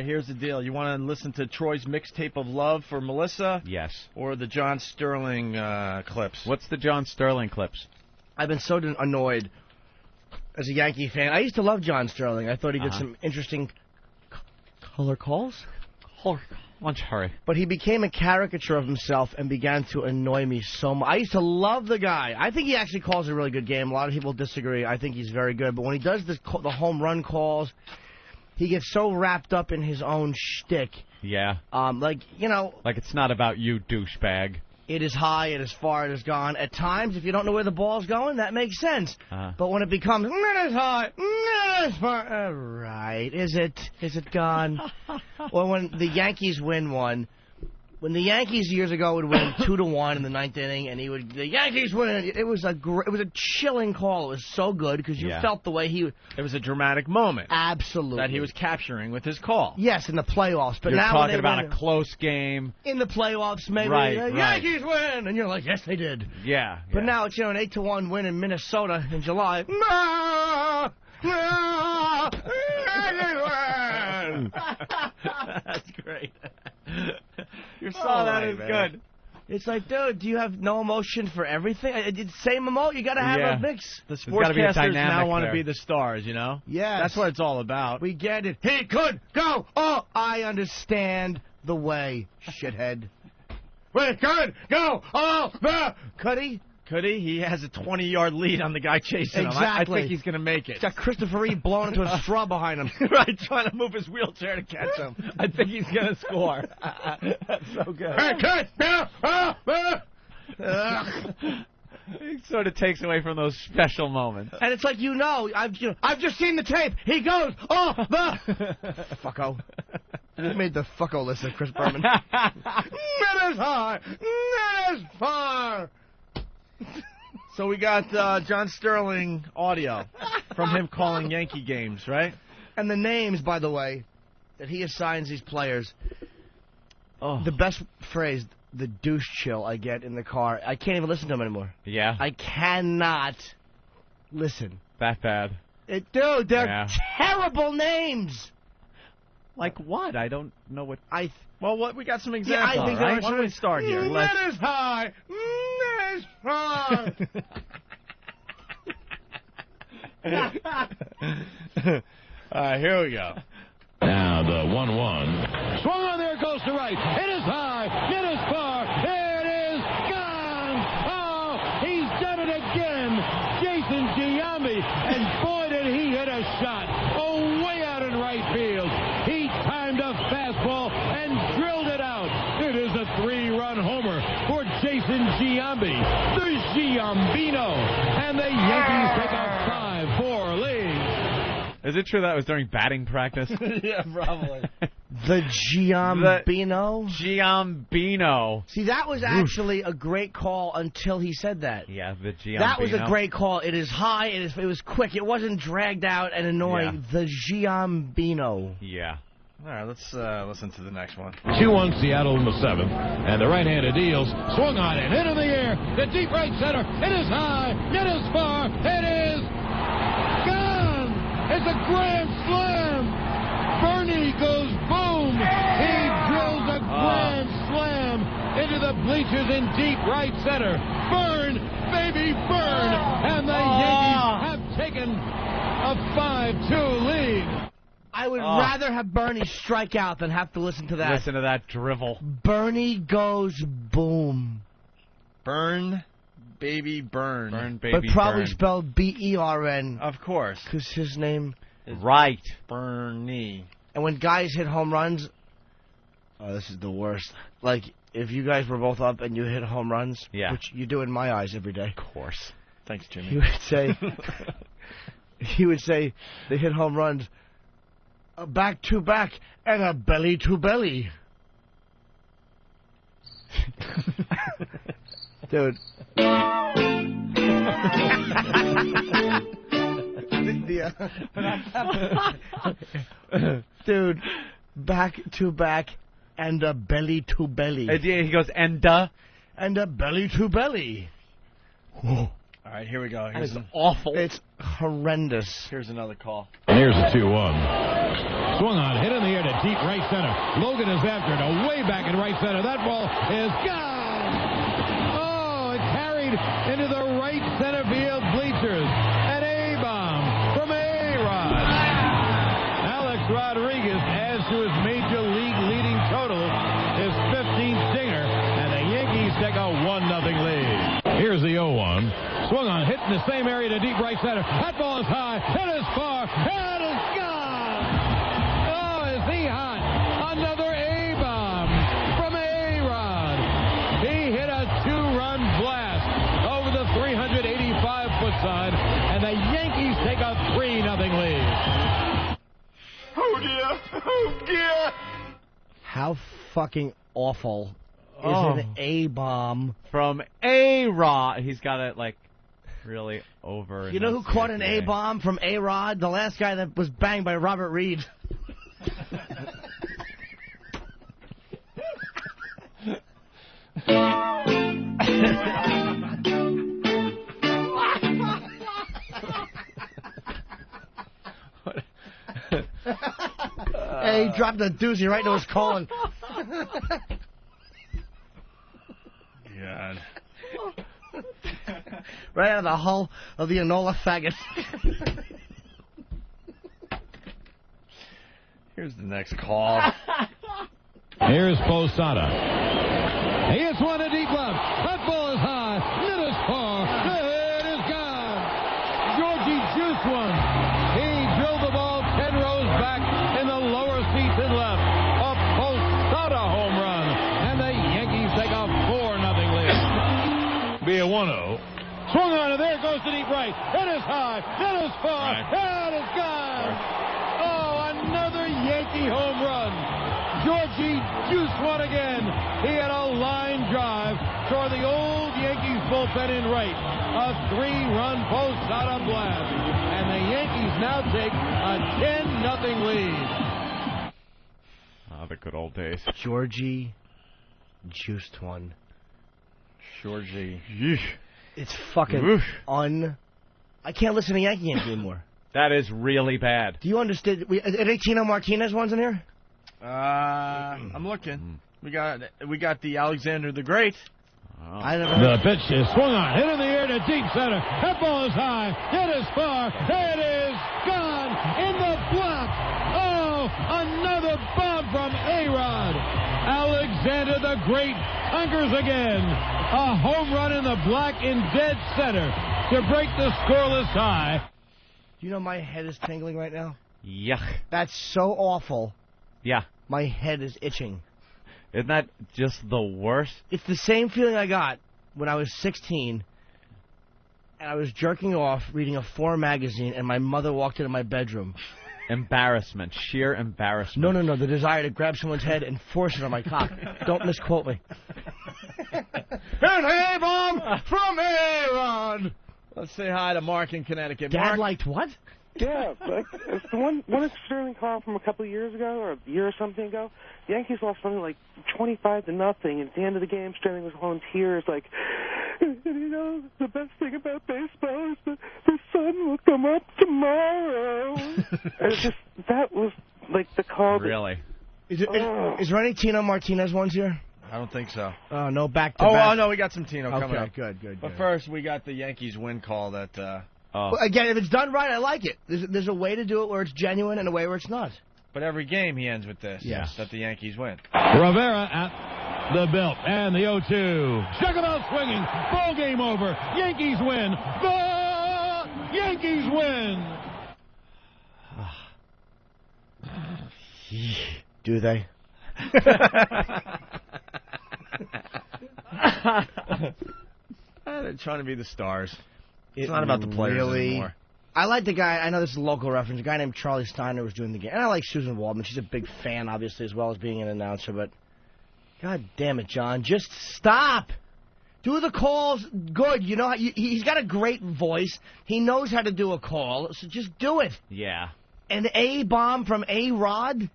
right, here's the deal. You want to listen to Troy's mixtape of love for Melissa? Yes. Or the John Sterling clips? What's the John Sterling clips? I've been so annoyed as a Yankee fan. I used to love John Sterling. I thought he did some interesting color calls. Why don't you hurry? But he became a caricature of himself and began to annoy me so much. I used to love the guy. I think he actually calls a really good game. A lot of people disagree. I think he's very good. But when he does the home run calls, he gets so wrapped up in his own shtick. Yeah. Like it's not about you, douchebag. It is high, it is far, it is gone. At times, if you don't know where the ball's going, that makes sense. But when it becomes, it is high, it is far, right, is it? Is it gone? Or when the Yankees win one, when the Yankees years ago would win 2-1 in the ninth inning, and the Yankees win. It was a chilling call. It was so good because you felt the way he. It was a dramatic moment. Absolutely. That he was capturing with his call. Yes, in the playoffs. But you're now talking about a close game. In the playoffs, maybe the Yankees win, and you're like, yes, they did. Yeah. But now it's an 8-1 win in Minnesota in July. That's great. Your song that is good. It's like, dude, do you have no emotion for everything? It's same emotion. You got to have a mix. The sportscasters now want to be the stars, you know? Yeah. That's what it's all about. We get it. He could go. Oh, I understand the way, shithead. We could go. Oh, could he? Could he? He has a 20-yard lead on the guy chasing him. I think he's going to make it. He's got Christopher Reeve blown into a straw behind him. Right, trying to move his wheelchair to catch him. I think he's going to score. That's so good. He sort of takes away from those special moments. And it's like, I've just seen the tape. He goes, oh, the... Fucko. He made the fucko list of Chris Berman. That is high. That is far. So we got John Sterling audio from him calling Yankee games, right? And the names, by the way, that he assigns these players. Oh. The best phrase, the douche chill I get in the car. I can't even listen to him anymore. Yeah. I cannot listen. That bad. Dude, they're terrible names. Like what? I don't know what... Well, we got some examples, I think right? Why don't we start here? That is high. That is far. All right, here we go. Now the 1-1. Swung on there, goes to right. It is high. It is far. It is gone. Oh, he's done it again. Jason Giambi. And boy, did he hit a shot. Oh, way out in right field. He timed a fastball and drilled it out. It is a 3-run homer for Jason Giambi, the Giambino. And the Yankees take a 5-4 lead. Is it true that was during batting practice? Yeah, probably. The Giambino? Giambino. See, that was actually a great call until he said that. Yeah, the Giambino. That was a great call. It is high. It was quick. It wasn't dragged out and annoying. Yeah. The Giambino. Yeah. All right, let's listen to the next one. 2-1 Seattle in the 7th, and the right-handed deals swung on it, hit in the air, the deep right center. It is high, it is far, it is gone. It's a grand slam. Bernie goes boom. He drills a grand slam into the bleachers in deep right center. Burn, baby, burn, and the Yankees have taken a 5-2 lead. I would rather have Bernie strike out than have to listen to that. Listen to that drivel. Bernie goes boom. Burn, baby, burn. Burn, baby, But probably burn. spelled B-E-R-N. Of course. Because his name is right. Bernie. And when guys hit home runs, oh, this is the worst. Like, if you guys were both up and you hit home runs, which you do in my eyes every day. Of course. Thanks, Jimmy. He would say they hit home runs, a back to back and a belly to belly. Dude. Dude, back to back and a belly to belly. He goes, and a belly to belly. All right, here we go. It's awful. It's horrendous. Here's another call. And here's a 2-1. Swung on, hit in the air to deep right center. Logan is after it, way back in right center. That ball is gone. Oh, it carried into the right center field bleachers. An A-bomb from A-Rod. Alex Rodriguez adds to his major league leading total, his 15th dinger, and the Yankees take a 1-0 lead. Here's the 0-1. Swung on, hit in the same area to deep right center. That ball is high, it is far, it is gone! Oh, is he hot? Another A-bomb from A-Rod. He hit a 2-run blast over the 385-foot side, and the Yankees take a 3-0 lead. Oh, dear. Oh, dear. How fucking awful is an A-bomb? From A-Rod. He's got it, like, really over. You know who caught an A-bomb from A-Rod? The last guy that was banged by Robert Reed. Hey, he dropped a doozy right into his colon. God. Right out of the hull of the Enola faggot. Here's the next call. Here's Posada. He hits one to deep left. That ball is high. It is far. It is gone. Georgie juiced one. He drilled the ball 10 rows back in the lower seats and left. A Posada home run. And the Yankees take a 4-0 lead. Be a 1-0. Swung on, and there goes to deep right. It is high. It is far. It is gone. Oh, another Yankee home run. Georgie juiced one again. He had a line drive toward the old Yankees bullpen in right. A 3-run Posada blast. And the Yankees now take a 10-0 lead. Oh, the good old days. Georgie juiced one. Georgie. It's fucking I can't listen to Yankee games anymore. That is really bad. Do you understand? Are there Tino Martinez ones in here? I'm looking. We got the Alexander the Great. Oh. I never The pitch is swung on, hit in the air to deep center. That ball is high. It is far. It is gone in the block. Oh, another bomb from A-Rod. Alexander the Great conquers again. A home run in the black in dead center to break the scoreless tie. Do you know my head is tingling right now? Yuck. That's so awful. Yeah. My head is itching. Isn't that just the worst? It's the same feeling I got when I was 16 and I was jerking off reading a 4 magazine and my mother walked into my bedroom. Embarrassment. Sheer embarrassment. No. The desire to grab someone's head and force it on my cock. Don't misquote me. An A-bomb from A-Rod. Let's say hi to Mark in Connecticut. Dad Mark, liked what? Yeah, like it's the one of Sterling call from a couple of years ago, or a year or something ago. The Yankees lost something like 25-0, and at the end of the game, Sterling was all in tears, like, you know, the best thing about baseball is that the sun will come up tomorrow. And it's just, that was like the call. Really? Is there any Tino Martinez ones here? I don't think so. Oh, no, back-to-back. Oh, no, we got some Tino coming up. Good. But first, we got the Yankees win call that... Well, again, if it's done right, I like it. There's a way to do it where it's genuine and a way where it's not. But every game he ends with this. Yes. That the Yankees win. Rivera at the belt and the 0-2. Struck him out swinging. Ball game over. Yankees win. The Yankees win. Do they? They're trying to be the stars. It's not about the players anymore. I like the guy. I know this is a local reference. A guy named Charlie Steiner was doing the game. And I like Susan Waldman. She's a big fan, obviously, as well as being an announcer. But, God damn it, John. Just stop. Do the calls good. You know, he's got a great voice. He knows how to do a call. So just do it. Yeah. An A-bomb from A-Rod?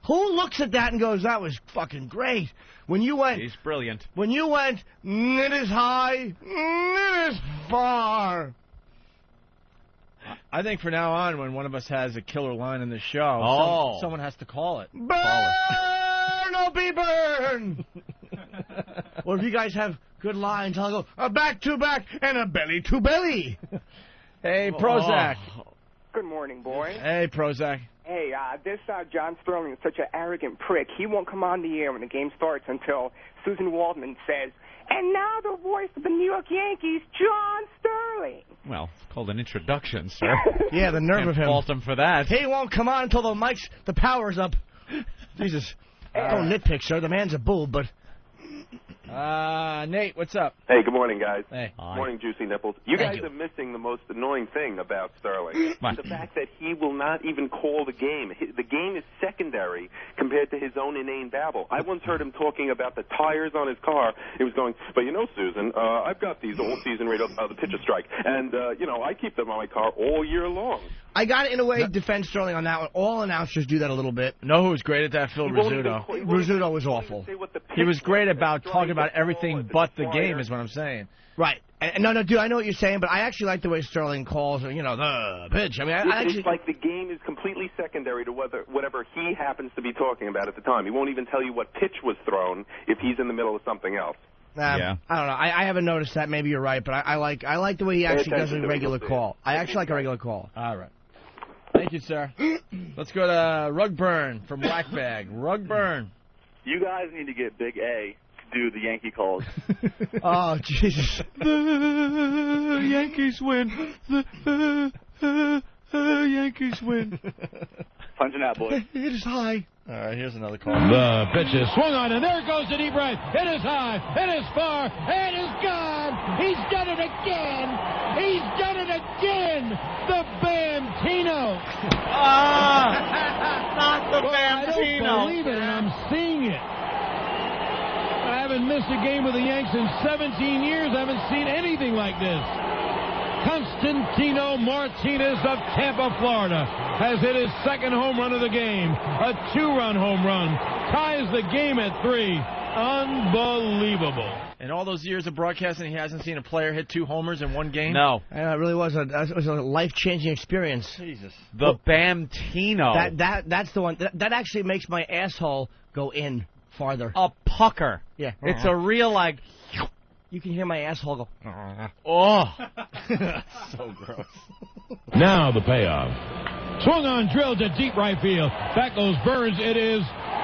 Who looks at that and goes, that was fucking great? When you went... He's brilliant. When you went, it is high, it is far. I think from now on, when one of us has a killer line in the show, someone has to call it. Burn, Opie, burn! Or if you guys have good lines, I'll go, a back to back and a belly to belly. Hey, Prozac. Good morning, boys. Hey, Prozac. Hey, this John Sterling is such an arrogant prick. He won't come on the air when the game starts until Susan Waldman says, and now the voice of the New York Yankees, John Sterling. Well, it's called an introduction, sir. Yeah, the nerve of him. Fault him for that. He won't come on until the power's up. Jesus. Don't nitpick, sir. The man's a boob, but... Nate, what's up? Hey, good morning, guys. Hey. Morning, Juicy Nipples. You guys are missing the most annoying thing about Sterling. The fact that he will not even call the game. The game is secondary compared to his own inane babble. I once heard him talking about the tires on his car. He was going, but you know, Susan, I've got these all-season radio, the pitcher strike, and, I keep them on my car all year long. I got to, in a way, defend Sterling on that one. All announcers do that a little bit. Know who's great at that? Phil Rizzuto. Rizzuto was awful. He was great about talking about everything but the game, is what I'm saying. Right. No, dude, I know what you're saying, but I actually like the way Sterling calls, the pitch. I mean, it's like the game is completely secondary to whatever he happens to be talking about at the time. He won't even tell you what pitch was thrown if he's in the middle of something else. Yeah. I don't know. I haven't noticed that. Maybe you're right, but I like the way he actually does a regular call. I actually like a regular call. All right. Thank you, sir. Let's go to Rugburn from Black Bag. Rugburn. You guys need to get Big A to do the Yankee calls. Oh, Jesus. The Yankees win. The Yankees win. Punching out, boys. It is high. All right, here's another call. The pitch is swung on, and there goes the deep right. It is high, it is far, it is gone. He's done it again. He's done it again. The Bamtino. Not the Bamtino. I don't believe it, and I'm seeing it. I haven't missed a game with the Yanks in 17 years. I haven't seen anything like this. Constantino Martinez of Tampa, Florida, has hit his second home run of the game. A 2-run home run. Ties the game at 3. Unbelievable. In all those years of broadcasting, he hasn't seen a player hit 2 homers in one game? No. It really was a life-changing experience. Jesus. The Bamtino. That's the one. That actually makes my asshole go in farther. A pucker. Yeah. It's a real, You can hear my asshole go. Oh. So gross. Now the payoff. Swung on, drilled to deep right field. Back goes Burns. It is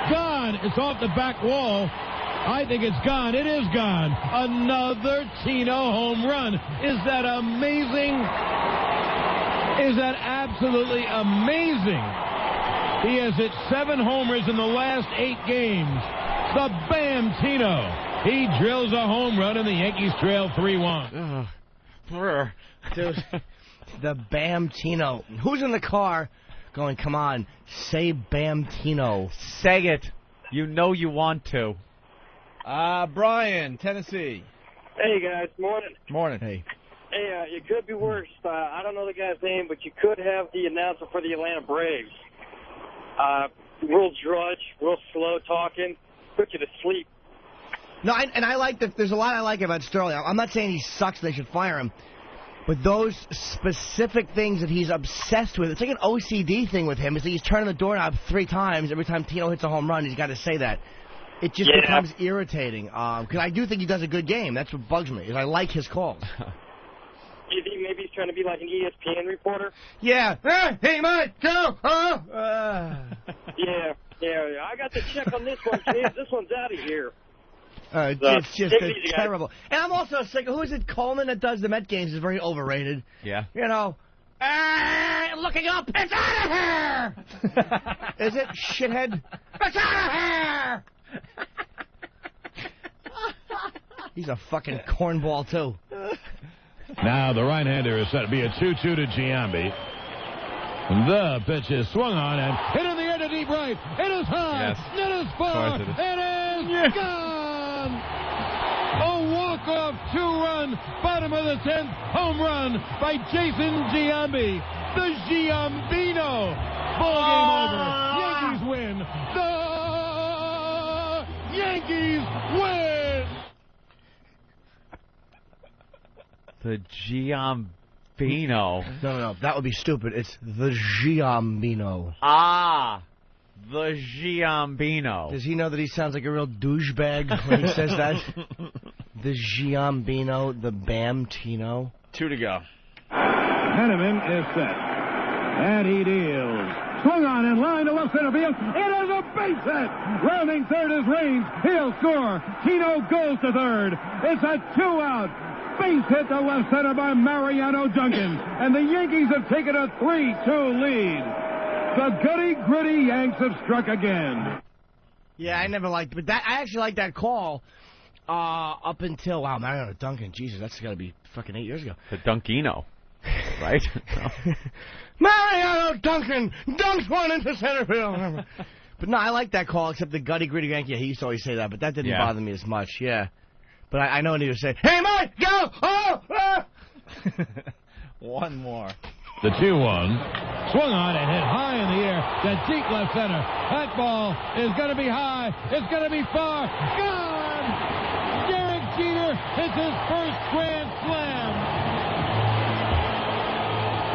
gone. It's off the back wall. I think it's gone. It is gone. Another Tino home run. Is that amazing? Is that absolutely amazing? He has hit 7 homers in the last 8 games. The Bamtino. He drills a home run, and the Yankees trail 3-1. Dude, the Bamtino. Who's in the car going, come on, say Bamtino. Say it. You know you want to. Brian, Tennessee. Hey, guys. Morning. Morning. Hey. Hey, it could be worse. I don't know the guy's name, but you could have the announcer for the Atlanta Braves. Real drudge, real slow talking, put you to sleep. No, and I like that. There's a lot I like about Sterling. I'm not saying he sucks, they should fire him. But those specific things that he's obsessed with, it's like an OCD thing with him. It's like he's turning the doorknob 3 times every time Tino hits a home run. He's got to say that. It just becomes irritating. Because I do think he does a good game. That's what bugs me, is I like his calls. You think maybe he's trying to be like an ESPN reporter? Yeah. Hey, Mike, go. Yeah. I got to check on this one, kids. This one's out of here. It's just terrible. And I'm also sick of, who is it, Coleman, that does the Met games, is very overrated. Yeah. You know, looking up, it's out of here! Is it, shithead? It's out of here! He's a fucking cornball, too. Now the right-hander is set to be a 2-2 to Giambi. The pitch is swung on and hit in the air to deep right. It is high. Yes. It is far. It is gone. A walk-off 2-run, bottom of the 10th, home run by Jason Giambi. The Giambino. Ball game over. Yankees win. The Yankees win. The Giambino. No. That would be stupid. It's the Giambino. Ah, the Giambino. Does he know that he sounds like a real douchebag when he says that? The Giambino, the Bamtino. 2 to go. Henneman is set. And he deals. Swung on in line to left center field. It is a base hit. Rounding third is Raines. He'll score. Tino goes to third. It's a 2-out. Base hit to left center by Mariano Duncan. And the Yankees have taken a 3-2 lead. The gritty Yanks have struck again. Yeah, I never liked, but I actually liked that call up until, wow, Mariano Duncan. Jesus, that's got to be fucking 8 years ago. The Dunkino, right? Mariano Duncan dunks one into center field. But no, I like that call, except the gritty Yankee. Yeah, he used to always say that, but that didn't bother me as much. Yeah, but I know I need to say, "Hey, Mike, go!" Oh, ah! One more. The 2-1. Swung on and hit high in the air. To deep left center. That ball is going to be high. It's going to be far. Gone! Derek Jeter hits his first grand slam.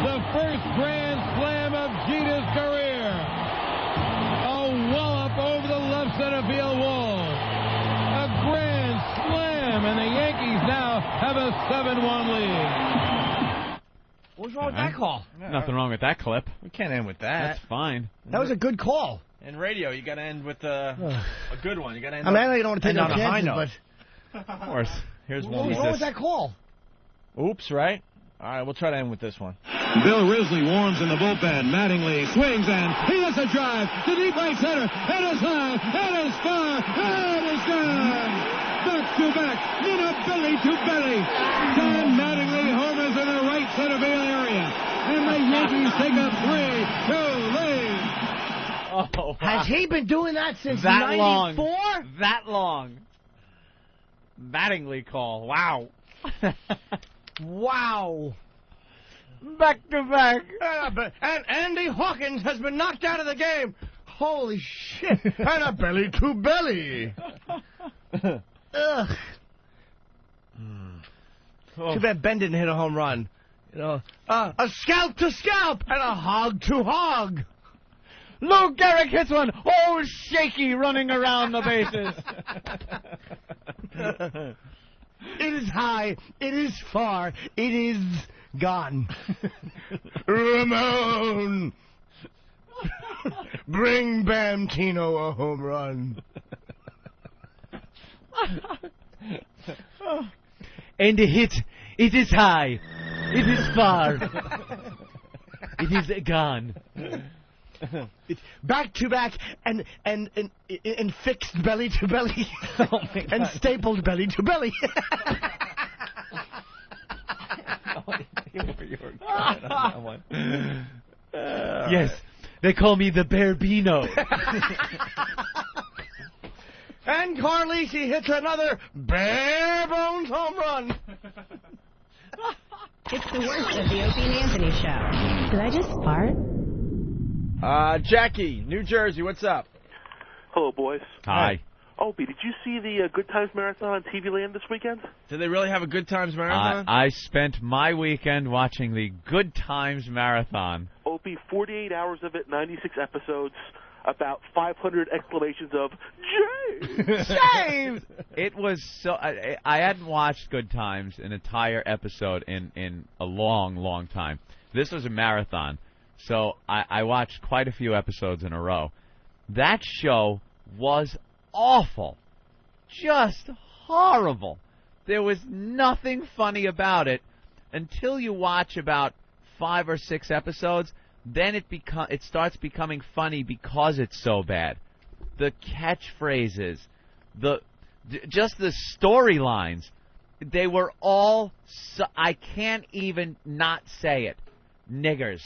The first grand slam of Jeter's career. A wallop over the left center field wall. A grand slam, and the Yankees now have a 7-1 lead. What's wrong with that call? Nothing wrong with that clip. We can't end with that. That's fine. That was a good call. In radio, you got to end with a good one. You got to end. I mean, I know you don't want to take on a high chances, note. but Of course. Here's one. what's wrong with that call? Oops, right? All right, we'll try to end with this one. Bill Risley warms in the bullpen. Mattingly swings and he hits a drive to deep right center. It is high. It is far. It is gone. Back to back. Belly to belly. Don Mattingly homers in the right center field area. And the Yankees take a 3-2 lead. Oh, wow. Has he been doing that since that 94? long? That long. Mattingly call. Wow. Wow. Back to back. And Andy Hawkins has been knocked out of the game. Holy shit. And a belly to belly. Ugh. Too bad Ben didn't hit a home run. You know, a scalp to scalp and a hog to hog. Lou Gehrig hits one. Oh, shaky running around the bases. It is high. It is far. It is gone. Ramon. Bring Bamtino a home run. And the hit, it is high, it is far, it is gone. It's back to back and fixed belly to belly and stapled belly to belly. Yes, they call me the Bearbino. And Carlisi hits another bare bones home run. It's the worst of the Opie and Anthony show. Did I just fart? Jackie, New Jersey, what's up? Hello, boys. Hi. Opie, did you see the Good Times Marathon on TV Land this weekend? Did they really have a Good Times Marathon? I spent my weekend watching the Good Times Marathon. Opie, 48 hours of it, 96 episodes, about 500 exclamations of, James! James! It was so... I hadn't watched Good Times an entire episode in a long, long time. This was a marathon, so I watched quite a few episodes in a row. That show was awful. Just horrible. There was nothing funny about it until you watch about 5 or 6 episodes. Then it starts becoming funny because it's so bad. The catchphrases, just the storylines, they were all I can't even not say it. Niggers.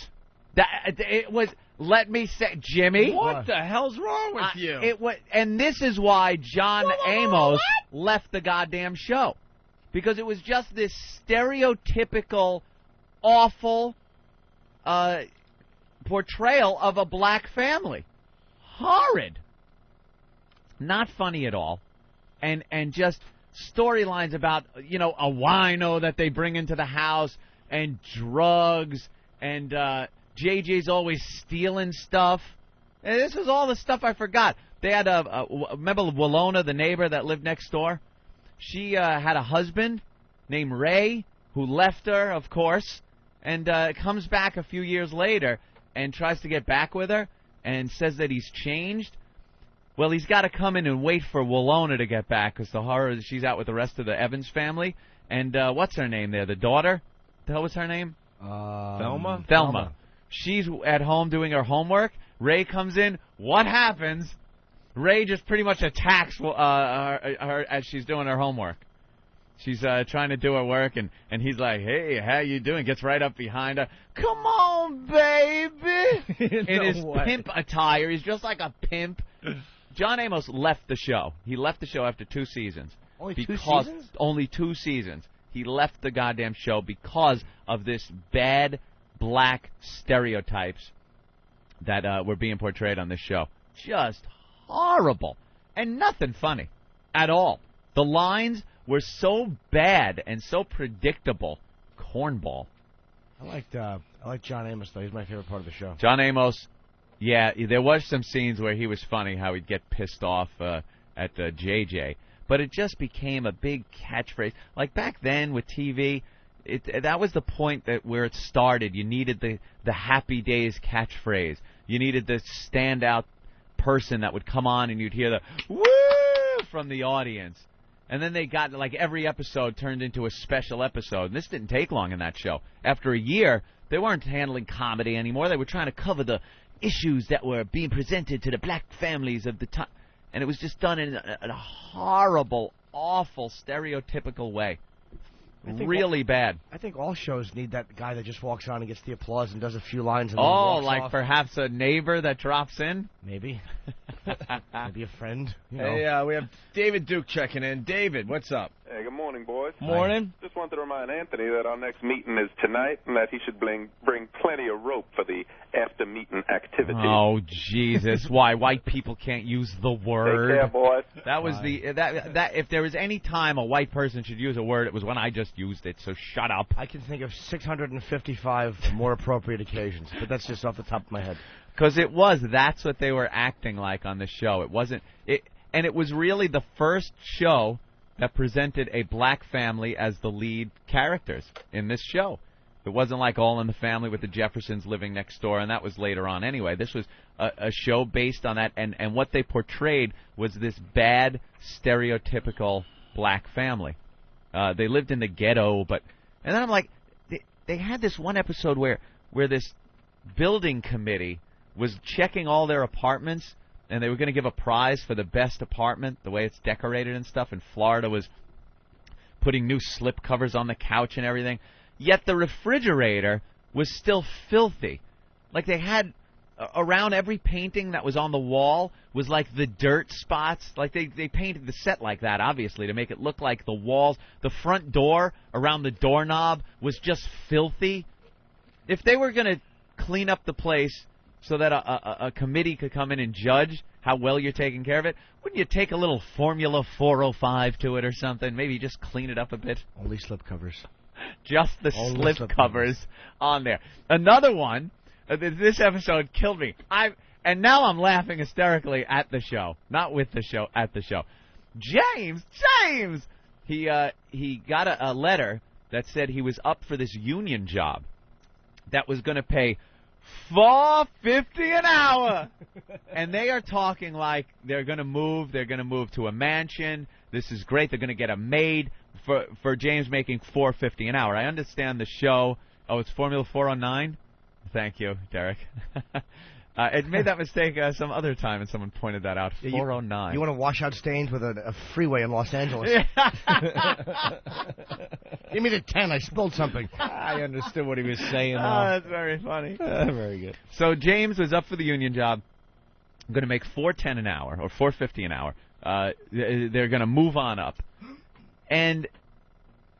It was. Let me say, Jimmy. What the hell's wrong with you? And this is why John Amos left the goddamn show, because it was just this stereotypical, awful portrayal of a black family. Horrid. Not funny at all. And just storylines about, a wino that they bring into the house and drugs, and JJ's always stealing stuff. And this is all the stuff I forgot. They had remember Walona, the neighbor that lived next door? She had a husband named Ray who left her, of course, and comes back a few years later and tries to get back with her and says that he's changed. Well, he's got to come in and wait for Walona to get back because the horror is she's out with the rest of the Evans family. And what's her name there? The daughter? The hell was her name? Thelma? Thelma. She's at home doing her homework. Ray comes in. What happens? Ray just pretty much attacks her as she's doing her homework. She's trying to do her work, and he's like, "Hey, how you doing?" Gets right up behind her. "Come on, baby!" In his pimp attire. He's just like a pimp. John Amos left the show. He left the show after 2 seasons. Only 2 seasons? Only 2 seasons. He left the goddamn show because of this bad black stereotypes that were being portrayed on this show. Just horrible. And nothing funny at all. The lines were so bad and so predictable. Cornball. I like John Amos, though. He's my favorite part of the show. John Amos, yeah, there was some scenes where he was funny, how he'd get pissed off at JJ. But it just became a big catchphrase. Like back then with TV, that was the point where it started. You needed the Happy Days catchphrase. You needed the standout person that would come on and you'd hear the woo from the audience. And then they got, like, every episode turned into a special episode. And this didn't take long in that show. After a year, they weren't handling comedy anymore. They were trying to cover the issues that were being presented to the black families of the time. And it was just done in a horrible, awful, stereotypical way. Really bad. I think all shows need that guy that just walks on and gets the applause and does a few lines and then walks walks like off. Perhaps a neighbor that drops in? Maybe. Maybe a friend. You know. Hey, we have David Duke checking in. David, what's up? Hey, good morning, boys. Morning. Just wanted to remind Anthony that our next meeting is tonight and that he should bring plenty of rope for the after-meeting activity. Oh, Jesus. Why? White people can't use the word. Take care, boys. That was that if there was any time a white person should use a word, it was when I just used it, so shut up. I can think of 655 more appropriate occasions, but that's just off the top of my head. Because that's what they were acting like on the show. It wasn't, and it was really the first show that presented a black family as the lead characters in this show. It wasn't like All in the Family with the Jeffersons living next door, and that was later on anyway. This was a show based on that, and what they portrayed was this bad, stereotypical black family. They lived in the ghetto, and then I'm like, they had this one episode where this building committee was checking all their apartments, and they were going to give a prize for the best apartment, the way it's decorated and stuff, and Florida was putting new slip covers on the couch and everything. Yet the refrigerator was still filthy. Like they had around every painting that was on the wall was like the dirt spots. Like they painted the set like that, obviously, to make it look like the walls. The front door around the doorknob was just filthy. If they were going to clean up the place so that a committee could come in and judge how well you're taking care of it, wouldn't you take a little Formula 405 to it or something? Maybe just clean it up a bit? Only slip covers. Just the slip covers on there. Another one, this episode killed me. And now I'm laughing hysterically at the show. Not with the show, at the show. James! He got a letter that said he was up for this union job that was going to pay $4.50 an hour. And they are talking like they're going to move to a mansion. This is great. They're going to get a maid for James making $4.50 an hour. I understand the show. Oh, it's Formula 409? Thank you, Derek. It made that mistake some other time, and someone pointed that out. 409. You want to wash out stains with a freeway in Los Angeles? Give me the 10. I spilled something. I understood what he was saying. Oh, that's very funny. Very good. So James was up for the union job. I'm going to make $4.10 an hour, or $4.50 an hour. They're going to move on up. And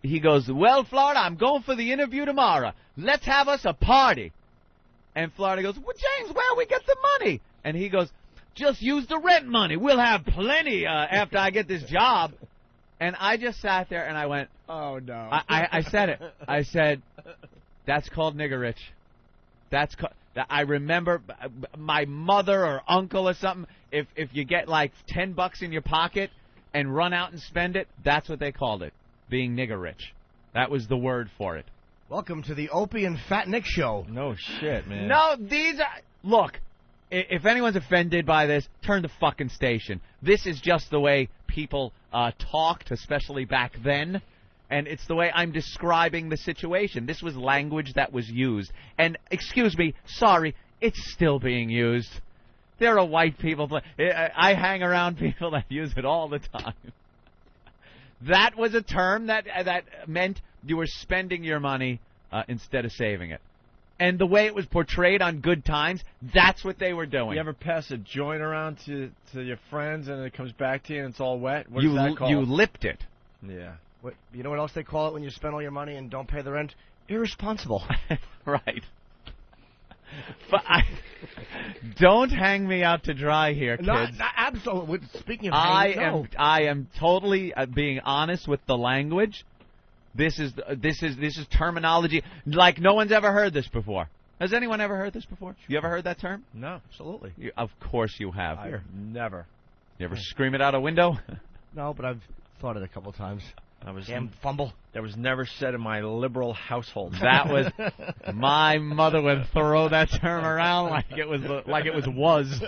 he goes, well, Florida, I'm going for the interview tomorrow. Let's have us a party. And Florida goes, well, James, where we get the money? And he goes, just use the rent money. We'll have plenty after I get this job. And I just sat there and I went, oh, no. I said it. I said, That's called nigger rich. I remember my mother or uncle or something, if you get like $10 in your pocket and run out and spend it, that's what they called it, being nigger rich. That was the word for it. Welcome to the Opie and Fat Nick show. No shit, man. No, these are... Look, if anyone's offended by this, turn the fucking station. This is just the way people talked, especially back then. And it's the way I'm describing the situation. This was language that was used. And, excuse me, sorry, it's still being used. There are white people. I hang around people that use it all the time. That was a term that meant you were spending your money instead of saving it. And the way it was portrayed on Good Times, that's what they were doing. You ever pass a joint around to your friends and it comes back to you and it's all wet? What is that called? You lipped it. Yeah. You know what else they call it when you spend all your money and don't pay the rent? Irresponsible. Right. But don't hang me out to dry here, kids. Not absolutely. Speaking of I am totally being honest with the language. This is terminology like no one's ever heard this before. Has anyone ever heard this before? You ever heard that term? No, absolutely. Of course you have. Never. You ever scream it out a window? No, but I've thought it a couple times. Damn fumble. That was never said in my liberal household. That was my mother would throw that term around like it was.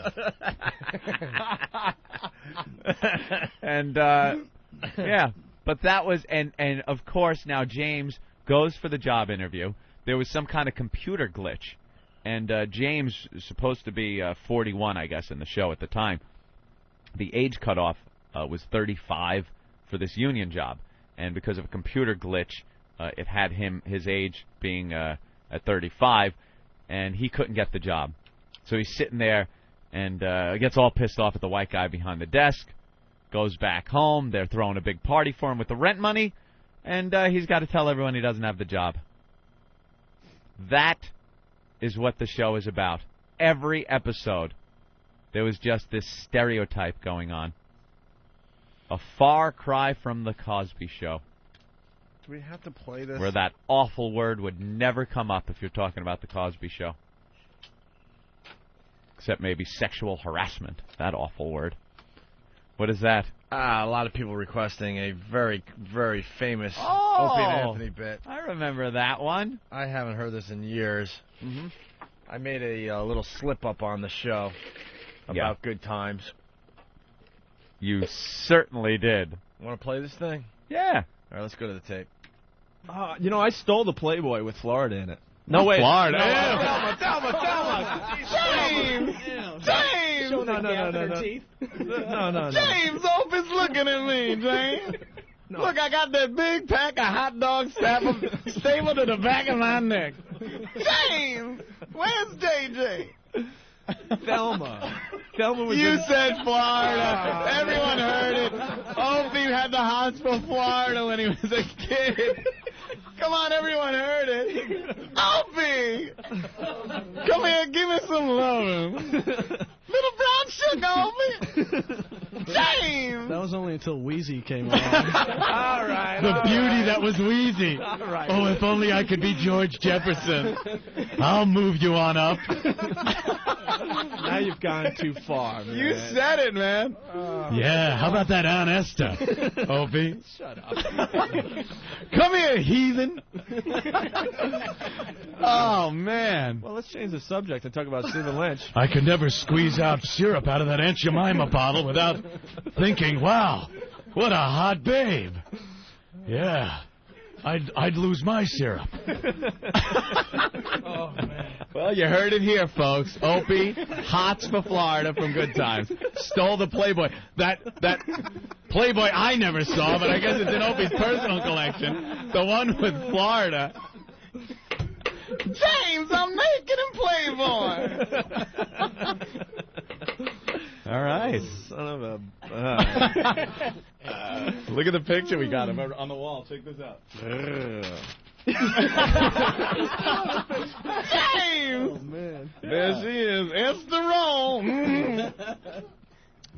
And yeah, but that was and of course now James goes for the job interview. There was some kind of computer glitch, and James is supposed to be 41, I guess, in the show at the time. The age cutoff was 35 for this union job. And because of a computer glitch, it had his age being at 35, and he couldn't get the job. So he's sitting there and gets all pissed off at the white guy behind the desk, goes back home. They're throwing a big party for him with the rent money, and he's got to tell everyone he doesn't have the job. That is what the show is about. Every episode, there was just this stereotype going on. A far cry from the Cosby Show. Do we have to play this? Where that awful word would never come up if you're talking about the Cosby Show. Except maybe sexual harassment. That awful word. What is that? A lot of people requesting a very, very famous Oh! Opie and Anthony bit. I remember that one. I haven't heard this in years. Mm-hmm. I made a little slip-up on the show about Good Times. You certainly did. Want to play this thing? Yeah. All right, let's go to the tape. You know, I stole the Playboy with Florida in it. No, wait. Florida. Thelma. James! James! No. James, Opie's looking at me, James. No. Look, I got that big pack of hot dogs stapled to the back of my neck. James! Where's JJ? Thelma was You said Florida. Everyone heard it. Opie had the hots for Florida when he was a kid. Come on, everyone heard it. Opie! Come here, give me some love. Little brown sugar, Opie. James! That was only until Wheezy came along. All right. The beauty that was Wheezy. All right. Oh, if only I could be George Jefferson. I'll move you on up. Now you've gone too far, man. You said it, man. Yeah, how about that Aunt Esther, Opie? Shut up. Come here, heathen. Oh, man. Well, let's change the subject and talk about Stephen Lynch. I could never squeeze out syrup out of that Aunt Jemima bottle without thinking, wow, what a hot babe. Yeah, I'd lose my syrup. Oh, man. Well, you heard it here, folks. Opie, hots for Florida from Good Times. Stole the Playboy. That Playboy I never saw, but I guess it's in Opie's personal collection. The one with Florida. James, I'm naked in Playboy. All right. Son of a... Look at the picture we got him on the wall. Check this out. James! Oh, man. There she is. Esther Roll.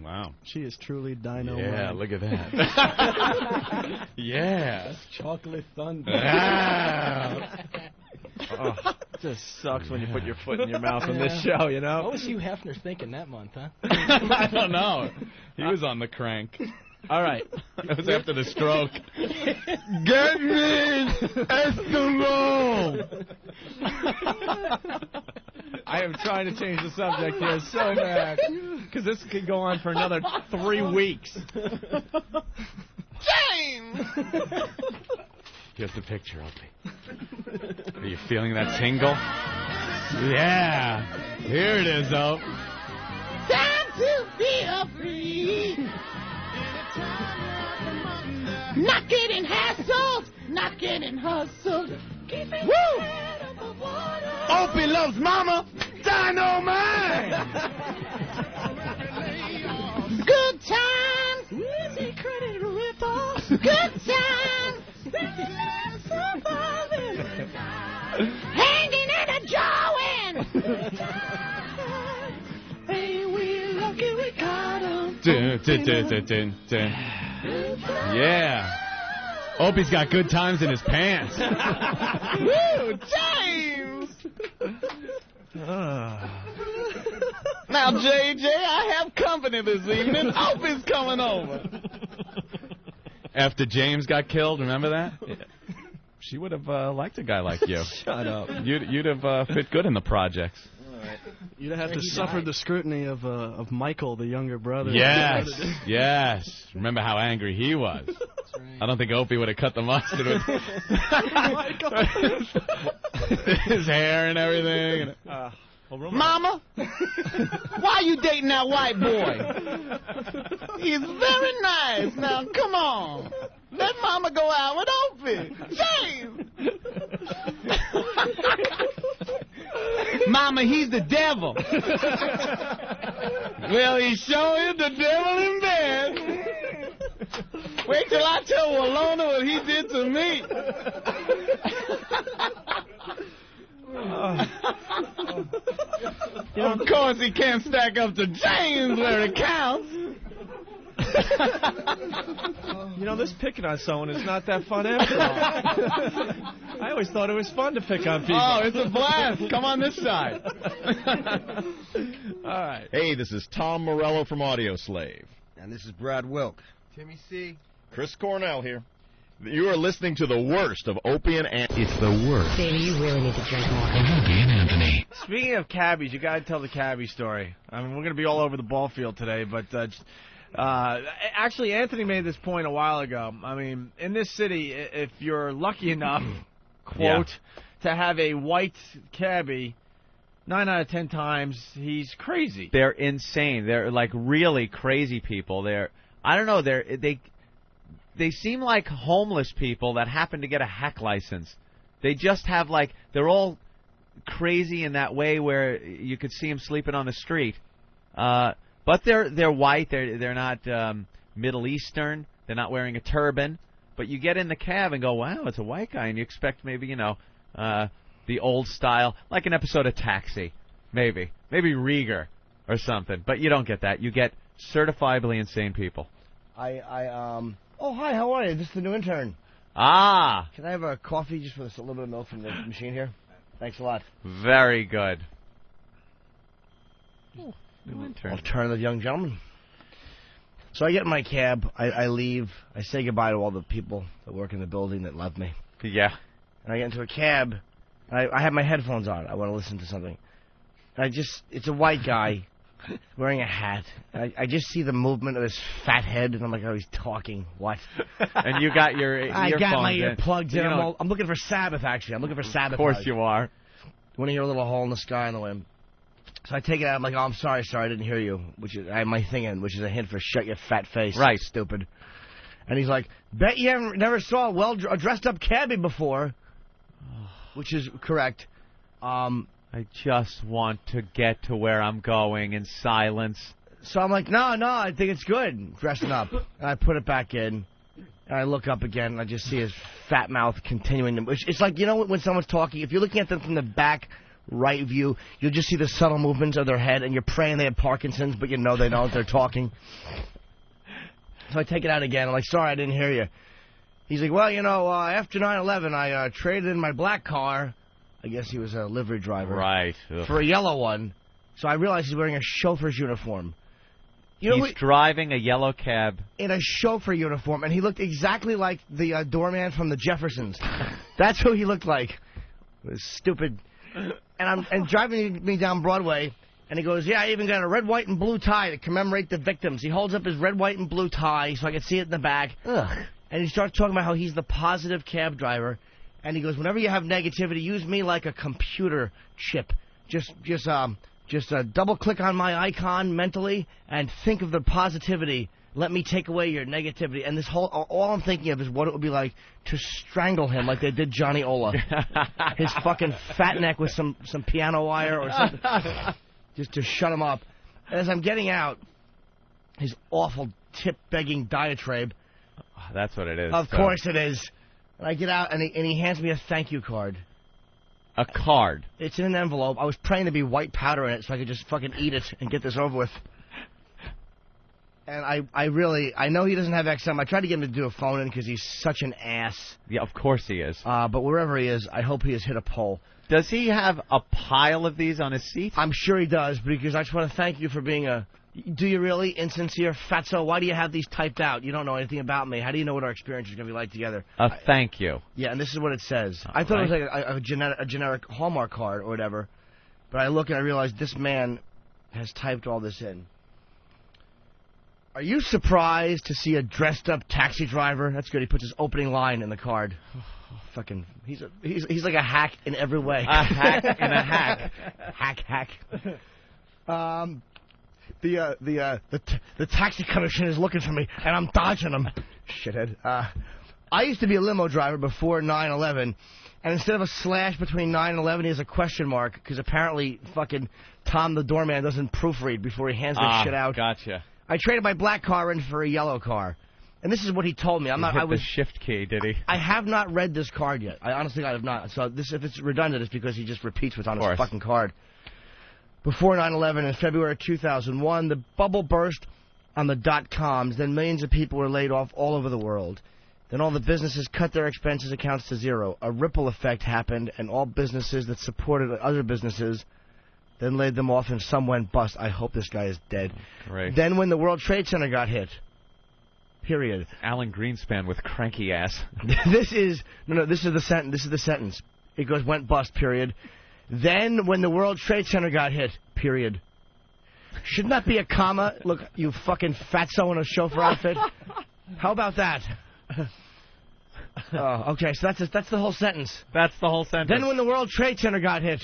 Wow. She is truly dino. Yeah, look at that. Yeah. Chocolate thunder. Wow. Oh, it just sucks when you put your foot in your mouth on this show, you know? What was Hugh Hefner thinking that month, huh? I don't know. He was on the crank. All right. That was after the stroke. Get me Eskimo! I am trying to change the subject here so bad. Because this could go on for another 3 weeks. James! Here's the picture, Opie. Are you feeling that tingle? Yeah. Here it is, though. Time to be a free. Not getting hassled, not getting hustled. Woo! Opie loves Mama Dynamite! Good times. Easy credit rip-off. Good times. Hanging in a jawin'. Hey, we lucky we got 'em. Dun, dun, dun, dun, dun, dun. Yeah. Opie's got good times in his pants. Woo, James! Now, JJ, I have company this evening. Opie's coming over. After James got killed, remember that? Yeah. She would have liked a guy like you. Shut up. You'd have fit good in the projects. You'd have to suffer the scrutiny of Michael, the younger brother. Yes, yes. Remember how angry he was. I don't think Opie would have cut the mustard with his hair and everything. Mama, why you dating that white boy? He's very nice. Now, come on. Let Mama go out with Opie. James! Mama, he's the devil. Well, he sure is the devil in bed. Wait till I tell Walona what he did to me. Of course he can't stack up to James where it counts. You know, this picking on someone is not that fun after all. I always thought it was fun to pick on people. Oh, it's a blast. Come on this side. All right. Hey, this is Tom Morello from Audio Slave. And this is Brad Wilk. Timmy C. Chris Cornell here. You are listening to the worst of Opie and Anthony. It's the worst. Baby, you really need to drink more. Opie and Anthony. Speaking of cabbies, you got to tell the cabbie story. I mean, we're going to be all over the ball field today, but actually, Anthony made this point a while ago. I mean, in this city, if you're lucky enough, quote, to have a white cabbie, 9 out of 10 times, he's crazy. They're insane. They're like really crazy people. I don't know. They seem like homeless people that happen to get a hack license. They just have they're all crazy in that way where you could see them sleeping on the street. But they're white. They're not Middle Eastern. They're not wearing a turban. But you get in the cab and go, wow, it's a white guy, and you expect maybe the old style, like an episode of Taxi, maybe Rieger or something. But you don't get that. You get certifiably insane people. Oh, hi, how are you? This is the new intern. Ah. Can I have a coffee just with a little bit of milk from the machine here? Thanks a lot. Very good. New intern. Alternative young gentleman. So I get in my cab, I leave, I say goodbye to all the people that work in the building that love me. Yeah. And I get into a cab, and I have my headphones on. I want to listen to something. And it's a white guy wearing a hat. I just see the movement of his fat head, and I'm like, oh, he's talking. What? And you got your earphones I got my in. earplugs in. I'm looking for Sabbath, actually. I'm looking for Sabbath. Of course you are. You want to hear a little hole in the sky on the wind. So I take it out. I'm like, oh, I'm sorry, I didn't hear you. I have my thing in, which is a hint for shut your fat face. Right. Stupid. And he's like, bet you never saw a dressed-up cabbie before. Which is correct. I just want to get to where I'm going in silence. So I'm like, no, I think it's good, dressing up. And I put it back in, and I look up again, and I just see his fat mouth continuing to... It's like, when someone's talking, if you're looking at them from the back right view, you'll just see the subtle movements of their head, and you're praying they have Parkinson's, but you know they don't, they're talking. So I take it out again. I'm like, sorry, I didn't hear you. He's like, well, after 9/11, I traded in my black car I guess he was a livery driver. Right. Ugh. For a yellow one. So I realized he's wearing a chauffeur's uniform. He's driving a yellow cab. In a chauffeur uniform, and he looked exactly like the doorman from the Jeffersons. That's who he looked like. It was stupid. And driving me down Broadway, and he goes, yeah, I even got a red, white, and blue tie to commemorate the victims. He holds up his red, white, and blue tie so I can see it in the back. Ugh. And he starts talking about how he's the positive cab driver. And he goes, whenever you have negativity, use me like a computer chip. Just double-click on my icon mentally and think of the positivity. Let me take away your negativity. And all I'm thinking of is what it would be like to strangle him like they did Johnny Ola. His fucking fat neck with some piano wire or something. Just to shut him up. As I'm getting out, his awful tip-begging diatribe. That's what it is. Of course it is. And I get out, and he hands me a thank you card. A card? It's in an envelope. I was praying to be white powder in it so I could just fucking eat it and get this over with. And I know he doesn't have XM. I tried to get him to do a phone-in because he's such an ass. Yeah, of course he is. But wherever he is, I hope he has hit a pole. Does he have a pile of these on his seat? I'm sure he does, because I just want to thank you for being a... Do you really? Insincere fatso? Why do you have these typed out? You don't know anything about me. How do you know what our experience is going to be like together? Thank you. Yeah, and this is what it says. I thought it was like a generic Hallmark card or whatever. But I look and I realize this man has typed all this in. Are you surprised to see a dressed-up taxi driver? That's good. He puts his opening line in the card. Fucking, he's like a hack in every way. A hack in a hack. Hack. The taxi commissioner is looking for me, and I'm dodging him. Shithead. I used to be a limo driver before 9/11, and instead of a slash between 9 and 11, he has a question mark, because apparently fucking Tom the doorman doesn't proofread before he hands that shit out. Gotcha. I traded my black car in for a yellow car. And this is what he told me. He hit the shift key, did he? I have not read this card yet. I honestly have not. So if it's redundant, it's because he just repeats what's on his fucking card. Before 9/11, in February 2001, the bubble burst on the .coms. Then millions of people were laid off all over the world. Then all the businesses cut their expenses accounts to zero. A ripple effect happened, and all businesses that supported other businesses then laid them off, and some went bust. I hope this guy is dead. Great. Then when the World Trade Center got hit. Period. Alan Greenspan with cranky ass. This is the sentence. This is the sentence. It goes went bust. Period. Then when the World Trade Center got hit. Period. Shouldn't that be a comma? Look, you fucking fatso in a chauffeur outfit. How about that? Okay, so that's the whole sentence. That's the whole sentence. Then when the World Trade Center got hit.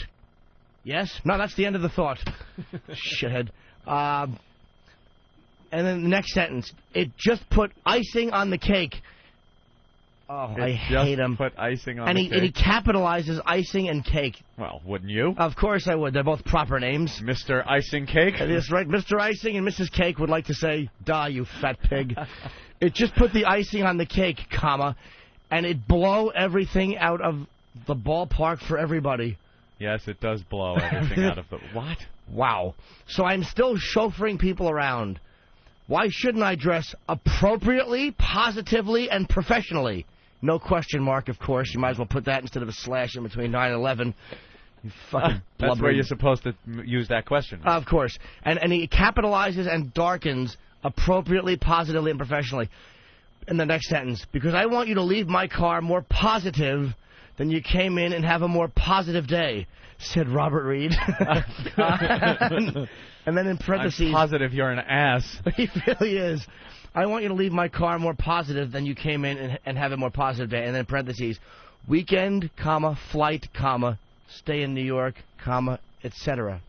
Yes? No, that's the end of the thought. Shithead. And then the next sentence. It just put icing on the cake. Oh, I hate him. Put icing on the cake. And he capitalizes icing and cake. Well, wouldn't you? Of course I would. They're both proper names. Mr. Icing Cake? That's right. Mr. Icing and Mrs. Cake would like to say, "Duh, you fat pig." It just put the icing on the cake, comma, and it blow everything out of the ballpark for everybody. Yes, it does blow everything out of the... What? Wow. So I'm still chauffeuring people around. Why shouldn't I dress appropriately, positively, and professionally? No question mark, of course. You might as well put that instead of a slash in between 9 and 11. You fucking That's where you're supposed to use that question. Of course. And he capitalizes and darkens appropriately, positively, and professionally in the next sentence. Because I want you to leave my car more positive than you came in and have a more positive day, said Robert Reed. And then in parentheses... I'm positive you're an ass. He really is. I want you to leave my car more positive than you came in and have a more positive day. And then in parentheses, weekend, comma, flight, comma, stay in New York, comma, etc.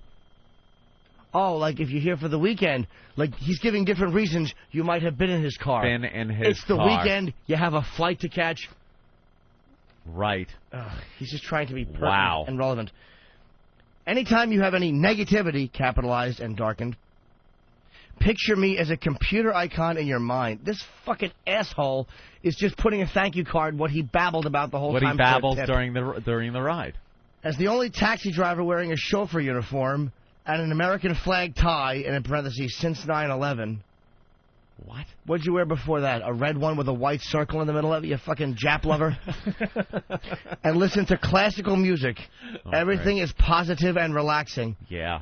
Oh, like if you're here for the weekend, like he's giving different reasons you might have been in his car. Been in his car. It's the weekend, you have a flight to catch. Right. He's just trying to be pertinent and relevant. Anytime you have any negativity, capitalized and darkened, picture me as a computer icon in your mind. This fucking asshole is just putting a thank you card, what he babbled about the whole time. What he babbled during the ride. As the only taxi driver wearing a chauffeur uniform and an American flag tie, and in parentheses, since 9/11, What? What'd you wear before that? A red one with a white circle in the middle of it? You fucking Jap lover. And listen to classical music. Everything is positive and relaxing. Yeah.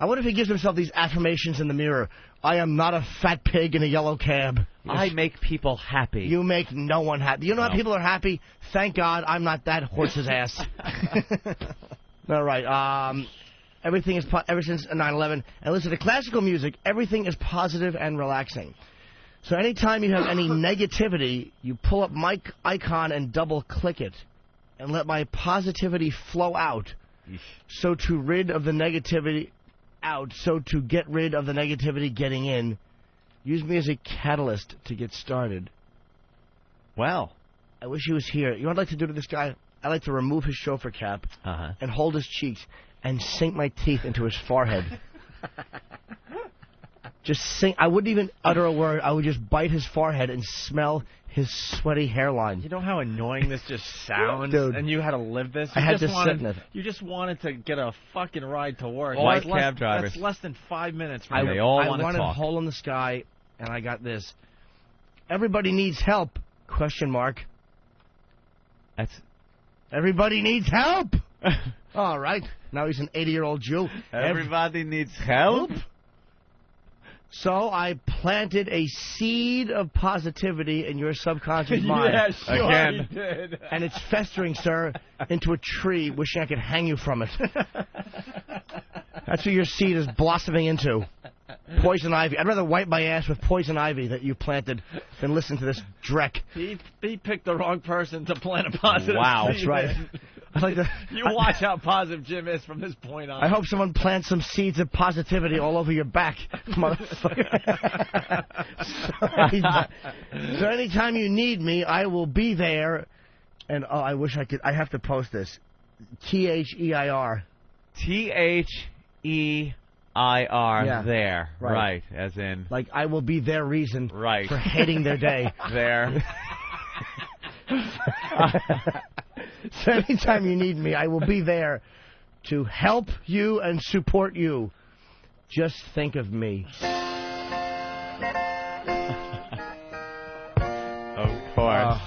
I wonder if he gives himself these affirmations in the mirror. I am not a fat pig in a yellow cab. I make people happy. You make no one happy. You know how people are happy? Thank God I'm not that horse's ass. All right. Everything is ever since 9/11. And listen to classical music. Everything is positive and relaxing. So anytime you have any negativity, you pull up my icon and double-click it, and let my positivity flow out. So to rid of the negativity out, so to get rid of the negativity getting in, use me as a catalyst to get started. Well, I wish he was here. You know what I'd like to do to this guy? I'd like to remove his chauffeur cap and hold his cheeks and sink my teeth into his forehead. Just sink. I wouldn't even utter a word. I would just bite his forehead and smell his sweaty hairline. You know how annoying this just sounds? Dude. And you had to live this? I had to sit in it. You just wanted to get a fucking ride to work. White cab drivers. That's less than 5 minutes. They all want to wanted talk. Hole in the Sky, and I got this. Everybody needs help, question mark. Everybody needs help. All right. Now he's an 80-year-old Jew. Everybody needs help? So I planted a seed of positivity in your subconscious mind. Yeah, sure Again. he did. And it's festering, sir, into a tree, wishing I could hang you from it. That's what your seed is blossoming into. Poison ivy. I'd rather wipe my ass with poison ivy that you planted than listen to this dreck. He picked the wrong person to plant a positive Wow. seed That's right. in. I like to, You watch how positive Jim is from this point on. I hope someone plants some seeds of positivity all over your back, motherfucker. So anytime you need me, I will be there. And I wish I could. I have to post this. THEIR. THEIR. Yeah. There. Right. Right. As in. Like I will be their reason Right. for hating their day. There. So anytime you need me, I will be there to help you and support you. Just think of me. Of course.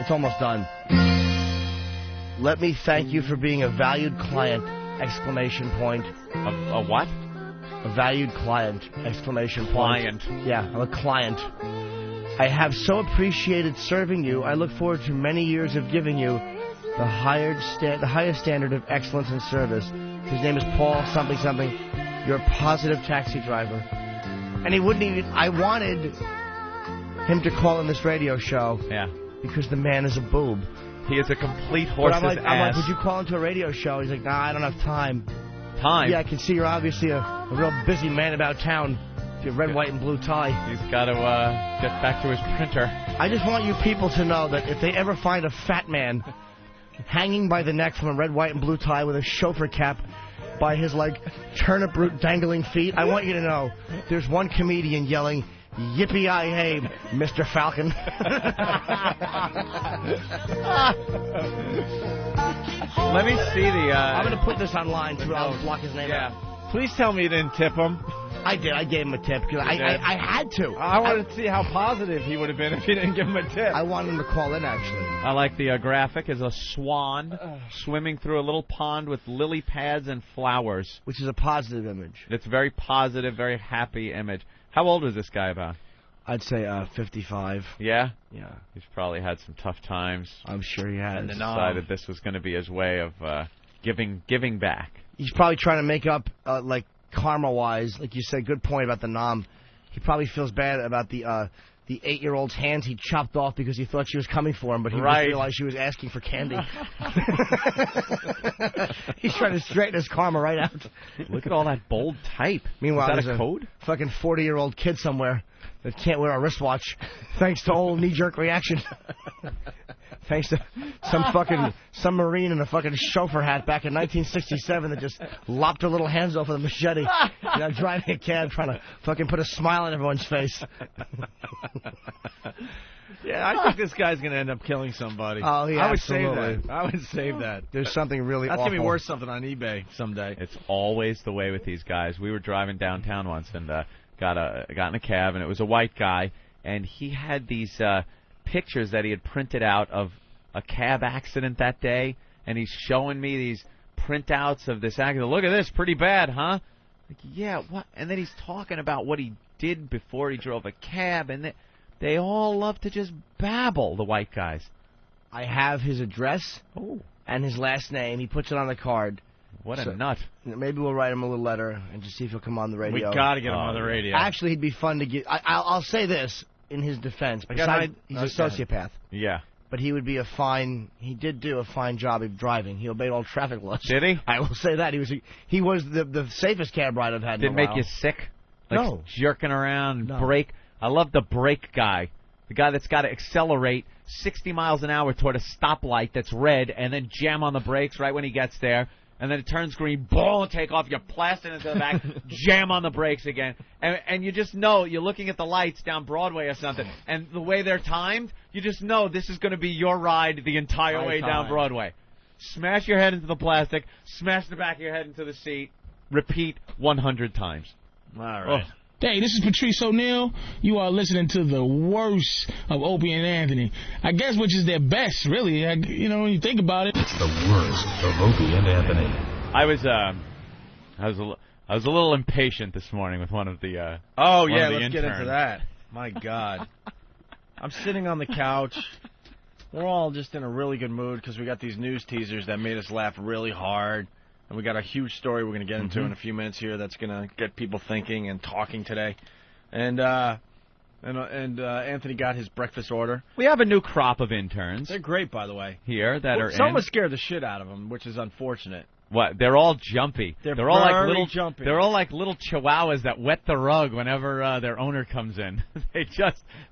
It's almost done. Let me thank you for being a valued client! Exclamation point. A what? A valued client! Exclamation point. Client. Yeah, I'm a client. I have so appreciated serving you. I look forward to many years of giving you the highest standard of excellence and service. His name is Paul something something. You're a positive taxi driver. And he wouldn't even... I wanted him to call in this radio show. Yeah. Because the man is a boob. He is a complete horse's I'm like, ass. would you call into a radio show? He's like, nah, I don't have time. Time? Yeah, I can see you're obviously a real busy man about town. Your red, white, and blue tie. He's got to get back to his printer. I just want you people to know that if they ever find a fat man hanging by the neck from a red, white, and blue tie with a chauffeur cap by his, like, turnip root dangling feet, I want you to know there's one comedian yelling, yippee-yi-hey, Mr. Falcon. Let me see the... I'm going to put this online, too. I'll block his name out. Please tell me you didn't tip him. I did. I gave him a tip because I had to. I wanted to see how positive he would have been if you didn't give him a tip. I wanted him to call in, actually. I like the graphic as a swan swimming through a little pond with lily pads and flowers. Which is a positive image. It's a very positive, very happy image. How old was this guy about? I'd say 55. Yeah? Yeah. He's probably had some tough times. I'm sure he has. And decided this was going to be his way of giving back. He's probably trying to make up, like, karma-wise, like you said, good point about the nom. He probably feels bad about the 8-year-old's hands he chopped off because he thought she was coming for him, but he didn't realize she was asking for candy. He's trying to straighten his karma right out. Look at all that bold type. Meanwhile, is that there's a code? Fucking 40-year-old kid somewhere that can't wear a wristwatch thanks to old knee-jerk reaction. Thanks to some Marine in a fucking chauffeur hat back in 1967 that just lopped her little hands off with a machete. You know, driving a cab, trying to fucking put a smile on everyone's face. Yeah, I think this guy's going to end up killing somebody. Oh, yeah, I would absolutely. save that. I would save that. There's something really That's awful. going to be worth something on eBay someday. It's always the way with these guys. We were driving downtown once, and got in a cab, and it was a white guy, and he had these pictures that he had printed out of a cab accident that day, and he's showing me these printouts of this accident. Look at this, pretty bad, huh? Like, yeah, what? And then he's talking about what he did before he drove a cab, and they all love to just babble, the white guys. I have his address and his last name. He puts it on the card. What a nut. Maybe we'll write him a little letter and just see if he'll come on the radio. We got to get him on the radio. Actually, he'd be fun to get. I'll say this in his defense. Besides, he's a sociopath. Yeah. But he would be he did do a fine job of driving. He obeyed all traffic laws. Did he? I will say that. He was the safest cab ride I've had in a while. Didn't make you sick? Like no. Jerking around, brake. I love the brake guy. The guy that's got to accelerate 60 miles an hour toward a stoplight that's red and then jam on the brakes right when he gets there. And then it turns green, boom, take off, you blast it into the back, jam on the brakes again. And you just know, you're looking at the lights down Broadway or something, and the way they're timed, you just know this is going to be your ride the entire way down Broadway. Smash your head into the plastic, smash the back of your head into the seat, repeat 100 times. All right. Hey, this is Patrice O'Neal. You are listening to the worst of Opie and Anthony. I guess which is their best, really. When you think about it. It's the worst of Opie and Anthony. I was a little impatient this morning with one of the let's get into that. My God. I'm sitting on the couch. We're all just in a really good mood because we got these news teasers that made us laugh really hard. And we got a huge story we're going to get into in a few minutes here that's going to get people thinking and talking today. And Anthony got his breakfast order. We have a new crop of interns. They're great, by the way. Here that are Someone scared the shit out of them, which is unfortunate. What? They're all jumpy. They're all like little jumpy. They're all like little chihuahuas that wet the rug whenever their owner comes in.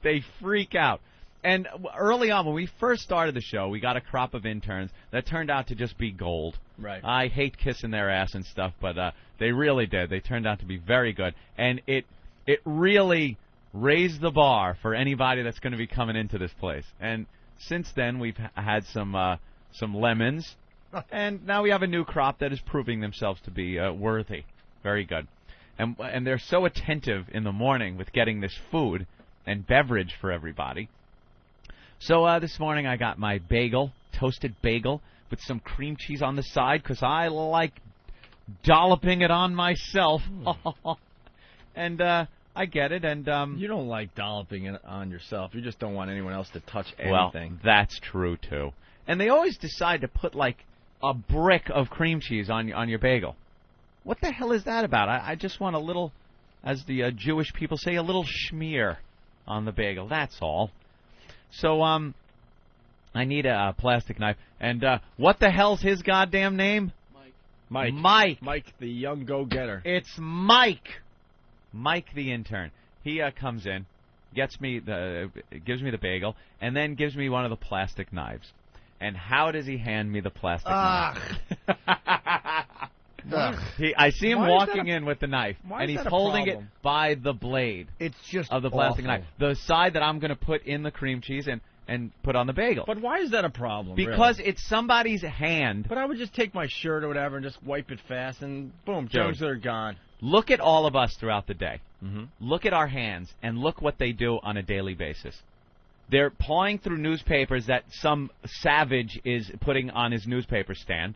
They freak out. And early on, when we first started the show, we got a crop of interns that turned out to just be gold. Right. I hate kissing their ass and stuff, but they really did. They turned out to be very good. And it really raised the bar for anybody that's going to be coming into this place. And since then, we've had some lemons, and now we have a new crop that is proving themselves to be worthy. Very good. And they're so attentive in the morning with getting this food and beverage for everybody. So this morning I got my bagel, toasted bagel, with some cream cheese on the side because I like dolloping it on myself. And I get it. And you don't like dolloping it on yourself. You just don't want anyone else to touch anything. Well, that's true, too. And they always decide to put, like, a brick of cream cheese on your bagel. What the hell is that about? I just want a little, as the Jewish people say, a little schmear on the bagel. That's all. So, I need a plastic knife. And what the hell's his goddamn name? Mike. Mike, the young go-getter. It's Mike. Mike, the intern. He comes in, gives me the bagel, and then gives me one of the plastic knives. And how does he hand me the plastic knife? I see him walking in with the knife, and he's holding it by the blade. It's just of the plastic knife, the side that I'm going to put in the cream cheese and put on the bagel. But why is that a problem? Because really? It's somebody's hand. But I would just take my shirt or whatever and just wipe it fast, and boom, germs are gone. Look at all of us throughout the day. Mm-hmm. Look at our hands, and look what they do on a daily basis. They're pawing through newspapers that some savage is putting on his newspaper stand.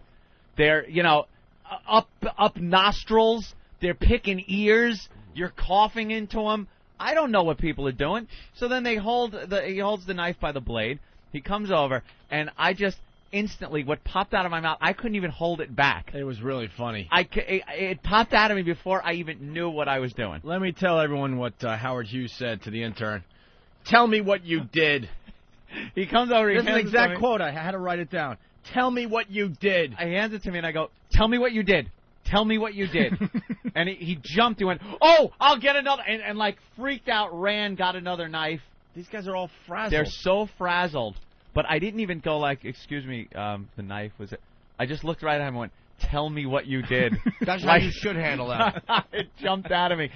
They're, up nostrils. They're picking ears. You're coughing into them. I don't know what people are doing. So then he holds the knife by the blade. He comes over, and I just instantly, what popped out of my mouth, I couldn't even hold it back. It was really funny. It popped out of me before I even knew what I was doing. Let me tell everyone what Howard Hughes said to the intern. Tell me what you did. He comes over. This is an exact quote. I had to write it down. Tell me what you did. He hands it to me, and I go, tell me what you did. Tell me what you did. And he jumped. He went, oh, I'll get another. And like freaked out, ran, got another knife. These guys are all frazzled. They're so frazzled. But I didn't even go like, excuse me, the knife was it. I just looked right at him and went, tell me what you did. That's how you should handle that. It jumped out of me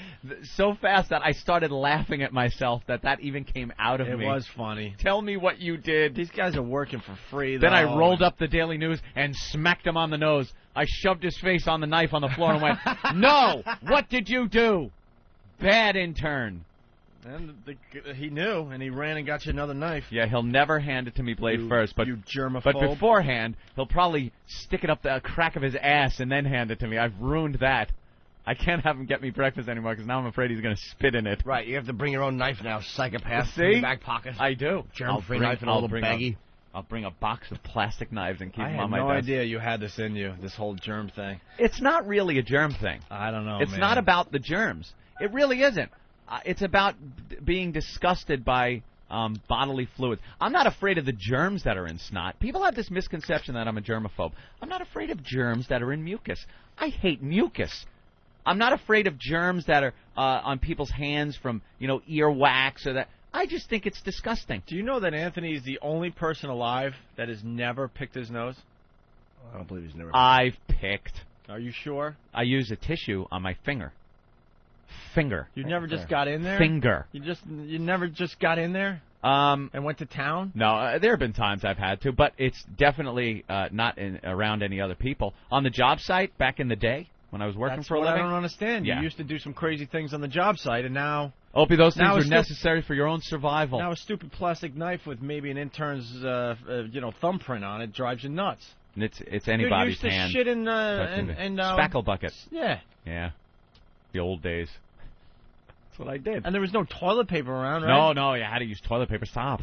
so fast that I started laughing at myself that even came out of me. It was funny. Tell me what you did. These guys are working for free, though. Then I rolled up the Daily News and smacked him on the nose. I shoved his face on the knife on the floor and went, no, what did you do? bad intern. And he knew, and he ran and got you another knife. Yeah, he'll never hand it to me blade first, but you germaphobe. But beforehand, he'll probably stick it up the crack of his ass and then hand it to me. I've ruined that. I can't have him get me breakfast anymore because now I'm afraid he's going to spit in it. Right, you have to bring your own knife now, psychopath. See? In your back pocket. I do. Germ-free knife and a little baggie. I'll bring a box of plastic knives and keep them I on had my no desk. idea you had this in you, this whole germ thing. It's not really a germ thing. I don't know, It's man. not about the germs. It really isn't. It's about being disgusted by bodily fluids. I'm not afraid of the germs that are in snot. People have this misconception that I'm a germaphobe. I'm not afraid of germs that are in mucus. I hate mucus. I'm not afraid of germs that are on people's hands from, earwax or that. I just think it's disgusting. Do you know that Anthony is the only person alive that has never picked his nose? I don't believe he's never. I've picked. Are you sure? I use a tissue on my finger. Finger. You never just got in there? Finger. You never just got in there? And went to town? No, there have been times I've had to, but it's definitely not around any other people. On the job site back in the day when I was working for a living. I don't understand. Yeah. You used to do some crazy things on the job site, and now... Opie, those things are necessary for your own survival. Now a stupid plastic knife with maybe an intern's, thumbprint on it drives you nuts. And it's anybody's hand. You used to shit in spackle bucket. Yeah. Yeah. The old days. That's what I did. And there was no toilet paper around, right? No, you had to use toilet paper. Stop.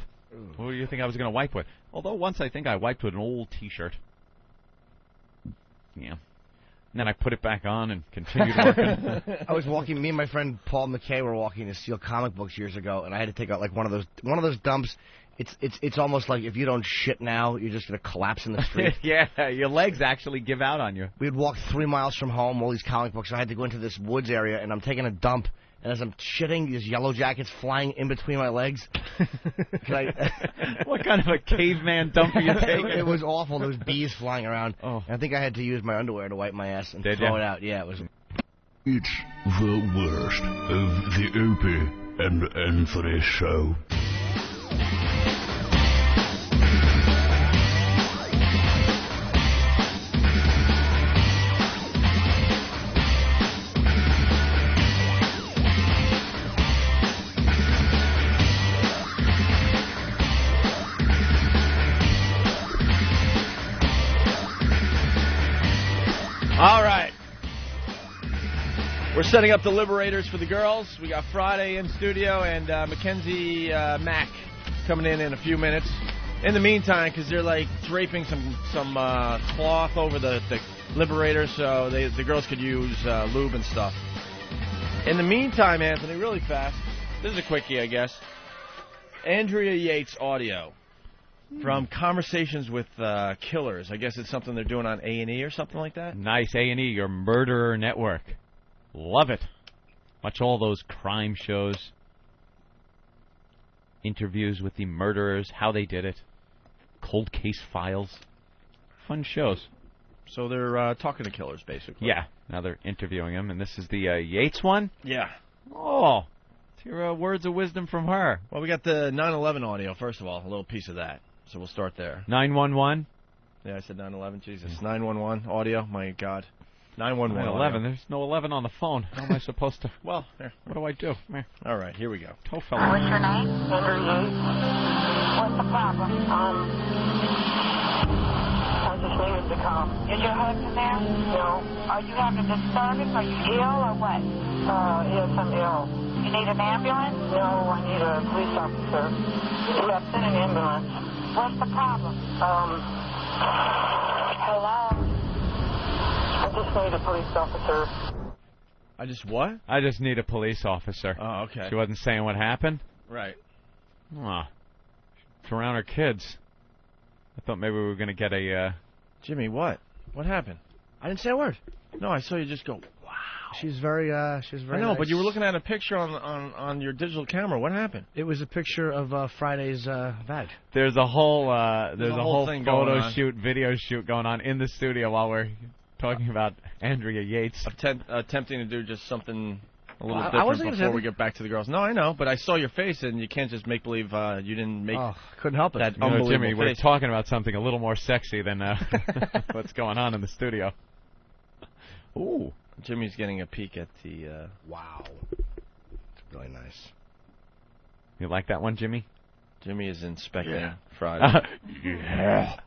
What do you think I was going to wipe with? Although once I think I wiped with an old T-shirt. Yeah. And then I put it back on and continued working. I was walking. Me and my friend Paul McKay were walking to steal comic books years ago, and I had to take out like one of those dumps. It's almost like if you don't shit now, you're just gonna collapse in the street. Yeah, your legs actually give out on you. We had walked 3 miles from home, all these comic books. I had to go into this woods area, and I'm taking a dump. And as I'm shitting, these yellow jackets flying in between my legs. What kind of a caveman dump are you taking? It was awful. There was bees flying around. Oh. And I think I had to use my underwear to wipe my ass and throw it out. Yeah, it was. It's the worst of the Opie and Anthony show. All right. We're setting up the Liberators for the girls. We got Friday in studio and Mackenzie Mack coming in a few minutes. In the meantime, because they're like draping some cloth over the Liberators so the girls could use lube and stuff. In the meantime, Anthony, really fast. This is a quickie, I guess. Andrea Yates audio from Conversations with Killers. I guess it's something they're doing on A&E or something like that. Nice, A&E, your murderer network. Love it. Watch all those crime shows. Interviews with the murderers, how they did it. Cold case files. Fun shows. So they're talking to killers, basically. Yeah. Now they're interviewing them, and this is the Yates one? Yeah. Oh. Let's hear words of wisdom from her. Well, we got the 9/11 audio, first of all. A little piece of that. So we'll start there. 911? Yeah, I said 9/11. Jesus. 911 audio. My God. 911. 9/11. There's no 11 on the phone. How am I supposed to? Well, here. What do I do? All right, here we go. Toe fella. What's your name? Andrew Yates. What's the problem? I just needed to come. Is your husband there? No. Are you having a disturbance? Are you ill or what? Yes, I'm ill. You need an ambulance? No, I need a police officer. Yeah, send an ambulance. What's the problem? Hello? I just need a police officer. I just what? I just need a police officer. Oh, okay. She wasn't saying what happened? Right. Aw. It's around her kids. I thought maybe we were going to get a... Jimmy, what? What happened? I didn't say a word. No, I saw you just go, wow. She's very I know, nice. but you were looking at a picture on your digital camera. What happened? It was a picture of Friday's vag. There's a whole thing photo going shoot, video shoot going on in the studio while we're talking about Andrea Yates. Attempting to do just something a little I different wasn't before we get back to the girls. No, I know, but I saw your face, and you can't just make believe you didn't make. Oh, couldn't help it. That You know, unbelievable Jimmy, we're face. talking about something a little more sexy than what's going on in the studio. Ooh. Jimmy's getting a peek at the. Wow. really nice. You like that one, Jimmy? Jimmy is inspecting Yeah. Friday. Yeah.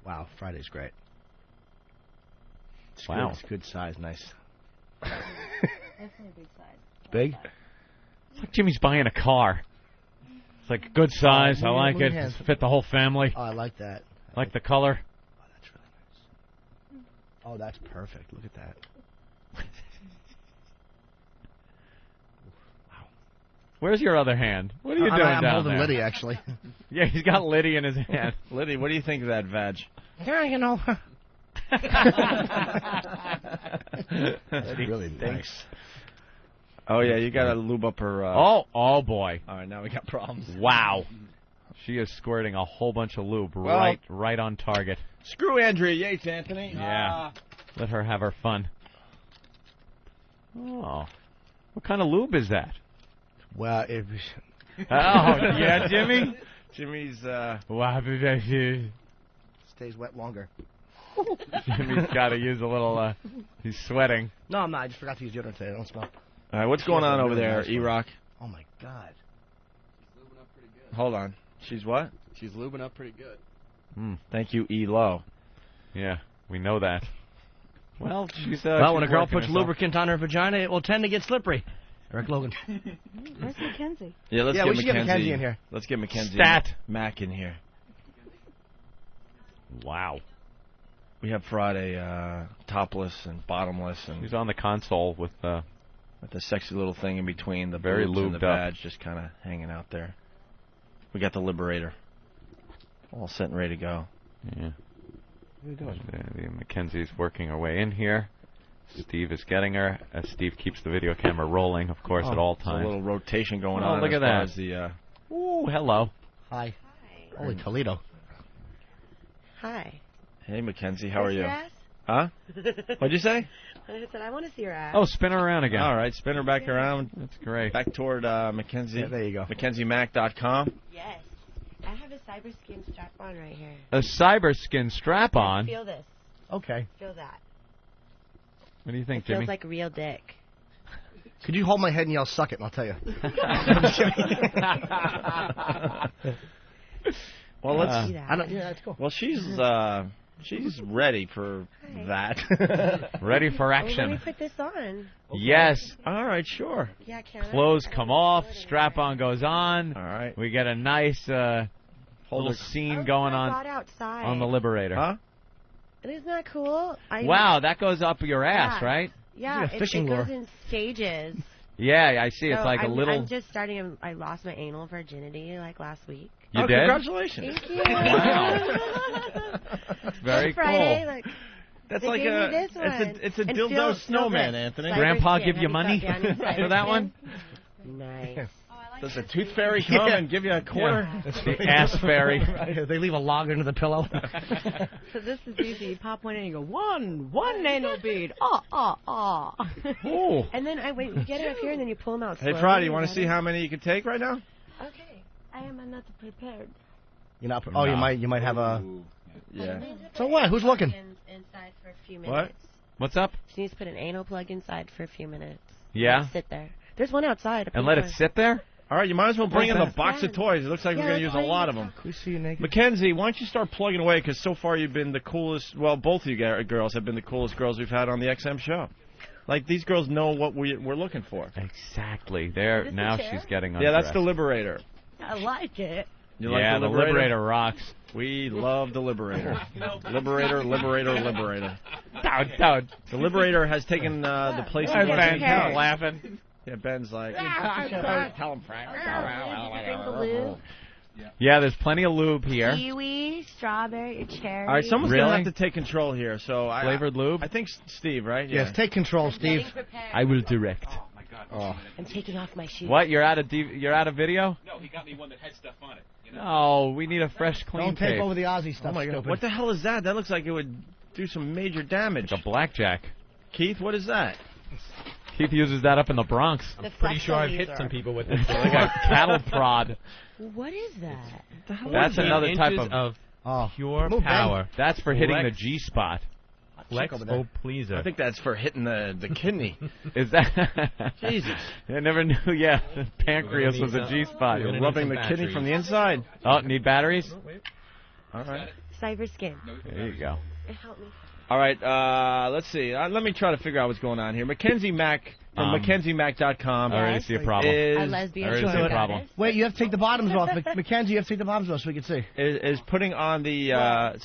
Wow, Friday's great. It's Wow. Good. It's good size, nice. Definitely big size. Big? It's like Jimmy's buying a car. It's like a good size. I like it. hands. Fit the whole family. Oh, I like that. Like the color. Oh, that's perfect. Look at that. Where's your other hand? What are you doing I'm down holding there? Liddy, actually. Yeah, he's got Liddy in his hand. Liddy, what do you think of that vag? Yeah, you know. That's really nice. Oh, yeah, you got to lube up her... Oh, boy. All right, now we got problems. Wow. She is squirting a whole bunch of lube Well- right on target. Screw Andrea Yates, Anthony. Yeah. Let her have her fun. Oh. What kind of lube is that? Well, it Oh, yeah, Jimmy? Jimmy's, stays wet longer. Jimmy's got to use a little, he's sweating. No, I'm not. I just forgot to use deodorant today. I don't smell. All right, what's going on over there, E-Rock? Oh, my God. Hold on. She's what? She's lubing up pretty good. Thank you, E-Lo. Yeah, we know that. Well, she's well, when a she's girl working puts herself. lubricant on her vagina, it will tend to get slippery. Eric Logan. Where's Mackenzie? Yeah, let's Yeah, get we should get Mackenzie in here. Let's get Mackenzie Stat. Mac in here. Wow. We have Friday topless and bottomless, and He's on the console with the sexy little thing in between the Very boobs and lubed the up. badge, just kind of hanging out there. We got the Liberator, all set and ready to go. Yeah. What are you doing? Mackenzie's working her way in here. Steve is getting her. Steve keeps the video camera rolling, of course, at all There's times. a little rotation going Oh, on. look as at far that. as the, Ooh, hello. Hi. Holy Toledo. Hi. hey, Mackenzie, how are you? Your ass? Huh? What'd you say? I said I want to see your ass. Oh, spin her around again. All right, spin her back around. That's great. Back toward Mackenzie. Yeah, there you go. MackenzieMac.com. Yes. I have a cyber skin strap on right here. A cyber skin strap on. Feel this. Okay. Feel that. What do you think, It feels Jimmy? like real dick. Could you hold my head and yell, suck it, and I'll tell you. Well, let's. I don't, yeah, that's cool. Well, she's ready for that. Ready for Oh, let me action. put this on. Yes. All right, sure. Yeah, can I? Clothes come off. Strap on goes on. All right. We get a nice little scene going I on got outside. on the Liberator. Huh? Isn't that cool? Wow, that goes up your ass, Yeah. right? Yeah, It's like a fishing it lure. goes in stages. Yeah, I see. It's So like a little. I'm just starting. I lost my anal virginity like last week. You did? Congratulations. Thank you. Wow. Very This Friday, cool. like, That's they like gave me a. this one. It's a And dildo feel snowman, this. Anthony. Cyber Grandpa skin. give Have you thought money down in cyber for that skin? one? Nice. Does the tooth fairy come and give you a quarter? The ass fairy. Right, they leave a log under the pillow. So this is easy. You pop one in and you go, one anal bead. Ooh. And then you get it up here and then you pull them out Hey, slowly. Friday, you want to see how many you can take right now? Okay. I am not prepared. You're not. Oh, No. you might have a. Yeah. So what? Who's looking? Inside for a few What? minutes. What's up? She needs to put an anal plug inside for a few minutes. Yeah? Sit there. There's one outside. And let it sit there? All right, you might as well bring in the What's box of toys. It looks like Yeah, we're going to use let's a play lot with of them. We see you naked. Mackenzie, why don't you start plugging away? Because so far you've been the coolest. Well, both of you girls have been the coolest girls we've had on the XM show. Like, these girls know what we're looking for. Exactly. There. This Now a chair? she's getting Yeah, that's undressed. the Liberator. I like it. You Yeah, like the Liberator rocks. We love the Liberator. Liberator. Don't. The Liberator has taken the place of Ben's Western Couch. laughing. Yeah, Ben's like, Tell him, Frank. Yeah, there's plenty of lube here. Kiwi, strawberry, cherry. all right, someone's going to Really? have to take control here. So Flavored lube? I think Steve, right? Yes, Yeah. take control, Steve. I will direct. Oh. I'm taking off my shoes. What? You're out of video? No, he got me one that had stuff on it. You know? No, we need a fresh, clean Don't take tape. over the Aussie stuff. Oh my God! stupid. What the hell is that? That looks like it would do some major damage. Like a blackjack. Keith, what is that? Keith uses that up in the Bronx. The Pretty sure I've hit flexo some laser. people with this. Like a cattle prod. What is that? That's another type inches of Oh. pure Move, Ben. power. That's for hitting the Correct. G spot. Check over there. pleaser. I think that's for hitting the kidney. Is that? Jesus. I never knew. Yeah, pancreas was a G spot. You're rubbing the kidney from the inside. Oh, need batteries? All right. Cyber skin. There you go. Help me. All right. Let's see. Let me try to figure out what's going on here. Mackenzie Mack from MackenzieMack.com. I already see a problem. A lesbian. I already see a problem. Wait, you have to take the bottoms off. Mackenzie, you have to take the bottoms off so we can see. Is putting on the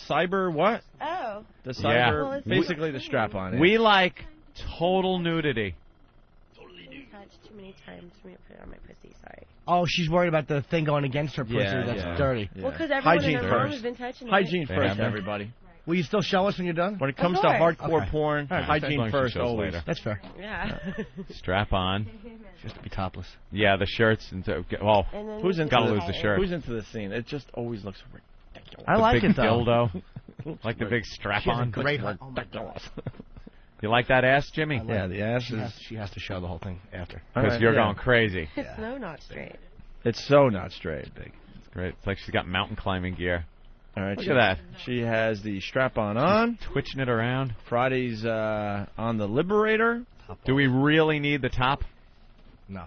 cyber what? Oh. The cyber, Well, basically the strap on. Yeah. We like total nudity. Touched too many times for me to put it on my pussy. Sorry. Oh, she's worried about the thing going against her pussy. That's dirty. Well, because everyone Hygiene in her room first. has been touching Hygiene it. first, everybody. Will you still show us when you're done? When it comes Of to course. hardcore porn, All right, hygiene first, always. later. That's fair. Yeah. Strap on. She has to be topless. Yeah, the shirts. Well, And then Who's into gotta the, lose the shirt. Who's into the scene? It just always looks ridiculous. I the like big it, though. dildo. Like the big strap She has a on. great ridiculous. You like that ass, Jimmy? Yeah, the ass is. She has to show the whole thing after. Because you're going crazy. It's so not straight. It's so not straight, big. It's great. It's like she's got mountain climbing gear. All right, Look at that. She has the strap on. Twitching it around. Friday's on the Liberator. Do we really need the top? No.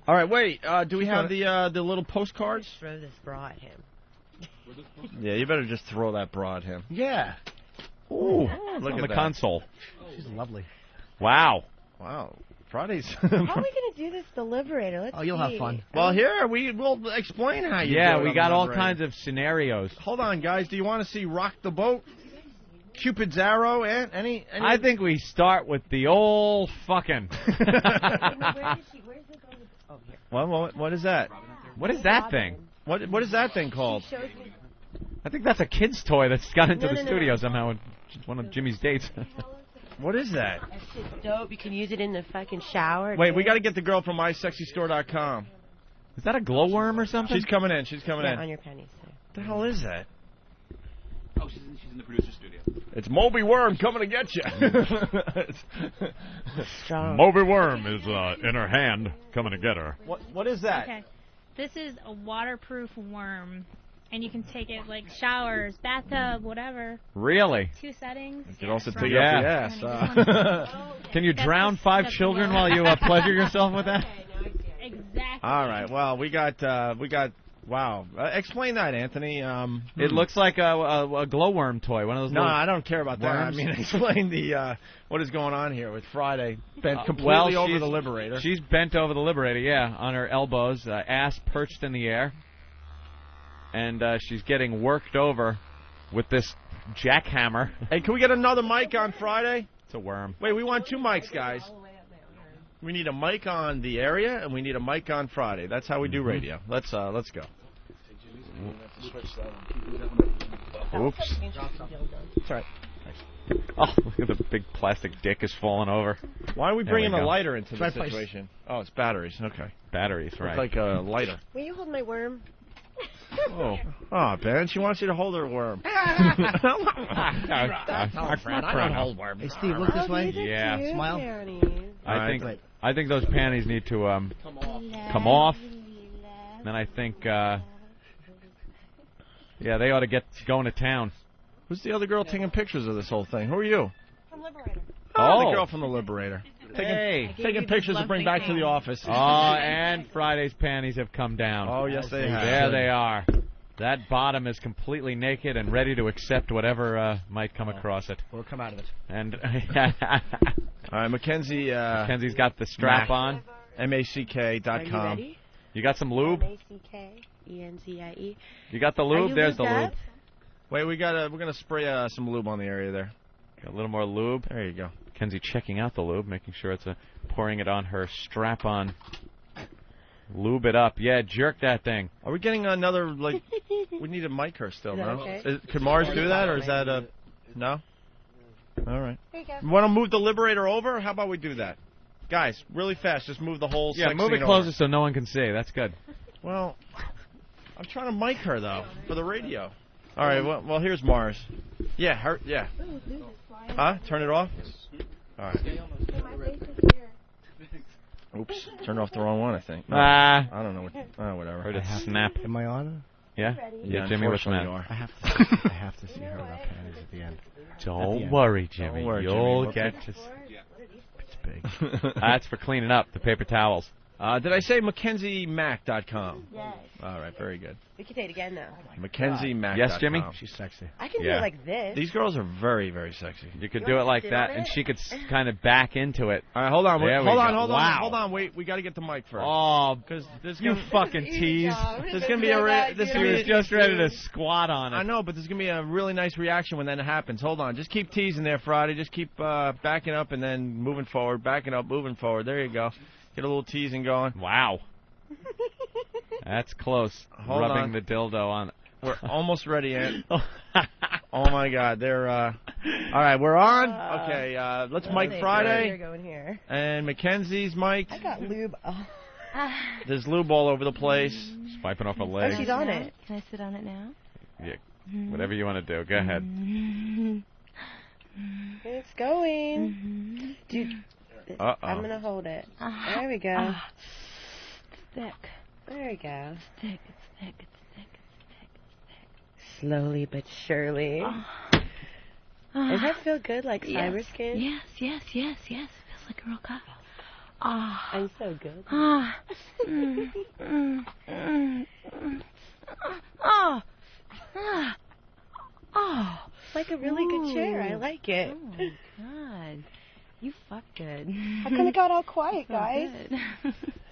All right, wait. Do we have the little postcards? Just throw this bra at him. Yeah, you better just throw that bra at him. Yeah. Ooh, Look on at the that. console. She's lovely. Wow. Wow. Friday's. How are we going to do this, the Liberator? Let's you'll see. have fun. Well, here we'll explain how you. Yeah, do it we on got the all Liberator. kinds of scenarios. Hold on, guys. Do you want to see Rock the Boat? Cupid's Arrow? And any? I think we start with the old fucking. What is that? What is that thing? What is that thing called? She shows me. I think that's a kid's toy that's got into No, the no, studio no. somehow. It's one of Jimmy's dates. What is that? That shit's dope. You can use it in the fucking shower. Wait, we got to get the girl from MySexyStore.com. Is that a glowworm or something? She's coming in. She's coming Yeah, in. on your panties. Too. What the hell is that? Oh, she's in the producer studio. It's Moby Worm coming to get you. Strong. Moby Worm is in her hand, coming to get her. What is that? Okay. This is a waterproof worm. And you can take it like showers, bathtub, whatever. Really? 2 settings. You can also it's take wrong. it up the ass. Can you That's drown the 5 step children below. while you pleasure yourself with that? Exactly. All right. Well, we got. Wow. Explain that, Anthony. It looks like a glowworm toy. One of those. No, little I don't care about that. I worms. mean, explain the what is going on here with Friday bent completely well, over she's- the Liberator. She's bent over the Liberator, yeah, on her elbows, ass perched in the air. And she's getting worked over with this jackhammer. Hey, can we get another mic on Friday? It's a worm. Wait, we want 2 mics, guys. We need a mic on the area, and we need a mic on Friday. That's how we do radio. Let's go. Oops. That's right. Oh, look at the big plastic dick is falling over. Why are we There bringing we a go. lighter into Try the place. situation? Oh, it's batteries. Okay. Batteries, Looks right. like a lighter. Will you hold my worm? Oh, Ben, she wants you to hold her worm. I don't hold worms. Hey, Steve, look this way. Yeah. Cute Smile. panties. I think those panties need to come off. Then I think yeah, they ought to get going to town. Who's the other girl taking pictures of this whole thing? Who are you? From Liberator. Oh, the girl from the Liberator. Hey. Taking pictures to bring back to the office. Oh, and Friday's panties have come down. Oh, yes, they have. There they are. That bottom is completely naked and ready to accept whatever might come across it. We'll come out of it. And all right, Mackenzie. Mackenzie's got the strap on. MACK.com. Are you ready? You got some lube? MACKENZIE. You got the Are lube? you There's the lubed lube. up? Wait, we're gonna spray some lube on the area there. Got a little more lube. There you go. Mackenzie checking out the lube, making sure it's pouring it on her strap-on. Lube it up. Yeah, jerk that thing. Are we getting another, like, we need to mic her still, Is that no? okay? Could Mars do that, or is that a, no? All right. Here you go. You want to move the Liberator over? How about we do that? Guys, really fast, just move the whole Yeah, sex move it scene closer over. so no one can see. That's good. Well, I'm trying to mic her, though, for the radio. All right, well here's Mars. Yeah, her, yeah. Huh? Turn it off? All right. Oops, turned off the wrong one, I think. No, Ah. I don't know what, whatever. Heard it snap. Am I on? Yeah? Yeah, Jimmy, what's the unfortunately matter? I have to see her without panties at the end. Don't worry, Jimmy. Don't worry, You'll Jimmy. get to... It's big. That's for cleaning up, the paper towels. Did I say MackenzieMack.com? Yes. All right, very good. We can say it again now. MackenzieMack.com. Yes, Jimmy? She's sexy. I can do it like this. These girls are very, very sexy. You could do it like that, and she could kind of back into it. All right, hold on. There we Hold go. on. Wow. Hold on. Wait, we got to get the mic first. Oh, because there's you fucking tease. There's gonna be a. This He was just ready to squat on it. I know, but there's gonna be a really nice reaction when that happens. Hold on. Just keep teasing there, Friday. Just keep backing up and then moving forward. Backing up, moving forward. There you go. Get a little teasing going. Wow. That's close. Hold Rubbing on. the dildo on. We're almost ready, Ant. Oh my God, they're. All right, we're on. Okay, let's mic Friday. You're going here. And Mackenzie's mic. I got lube. Oh. There's lube all over the place. Swiping off a leg. Oh, she's on it. Can I sit on it now? Yeah. Whatever you want to do. Go ahead. It's going. Dude, I'm going to hold it. There we go. It's thick. There we go. It's thick. It's thick. It's thick. It's thick. Slowly but surely. Does that feel good, like cyber skin? Yes, yes, yes, yes. It feels like a real cock. I'm so good. It's like a really good chair. I like it. Oh, my God. You fuck good. How come it got all quiet, guys?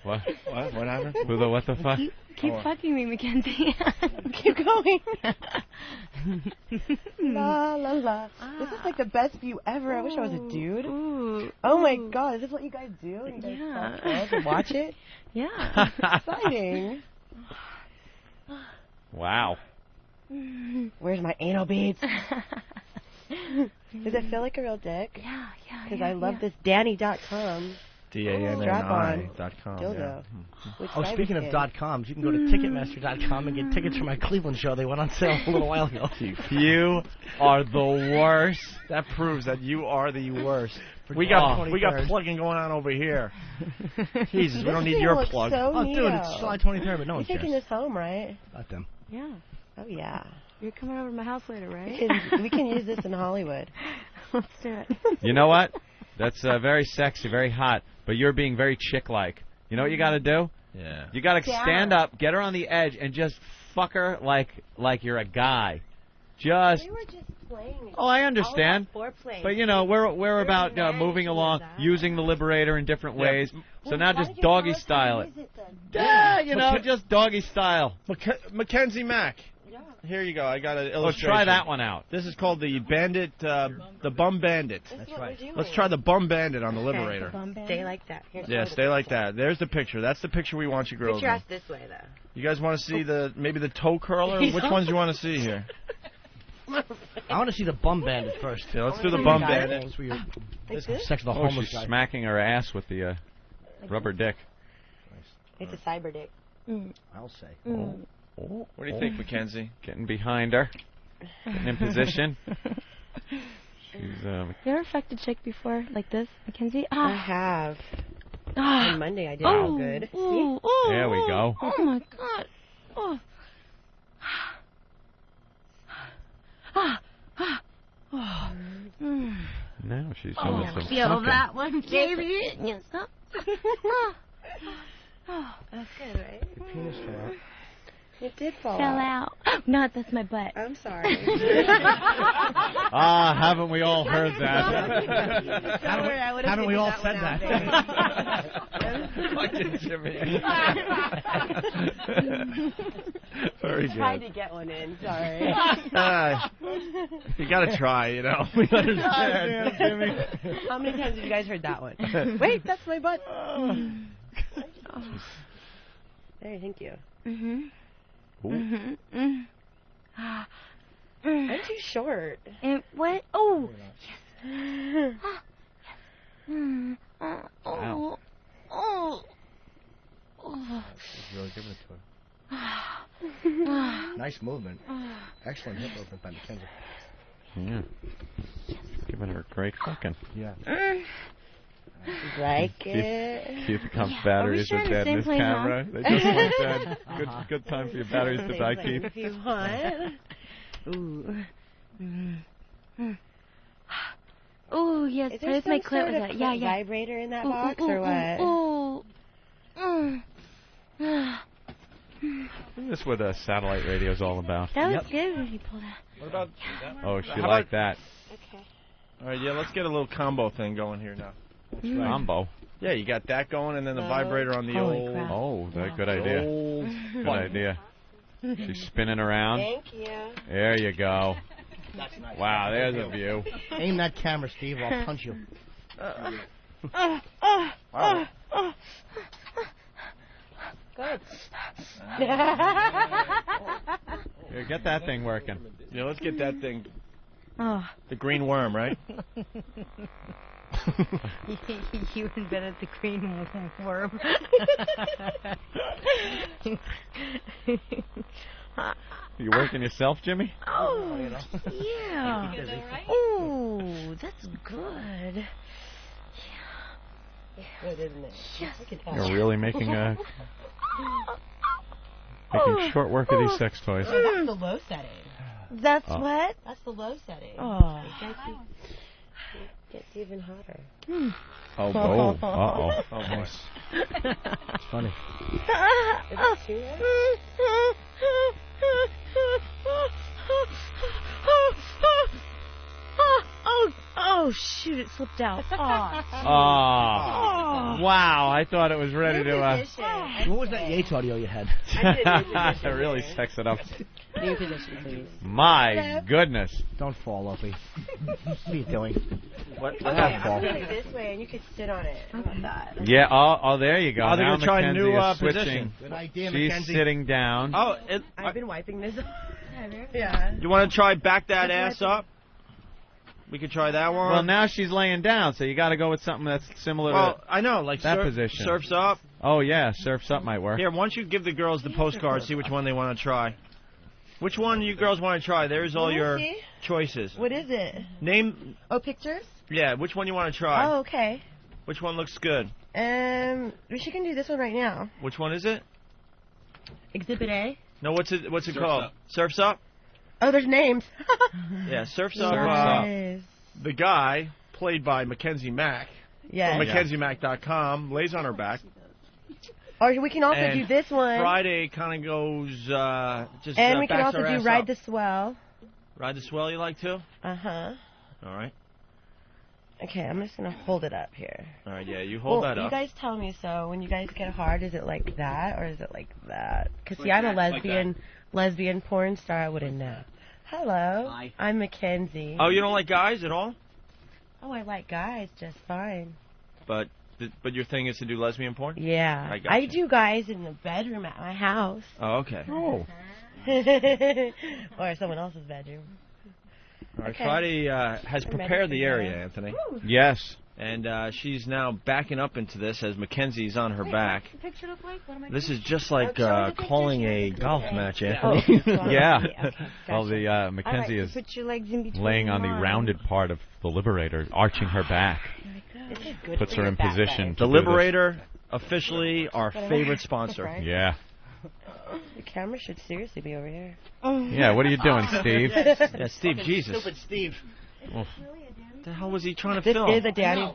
What? What happened? What the fuck? Keep fucking me, Mackenzie. Keep going. La, la, la. This is like the best view ever. I wish I was a dude. Oh, my God. Is this what you guys do? You guys fuck girls and watch it? Yeah. Exciting. Wow. Where's my anal beads? Does it feel like a real dick? Yeah. Because I love this Danny.com. DANNI.com. Dildo. Oh, speaking of .coms, you can go to Ticketmaster.com and get tickets for my Cleveland show. They went on sale a little while ago. You are the worst. That proves that you are the worst. We got plugging going on over here. Jesus, we don't need your plug. So oh, dude, it's July 23rd, but no one You're taking cares. this home, right? Not them. Yeah. Oh, yeah. You're coming over to my house later, right? We can use this in Hollywood. Let's do it. You know what? That's very sexy, very hot, but you're being very chick-like. You know what you got to do? Yeah. You got to stand up, get her on the edge, and just fuck her like you're a guy. Just. We were just playing. Oh, I understand. Foreplay. But you know, we're about moving along, using the Liberator in different ways. So now just doggy style it. Yeah, you know, just doggy style. Mackenzie Mack. Here you go. I got an illustration. Try that one out. This is called the Bandit, the Bum Bandit. That's right. Let's try the Bum Bandit on the Liberator. Stay like that. Yeah, stay like that. There's the picture. That's the picture we want you girls. Picture us this way, though. You guys want to see maybe the toe curler? Which ones do you want to see here? I want to see the Bum Bandit first. Yeah, let's do the Bum Bandit. This is sex with the homeless she's guy. smacking her ass with the rubber dick. It's a cyber dick. I'll say. What do you think, Mackenzie? Getting behind her. Getting in position. She's, You ever fucked a chick before, like this, Mackenzie? I have. On Monday I did all good. There we go. Oh, my God. Now she's doing some Feel sucking. that one, baby. Yes. That's good, right? Your penis fell out. It did fall out. No, that's my butt. I'm sorry. Haven't we all heard that? Haven't we all said that? Fucking Jimmy. Very good. Tried to get one in. Sorry. You gotta try, you know. We understand. Jimmy. How many times have you guys heard that one? Wait, that's my butt. There, thank you. I'm too short. And what? Oh, yes. Wow. Really giving it to her. Nice movement. Excellent hip movement by Mackenzie. Yeah. Giving her a great fucking. Yeah. Like it. Keith Comp's batteries are dead in his camera. They just went dead. Good time for your batteries to die, Keith. If you want. Ooh, yes. Is there Play some sort of yeah. vibrator in that box or what? Isn't this what satellite radio is all about? That was good when you pulled that. What about? Oh, she How liked that. Okay. All right, yeah, let's get a little combo thing going here now. Combo. Yeah, you got that going, and then the vibrator on the old. Crap. Oh, good idea. Good idea. She's spinning around. Thank you. There you go. That's nice. Wow, there's a view. Aim that camera, Steve, or I'll punch you. Good. Here, get that thing working. Yeah, let's get that thing. Oh. The green worm, right? You invented the green worm. You working yourself, Jimmy? Oh, yeah. Oh, that's good. Good, isn't it? Yes. You're really making short work of these sex toys. Oh, that's the low setting. That's what? That's the low setting. Oh. Gets even hotter. Oh, uh-oh. Oh, boy. It's funny. Is it too Oh, shoot, it slipped out. Oh. Wow, I thought it was ready to... What was that Yates audio you had? Really sex it up. New position, please. My goodness. Don't fall, Opie. What are you doing? What? Okay, I'll put it this way, and you could sit on it. How about that? Yeah, oh, there you go. Oh, they're now going to try a Mackenzie new is switching. position. Good idea, She's Mackenzie. sitting down. Oh, I've been wiping this. Yeah. You want to try back that ass up? We could try that one. Well, now she's laying down, so you got to go with something that's similar to I know, like that position. Surf's up. Oh, yeah, surf's up might work. Here, why don't you give the girls the postcard, see which one they want to try. Which one you girls want to try? There's all your choices. What is it? Name. Oh, pictures? Yeah, which one you want to try? Oh, okay. Which one looks good? She can do this one right now. Which one is it? Exhibit A. No, what's it called? Up. Surf's Up? Oh, there's names. Yeah, Surf's Up. Nice. The guy, played by Mackenzie Mack, yes. from MackenzieMack.com, lays on her back. Or we can also do this one. Friday kind of goes just and we can backs also her do ass Ride up. the Swell. Ride the Swell you like too? Uh-huh. All right. Okay, I'm just going to hold it up here. All right, yeah, you hold that up. You guys tell me, so when you guys get hard, is it like that or is it like that? Because, see, I'm a lesbian porn star. I wouldn't know. Hello. Hi. I'm Mackenzie. Oh, you don't like guys at all? Oh, I like guys just fine. But your thing is to do lesbian porn? Yeah. I do guys in the bedroom at my house. Oh, okay. Oh. Or someone else's bedroom. All right, Okay. Friday has prepared the area, Anthony. Yes. And she's now backing up into this as Mackenzie's on her back. What's the picture look like? What am I This doing? is just like calling a golf match, Anthony. Yeah. Okay, Well, the Mackenzie All right, is put your legs in between laying on the mine. rounded part of the Liberator, arching her back. This is good Puts for her your in back, position guys. to The do this. Liberator, officially our favorite sponsor. Yeah. The camera should seriously be over here. Yeah, what are you doing, Steve? Yeah, Steve, Jesus. Stupid Steve. Oof. What the hell was he trying to This film? is a Danny.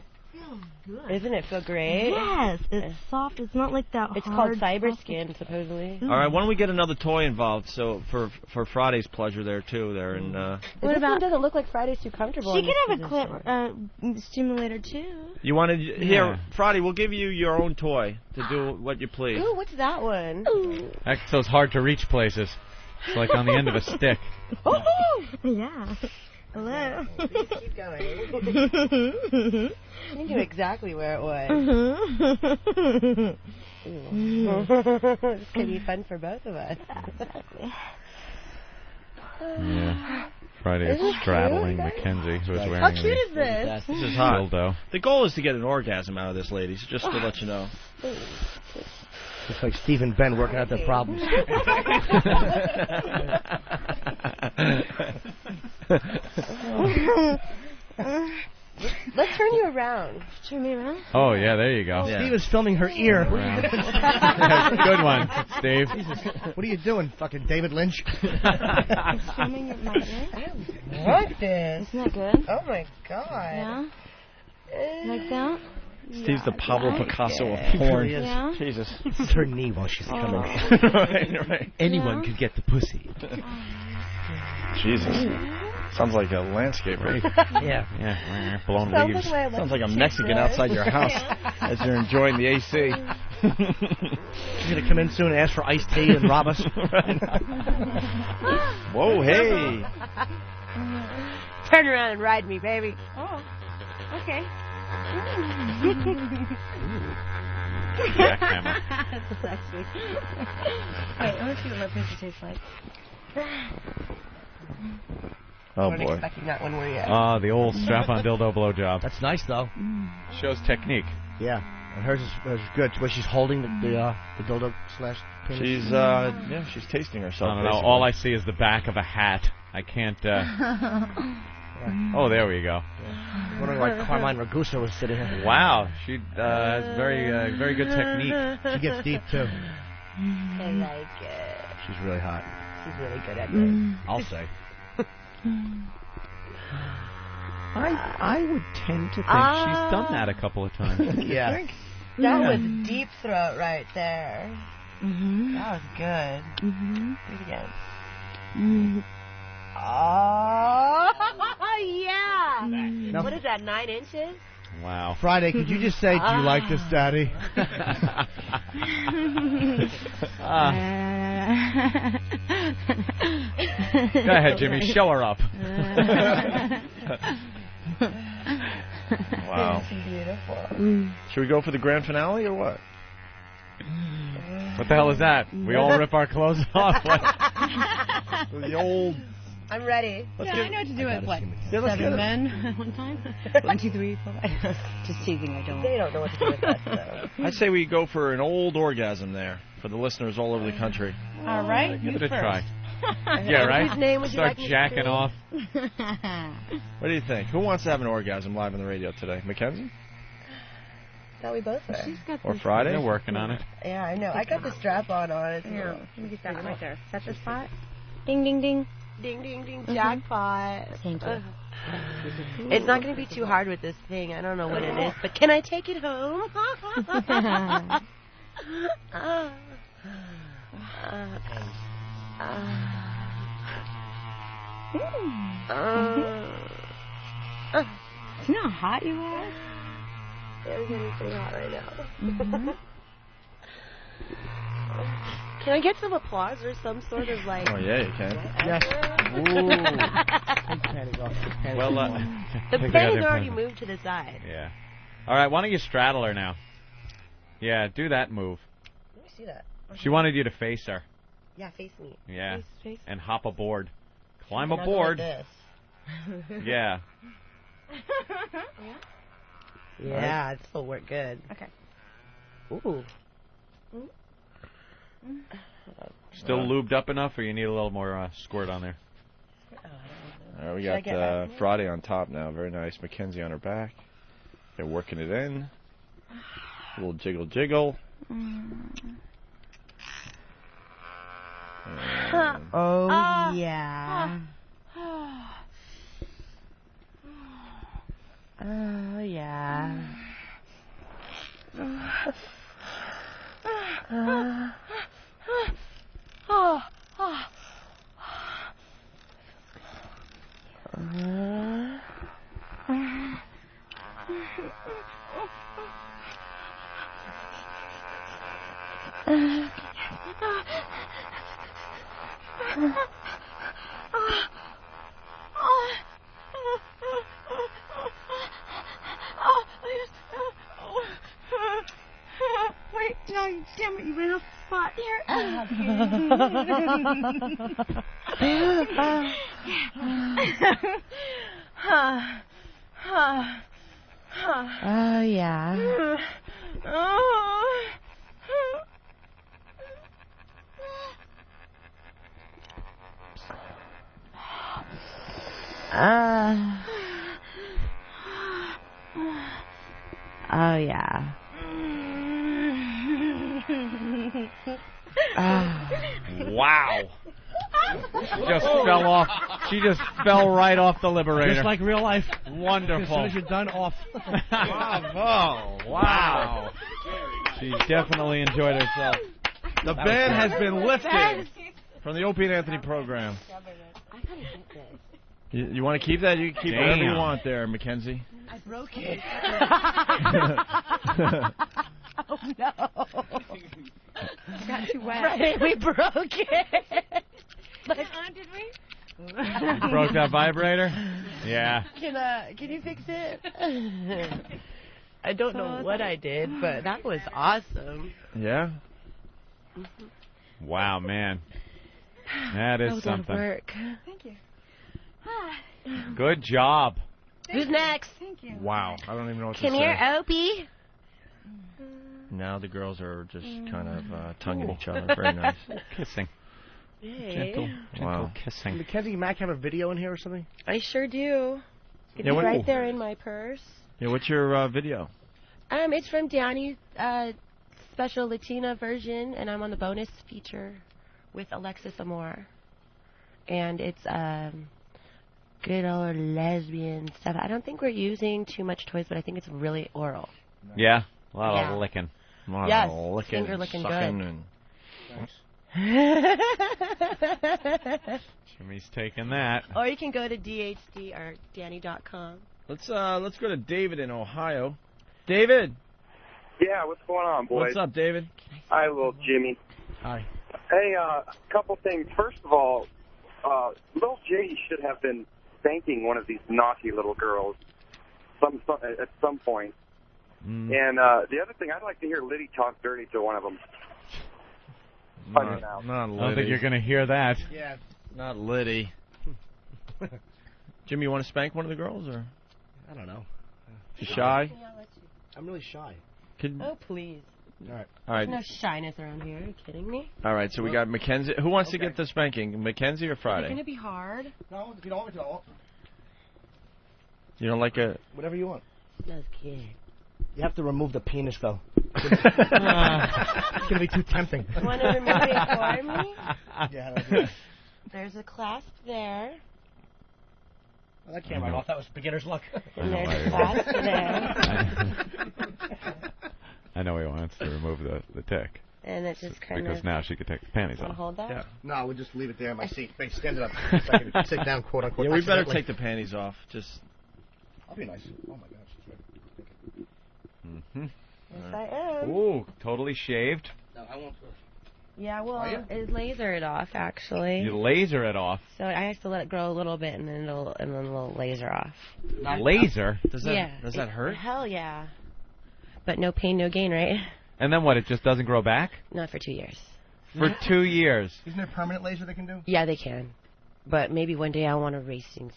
Isn't it feel great? Yes, it's soft. It's not like that It's hard called Cyber Skin, supposedly. All right, why don't we get another toy involved? So for Friday's pleasure there too. There and This one doesn't look like Friday's too comfortable. She in can this have a position. clip stimulator too. you want to here Yeah. Friday? We'll give you your own toy to do what you please. Ooh, what's that one? That's those hard to reach places. It's like on the end of a stick. Yeah. Hello. Keep going. You knew exactly where it was. This could be fun for both of us. Yeah. Friday Isn't is it straddling cute? Mackenzie, who is How wearing cute is this? This is hot. dildo. The goal is to get an orgasm out of this, ladies. Just to let you know. Looks like Steve and Ben working out their problems. Let's turn you around. Turn me around. Oh, yeah, there you go. Steve is filming her ear. Good one, Steve. Jesus. What are you doing, fucking David Lynch? I'm filming my ear. I want this. Isn't that good? Oh my god. Yeah. Like that. Steve's the Pablo Picasso of He porn. really is. Yeah. Jesus. It's her knee while she's coming. right. Anyone could get the pussy. Jesus. Sounds like a landscape, right? Yeah. Yeah. Blown Sounds leaves. like Sounds like a Mexican outside your house as you're enjoying the AC. She's going to come in soon and ask for iced tea and rob us. Whoa, hey. Turn around and ride me, baby. Oh. Okay. Jackhammer. That's sexy. Wait, I want to see what my pussy tastes like. Oh, Weren't boy. expecting that one, were you? The old strap-on dildo blowjob. That's nice, though. Shows technique. Yeah. And hers is good. Where she's holding the dildo slash penis. She's tasting herself. I don't know. All I see is the back of a hat. I can't. Oh, there we go. Yeah. Wondering why Carmine Ragusa was sitting here. Wow, she has very good technique. She gets deep too. I like it. She's really hot. She's really good at it. I'll say. I would tend to think she's done that a couple of times. Yeah. That was deep throat right there. Mm-hmm. That was good. Mm-hmm. Do it again. Mm-hmm. Oh, yeah. No. What is that, 9 inches? Wow. Friday, could you just say, do you like this, Daddy? Go ahead, Jimmy. Show her up. Wow. It's beautiful. Should we go for the grand finale or what? What the hell is that? We all rip our clothes off? What? The old... I'm ready. I know what to do with what? Yeah, let's 7 get it. men at one time? 1, 2, 3, 4, 5. Just teasing, I don't. They don't know what to do with us, though. I say we go for an old orgasm there for the listeners all over the country. All right, Give you it a first. try. Yeah, right? Whose name would you Start like me to jacking sing? off. What do you think? Who wants to have an orgasm live on the radio today? Mackenzie? Thought we both were. Or Friday? They're working on it. Yeah, I know. I got the strap on it. Here, let me get that right there. Set the spot. Ding, ding, ding. Ding, ding, ding, jackpot. Thank you. It's not going to be too hard with this thing. I don't know what it is, but can I take it home? Do you know how hot you are? Yeah, I'm getting pretty hot right now. Mm-hmm. Can I get some applause or some sort of like... Oh, yeah, you can. Yes. Well, the penny's already moved to the side. Yeah. All right, why don't you straddle her now? Yeah, do that move. Let me see that. She wanted you to face her. Yeah, face me. Yeah. Face. And hop aboard. Climb And I'll go aboard. like this. Yeah. Yeah, this will work good. Okay. Ooh. Still lubed up enough, or you need a little more squirt on there? All right, we Should I get got back more? Friday on top now. Very nice. Mackenzie on her back. They're working it in. A little jiggle, jiggle. Oh, yeah. Oh, yeah. Wait, no, damn it, you ran off the spot here. Oh, yeah. Oh, yeah. Wow. She just fell right off the Liberator. Just like real life. Wonderful. As soon as you're done, off. Bravo. Wow. She definitely enjoyed herself. The ban has been lifted from the Opie and Anthony program. You want to keep that? You can keep whatever you want there, Mackenzie. I broke it. Oh, no. Got too wet. Right, we broke it. Did we? You broke that vibrator? Yeah. Can you fix it? I don't know what I did, but that was awesome. Yeah? Wow, man. That is something. Work. Thank you. Good job. Who's next? Thank you. Wow. I don't even know what Come to here, say. Opie. Now the girls are just kind of tonguing each other. Very nice. Kissing. Hey. Gentle kissing. Mackenzie, you might have a video in here or something? I sure do. It's Yeah, right there in my purse. Yeah, what's your video? It's from Danny's special Latina version, and I'm on the bonus feature with Alexis Amore. And it's good old lesbian stuff. I don't think we're using too much toys, but I think it's really oral. Yeah, a lot of licking. A lot Yes, of licking, finger licking sucking, good. and Jimmy's taking that. Or you can go to DHD or Danny.com. Let's go to David in Ohio. David. Yeah, what's going on, boys? What's up, David? Hi, little Jimmy. Hi. Hey, a couple things. First of all, little J should have been spanking one of these naughty little girls at some point. And the other thing, I'd like to hear Liddy talk dirty to one of them. Not Liddy. I don't think you're going to hear that. Yeah. Not Liddy. Jimmy, you want to spank one of the girls, or? I don't know. You shy? I'm really shy. Oh, please. All right. There's no shyness around here. Are you kidding me? All right, so we got Mackenzie. Who wants to get the spanking, Mackenzie or Is it Friday? going to be hard? No, if you don't want me to. You don't like a... Whatever you want. Just kidding. You have to remove the penis, though. It's going to be too tempting. Want to remove it for me? Yeah, I'll do that. There's a clasp there. Well, that came right off. That was beginner's luck. And there's a clasp there. I know he wants to remove the tick. And it just kind of... Because now she could take the panties Want off. to hold that? Yeah. No, we'll just leave it there in my seat. Wait, stand it up so I can sit down, quote unquote. Yeah, we better accidentally. take the panties off. Just... I'll be nice. Oh, my gosh. Mm-hmm. Yes, I am. Ooh, totally shaved. No, I won't. Yeah, well, it laser it off, actually. You laser it off. So I have to let it grow a little bit, and then it'll laser off. Laser? Does that hurt? Hell yeah. But no pain, no gain, right? And then what? It just doesn't grow back? Not for 2 years. For 2 years. Isn't there permanent laser they can do? Yeah, they can. But maybe one day I want a racing,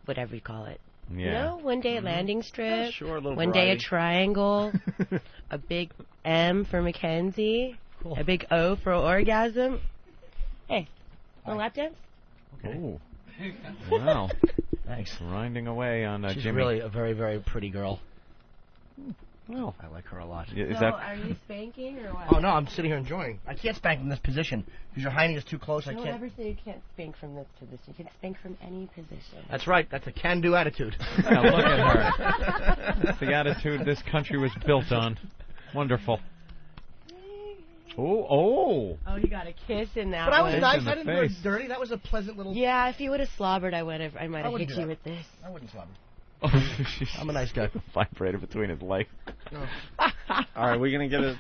whatever you call it. Yeah. You know, one day a landing strip. Yeah, sure, a little one day a variety. triangle. A big M for Mackenzie. Cool. A big O for orgasm. Hey, want a lap dance? Okay. Ooh. Wow. Thanks. Grinding away on She's Jimmy. really a very, very pretty girl. Well, I like her a lot. Is So, that... are you spanking or what? Oh, no, I'm sitting here enjoying. I can't spank in this position because your hiney is too close. I Don't can't. ever say you can't spank from this position. You can spank from any position. That's right. That's a can-do attitude. Now look at her. That's the attitude this country was built on. Wonderful. Oh. Oh, you got a kiss in that But I was one. nice. in the I didn't do it face. dirty. That was a pleasant little... Yeah, if you would have slobbered, I might I have wouldn't hit do you that. with this. I wouldn't slobber. I'm a nice guy. Vibrator between his legs. No. All right, we're going to get a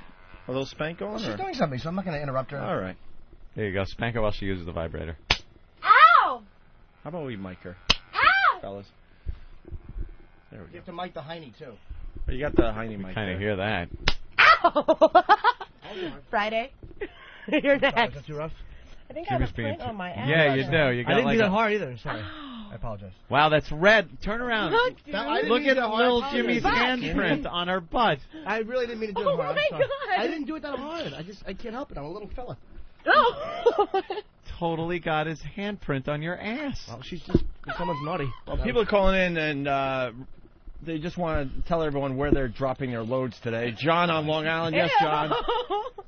little spank on? Well, she's or? doing something, so I'm not going to interrupt her. All right. There you go. Spank her while she uses the vibrator. Ow! How about we mic her, Ow! fellas? There we You go. have to mic the hiney, too. Oh, you got the hiney mic Kind there. of hear that. Ow! Friday. You're Is next. that too rough? I think Jimmy's I have a print being on my ass. Yeah, you do. You got I didn't like do that a... hard either. Sorry. I apologize. Wow, that's red. Turn around. Look, dude. Look at little hard. Jimmy's handprint on her butt. I really didn't mean to do Oh it hard. my I'm sorry. God. I didn't do it that hard. I can't help it. I'm a little fella. Oh. Totally got his handprint on your ass. Well, she's just someone's naughty. Well, people are calling in and they just want to tell everyone where they're dropping their loads today. John on Long Island. Yes, John.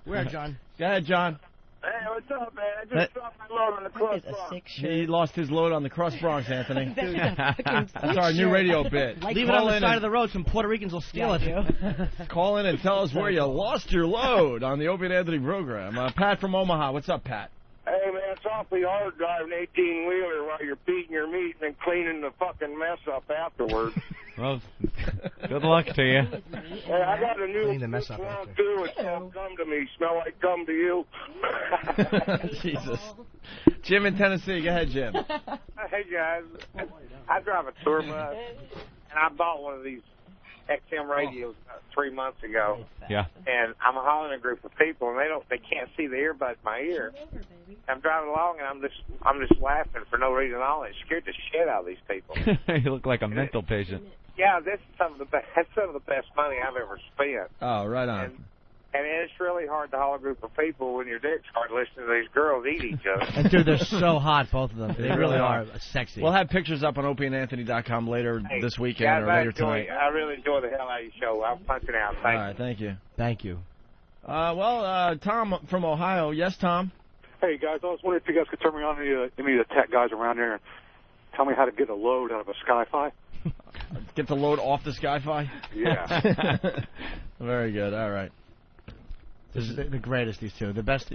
Where, John? Go ahead, John. Hey, what's up, man? I just dropped my load on the Cross Bronx. He lost his load on the Cross Bronx, Anthony. That's our new radio bit. Leave it on the side of the road. Some Puerto Ricans will steal it. Call in and tell us where you lost your load on the Opie and Anthony program. Pat from Omaha. What's up, Pat? Hey, man, it's awfully hard driving an 18-wheeler while you're beating your meat and then cleaning the fucking mess up afterwards. Well, good luck to you. Hey, I got a new one, too. It's called Come to Me. Smell like come to you. Jesus. Jim in Tennessee. Go ahead, Jim. Hey, guys. I drive a tour bus, and I bought one of these XM radios 3 months ago. Yeah. And I'm hauling a group of people, and they can't see the earbud in my ear. I'm driving along, and I'm just laughing for no reason at all. It scared the shit out of these people. You look like a mental patient. Yeah, that's some of the best money I've ever spent. Oh, right on. And it's really hard to haul a group of people when your dick's hard listening to these girls eat each other. And dude, they're so hot, both of them. They really are sexy. We'll have pictures up on OpieandAnthony.com later this weekend guys, or later tonight. I really enjoy the hell out of your show. I'm punching out. Thank you. All right, thank you. Thank you. Tom from Ohio. Yes, Tom? Hey, guys, I was wondering if you guys could turn me on any of the tech guys around there and tell me how to get a load out of a Sky-Fi. Get the load off the Sky-Fi? Yeah. Very good. All right. This is the greatest, these two. The best.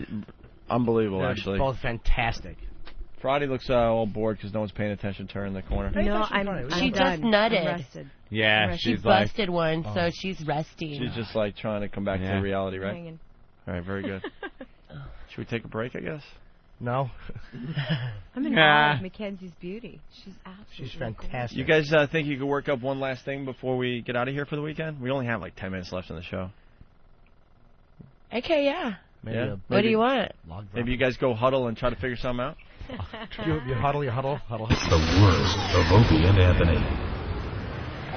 Unbelievable, They're actually. both fantastic. Friday looks all bored because no one's paying attention to her in the corner. No, she just nutted. Yeah, she she's busted like, one, so she's resting. She's just like trying to come back to reality, right? Hanging. All right, very good. Should we take a break, I guess? No. I'm in awe of Mackenzie's beauty. She's absolutely She's fantastic. You guys think you could work up one last thing before we get out of here for the weekend? We only have like 10 minutes left in the show. Okay, yeah. Maybe. What do you want? Maybe you guys go huddle and try to figure something out? You huddle. The worst of Opie and Anthony.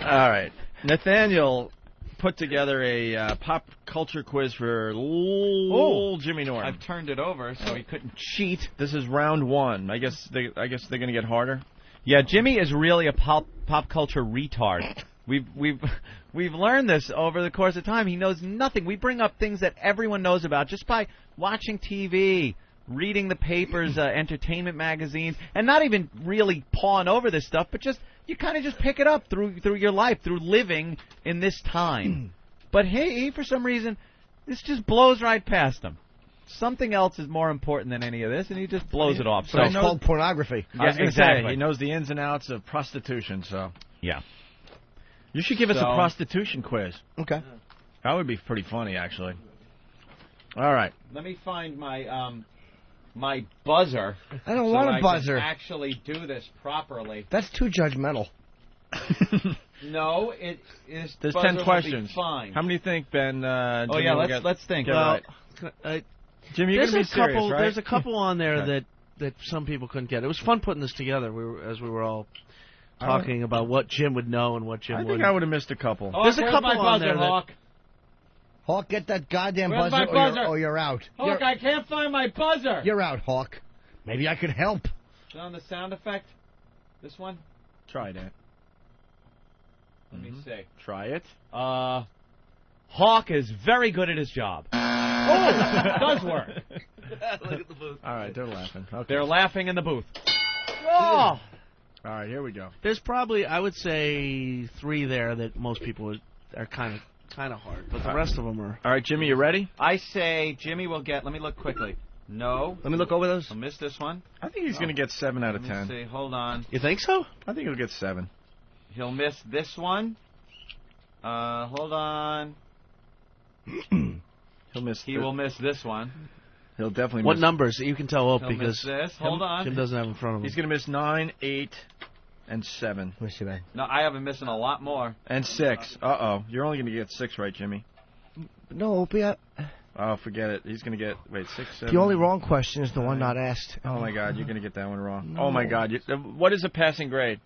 All right. Nathaniel put together a pop culture quiz for old Jimmy Norton. I've turned it over so he couldn't cheat. This is round one. I guess they're going to get harder. Yeah, Jimmy is really a pop culture retard. We've learned this over the course of time. He knows nothing. We bring up things that everyone knows about just by watching TV, reading the papers, entertainment magazines, and not even really pawing over this stuff, but just you kind of just pick it up through your life, through living in this time. But he, for some reason, this just blows right past him. Something else is more important than any of this, and he just blows it off. So it's called pornography. Yeah, exactly. He knows the ins and outs of prostitution, so. Yeah. You should give us a prostitution quiz. Okay. That would be pretty funny, actually. All right. Let me find my my buzzer. I don't want a buzzer. I can actually do this properly. That's too judgmental. No, it is. There's 10 questions. Fine. How many do you think, Ben? Oh yeah, let's think. Well, Jimmy, you're gonna be serious, right? There's a couple on there that some people couldn't get. It was fun putting this together. As we were all talking about what Jim would know and what Jim wouldn't. I think I would have missed a couple. There's a couple on there. Hawk, get that goddamn Where's buzzer, my buzzer? or you're out. Hawk, I can't find my buzzer. You're out, Hawk. Maybe I could help. Is it on the sound effect? This one? Try that. Let me see. Try it. Hawk is very good at his job. Oh, it does work. Look at the booth. All right, they're laughing. Okay. They're laughing in the booth. Oh. All right, here we go. There's probably, I would say, 3 there that most people are kind of hard, but the rest of them are. All right, Jimmy, you ready? I say Jimmy will get. Let me look quickly. No. Let me look over those. I'll miss this one. I think he's going to get 7 out of 10. Let me see. Hold on. You think so? I think he'll get 7. He'll miss this one. Hold on. He will miss this one. He'll definitely What miss. numbers? You can tell up He'll because miss this. Hold on. Jim doesn't have in front of him. He's going to miss 9, 8, and 7. Let me see, man. No, I have him missing a lot more. And 6. Uh-oh. You're only going to get 6 right, Jimmy. No, Opie. Oh, forget it. He's going to get, 6, 7. The only wrong question is the one not asked. Oh, my God. You're going to get that one wrong. No. Oh, my God. What is a passing grade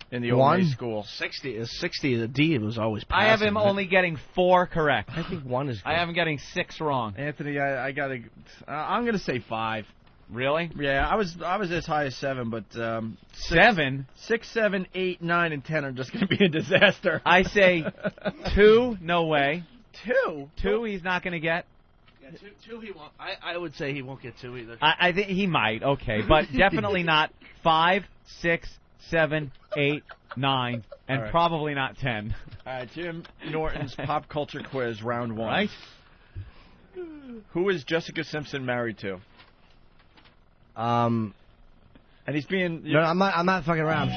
in the old 1? day school? 60 is 60. The D was always passing. I have him only getting 4 correct. I think 1 is good. I have him getting 6 wrong. Anthony, I got to... I'm going to say 5. Really? Yeah, I was as high as 7, but 7? 6, 7, 8, 9, and 10 are just going to be a disaster. I say 2, no way. 2? 2 he's not going to get. Yeah, two he won't. I would say he won't get 2 either. I think he might, okay, but definitely not 5, 6, 7, 8, 9, and right. probably not 10. All right, Jim Norton's pop culture quiz, round 1. Right. Who is Jessica Simpson married to? And he's being... No, I'm not fucking around.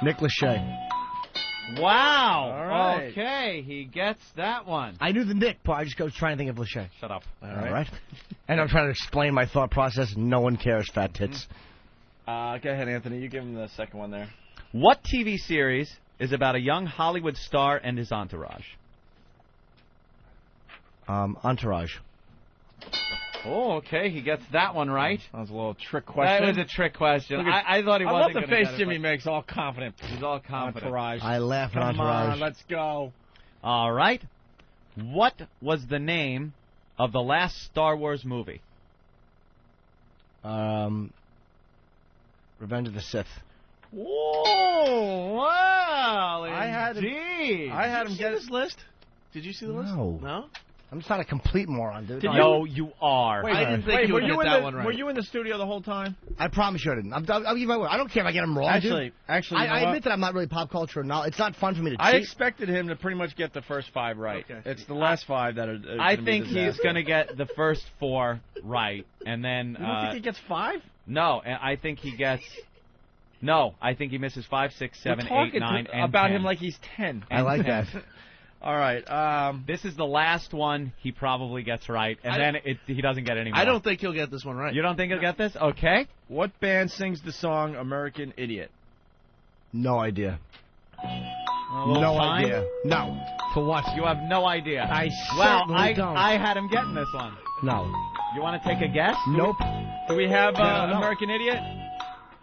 Nick Lachey. Wow. All right. Okay, he gets that one. I knew the Nick part. I just was trying to think of Lachey. Shut up. All right. And I'm trying to explain my thought process. No one cares, fat tits. Go ahead, Anthony. You give him the second one there. What TV series is about a young Hollywood star and his entourage? Entourage. Oh, okay. He gets that one right. That was a little trick question. That was a trick question. I thought he I wasn't love the going to face Jimmy makes, all confident. He's all confident. Entourage. I laugh at Come Entourage. on, let's go. All right. What was the name of the last Star Wars movie? Revenge of the Sith. Whoa! Wow! I had him get this list. Did you see the list? No. I'm just not a complete moron, dude. No, you are. I didn't think you would get that one right. Were you in the studio the whole time? I promise you I didn't. I'll give my word. I don't care if I get them wrong, Actually, I admit that I'm not really pop culture. No, it's not fun for me to cheat. I expected him to pretty much get the first 5 right. Okay. It's the last 5 that are. I think he's going to get the first 4 right, and then. You don't think he gets 5? No, and I think he gets. No, I think he misses 5, 6, 7, 8, 9, and about 10. him like he's 10. I like that. All right. This is the last one he probably gets right, and then he doesn't get any more. I don't think he'll get this one right. You don't think he'll get this? Okay. What band sings the song American Idiot? No idea. No idea. No. For what? You have no idea. I certainly don't. I had him getting this one. No. You want to take a guess? Nope. Do we have no. American Idiot?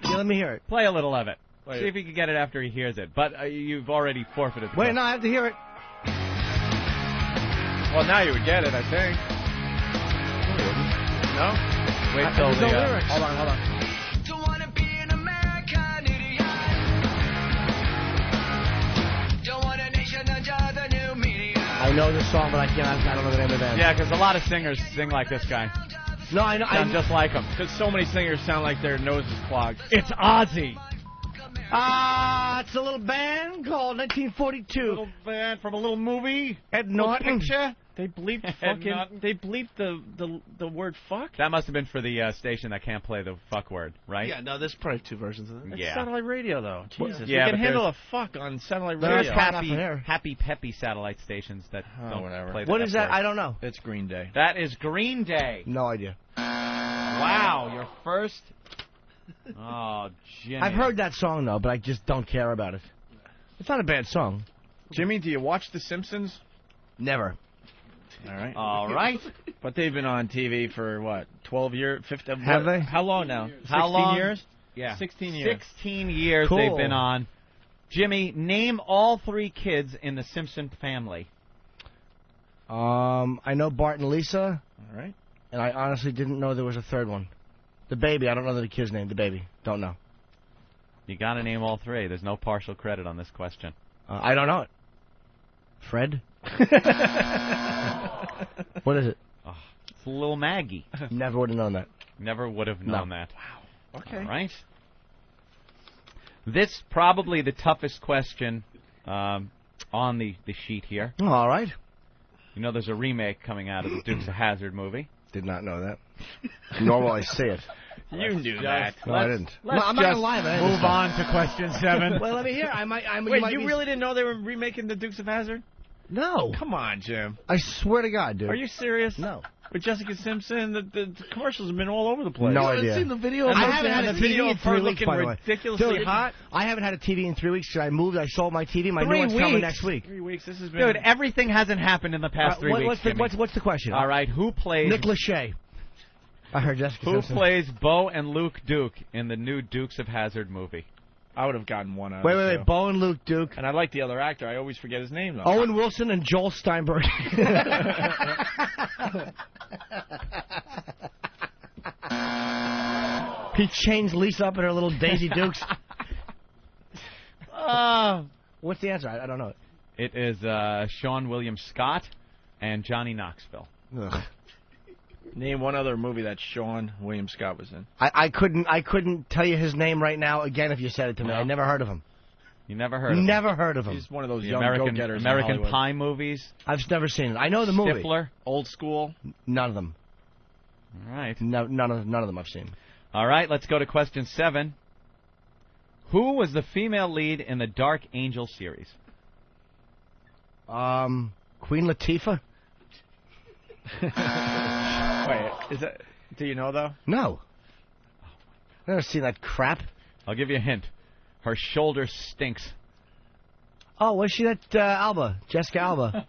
Yeah, let me hear it. Play a little of it. Wait. See if he can get it after he hears it. But you've already forfeited. Wait, no, I have to hear it. Well, now you would get it, I think. No? Wait till There's the. no lyrics. Hold on. I know this song, but I don't know the name of the band. Yeah, because a lot of singers sing like this guy. No, I know. Sound just like him. Because so many singers sound like their nose is clogged. It's Ozzy. It's a little band called 1942. Little band from a little movie. Ed Norton. Picture. They bleeped the word fuck. That must have been for the station that can't play the fuck word, right? Yeah, no, there's probably 2 versions of it. It's Yeah. satellite radio, though. Jesus. Yeah, you but can handle a fuck on satellite radio. There's happy peppy satellite stations that don't whatever. play the What F is that? word. I don't know. It's Green Day. That is Green Day. No idea. Wow, your first. Oh, Jimmy. I've heard that song, though, but I just don't care about it. It's not a bad song. Jimmy, do you watch The Simpsons? Never. All right. All right. But they've been on TV for, what, 12 years? 15, Have they? How long now? How 16 long? years? Yeah. 16 years. 16 years Cool. they've been on. Jimmy, name all 3 kids in the Simpson family. I know Bart and Lisa, All right. and I honestly didn't know there was a third one. The baby, I don't know the kid's name. The baby, don't know. You got to name all 3. There's no partial credit on this question. I don't know it. Fred? What is it? Oh, it's little Maggie. Never would have known that. Never would have known that. Wow. Okay. All right. This probably the toughest question on the sheet here. Oh, all right. You know there's a remake coming out of the Dukes of Hazzard movie. Did not know that. Nor will I see it. You knew that. No, I didn't. Let's I'm not just gonna lie, man. move on to question 7. Well, let me hear. Wait, you really didn't know they were remaking the Dukes of Hazzard? No. Come on, Jim. I swear to God, dude. Are you serious? No. With Jessica Simpson, the commercials have been all over the place. No You haven't idea. seen the video? I haven't had a the video TV in of her 3 weeks, looking by the way. ridiculously Dude, hot. I haven't had a TV in 3 weeks. I moved. I sold my TV. My 3 new one's coming weeks? next week. 3 weeks. This has been. Dude, everything hasn't happened in the past 3 weeks. What's the question? All right, who plays Nick Lachey. I heard Jessica Who Simpson. plays Bo and Luke Duke in the new Dukes of Hazzard movie? I would have gotten one out of Wait. Bo and Luke Duke. And I like the other actor. I always forget his name, though. Owen Wilson and Joel Steinberg. He chains Lisa up in her little Daisy Dukes. What's the answer? I don't know. It is Sean William Scott and Johnny Knoxville. Ugh. Name one other movie that Sean William Scott was in. I couldn't tell you his name right now again if you said it to me. I never heard of him. You never heard of him? Never heard of him. He's one of those The young go-getters. American Pie movies. I've never seen it. I know the movie. Stifler. Old School. None of them. All right. No, none of them I've seen. All right, let's go to question 7. Who was the female lead in the Dark Angel series? Queen Latifah? Wait, is that? Do you know though? No. I've never seen that crap. I'll give you a hint. Her shoulder stinks. Oh, was she that Jessica Alba?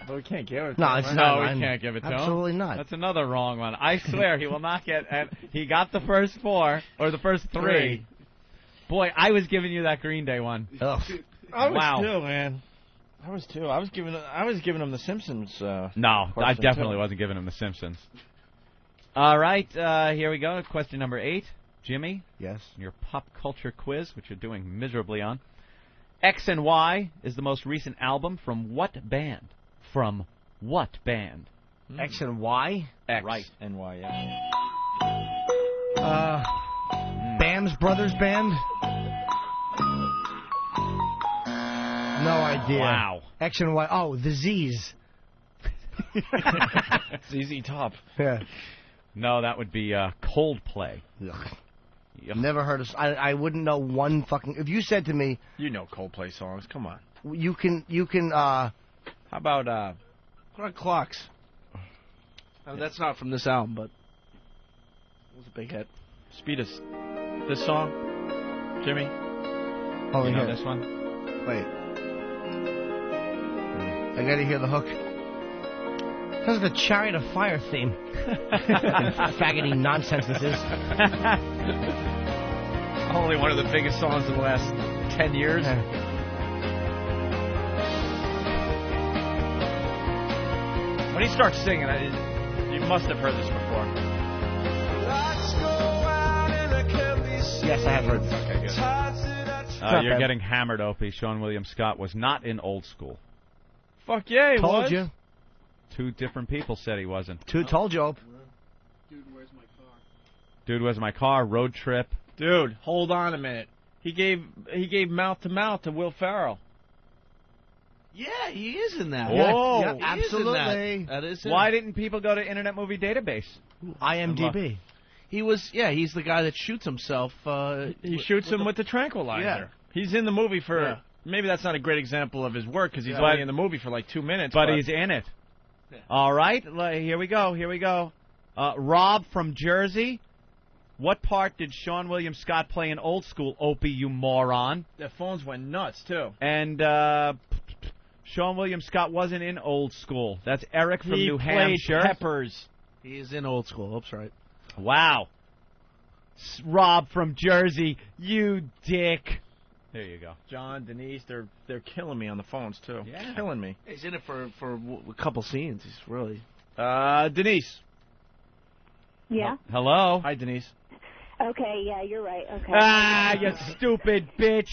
But we can't give it. No, it's not. No, we can't give it to him. Absolutely not. That's another wrong one. I swear he will not get. He got the first 4 or the first 3. Boy, I was giving you that Green Day one. Ugh. I was Wow. too, man. I was too. I was giving him the Simpsons. No, I definitely too. wasn't giving him the Simpsons. All right, here we go. Question number 8. Jimmy. Yes. Your pop culture quiz, which you're doing miserably on. X and Y is the most recent album from what band? From what band? X and Y? X Right. and Y, yeah. Bam's Brothers Band? No idea. Wow. X and Y. Oh, the Z's. ZZ Top. Yeah. No, that would be Coldplay. Ugh. Never heard of. I wouldn't know one fucking. If you said to me, You know Coldplay songs. Come on. you can. How about What about Clocks? Oh, that's not from this album, but it was a big hit. Speed us? This song, Jimmy. Oh, You know yeah. this one? Wait. I gotta hear the hook. This is the Chariot of Fire theme. Faggoty nonsense this is. Only one of the biggest songs in the last 10 years. When he starts singing, you must have heard this before. Yes, I have heard this. Okay, good. You're getting hammered, Opie. Sean William Scott was not in Old School. Fuck yeah, he Told was. you. 2 different people said he wasn't. Told you, Ope. Dude, Where's My Car? Road Trip. Dude, hold on a minute. He gave Mouth to Mouth to Will Ferrell. Yeah, he is in that. Whoa. Yeah, he is in absolutely. that is him. Why didn't people go to Internet Movie Database? IMDb. He's the guy that shoots himself. He shoots him with the tranquilizer. Yeah. He's in the movie for. Yeah. Maybe that's not a great example of his work because he's Yeah. only in the movie for like 2 minutes. But he's in it. Yeah. All right, here we go. Rob from Jersey. What part did Sean William Scott play in Old School, Opie, you moron? The phones went nuts, too. And Sean William Scott wasn't in Old School. That's Eric from He New played Hampshire. Peppers. He's in Old School. Oops, right. Wow. Rob from Jersey, you dick. There you go. John, Denise, they're killing me on the phones, too. Yeah. Killing me. He's in it for a couple scenes. He's really... Denise. Yeah. Hello. Hi, Denise. Okay, yeah, you're right. Okay. You stupid bitch.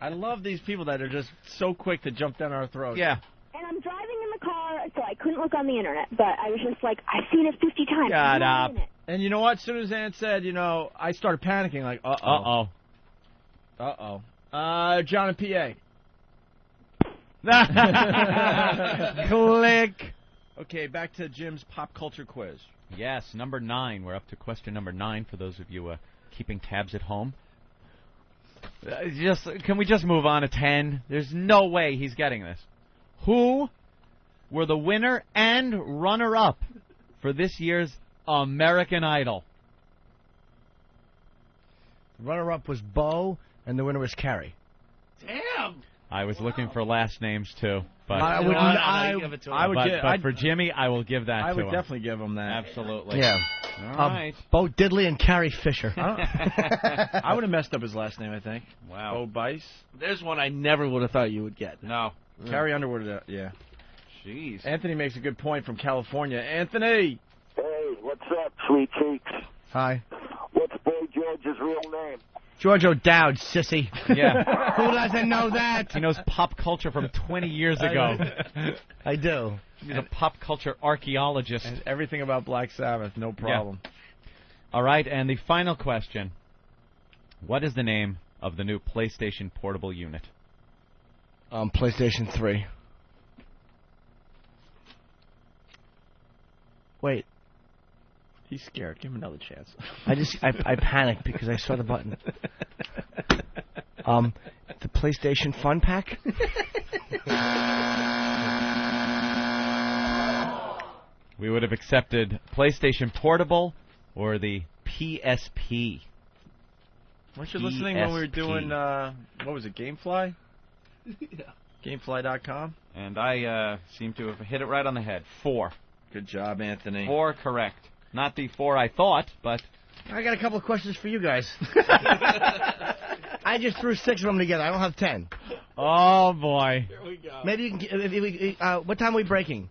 I love these people that are just so quick to jump down our throats. Yeah. And I'm driving in the car, so I couldn't look on the internet. But I was just like, I've seen it 50 times. Shut I'm not up. in it. And you know what? As soon as Ann said, I started panicking, like, uh-oh. Uh-oh. John and P.A. Click. Okay, back to Jim's pop culture quiz. Yes, number 9. We're up to question number 9 for those of you keeping tabs at home. Can we just move on to 10? There's no way he's getting this. Who were the winner and runner-up for this year's American Idol? The runner-up was Bo, and the winner was Carrie. Damn! I was looking for last names, too. But But for Jimmy, I will give that I to would him. definitely give him that. Absolutely. Yeah. All right. Bo Diddley and Carrie Fisher. I would have messed up his last name, I think. Wow. Bo Bice. There's one I never would have thought you would get. No. Carrie Underwood, yeah. Jeez. Anthony makes a good point from California. Anthony! Hey, what's up, sweet cheeks? Hi. What's Boy George's real name? George O'Dowd, sissy. Yeah. Who doesn't know that? He knows pop culture from 20 years ago. I do. He's a pop culture archaeologist. And everything about Black Sabbath, no problem. Yeah. All right, and the final question. What is the name of the new PlayStation Portable unit? PlayStation 3. Wait. He's scared. Give him another chance. I panicked because I saw the button. The PlayStation Fun Pack? We would have accepted PlayStation Portable or the PSP. Weren't you listening when we were doing, what was it, Gamefly? Yeah. Gamefly.com? And I seem to have hit it right on the head. 4. Good job, Anthony. 4 correct. Not the 4 I thought, but... I got a couple of questions for you guys. I just threw 6 of them together. I don't have 10. Oh, boy. Here we go. Maybe you can... what time are we breaking?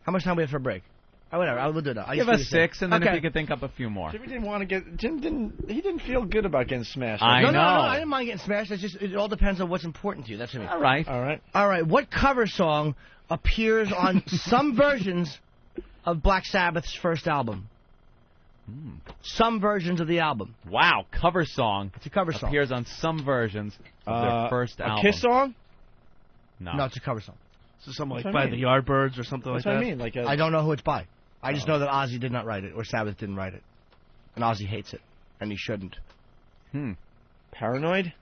How much time we have for a break? Whatever, I'll do that. Give us 6, and then if you could think up a few more. Jimmy didn't want to get... Jim didn't feel good about getting smashed. I know. No, I didn't mind getting smashed. It's just, it all depends on what's important to you. That's what I mean. All right. What cover song appears on some versions of Black Sabbath's first album? Some versions of the album. Wow, cover song. It's a cover song. Appears on some versions of their first album. A Kiss song? No, it's a cover song. So something like by the Yardbirds or something like that? That's what I mean. I don't know who it's by. I just know that Ozzy did not write it, or Sabbath didn't write it. And Ozzy hates it. And he shouldn't. Paranoid?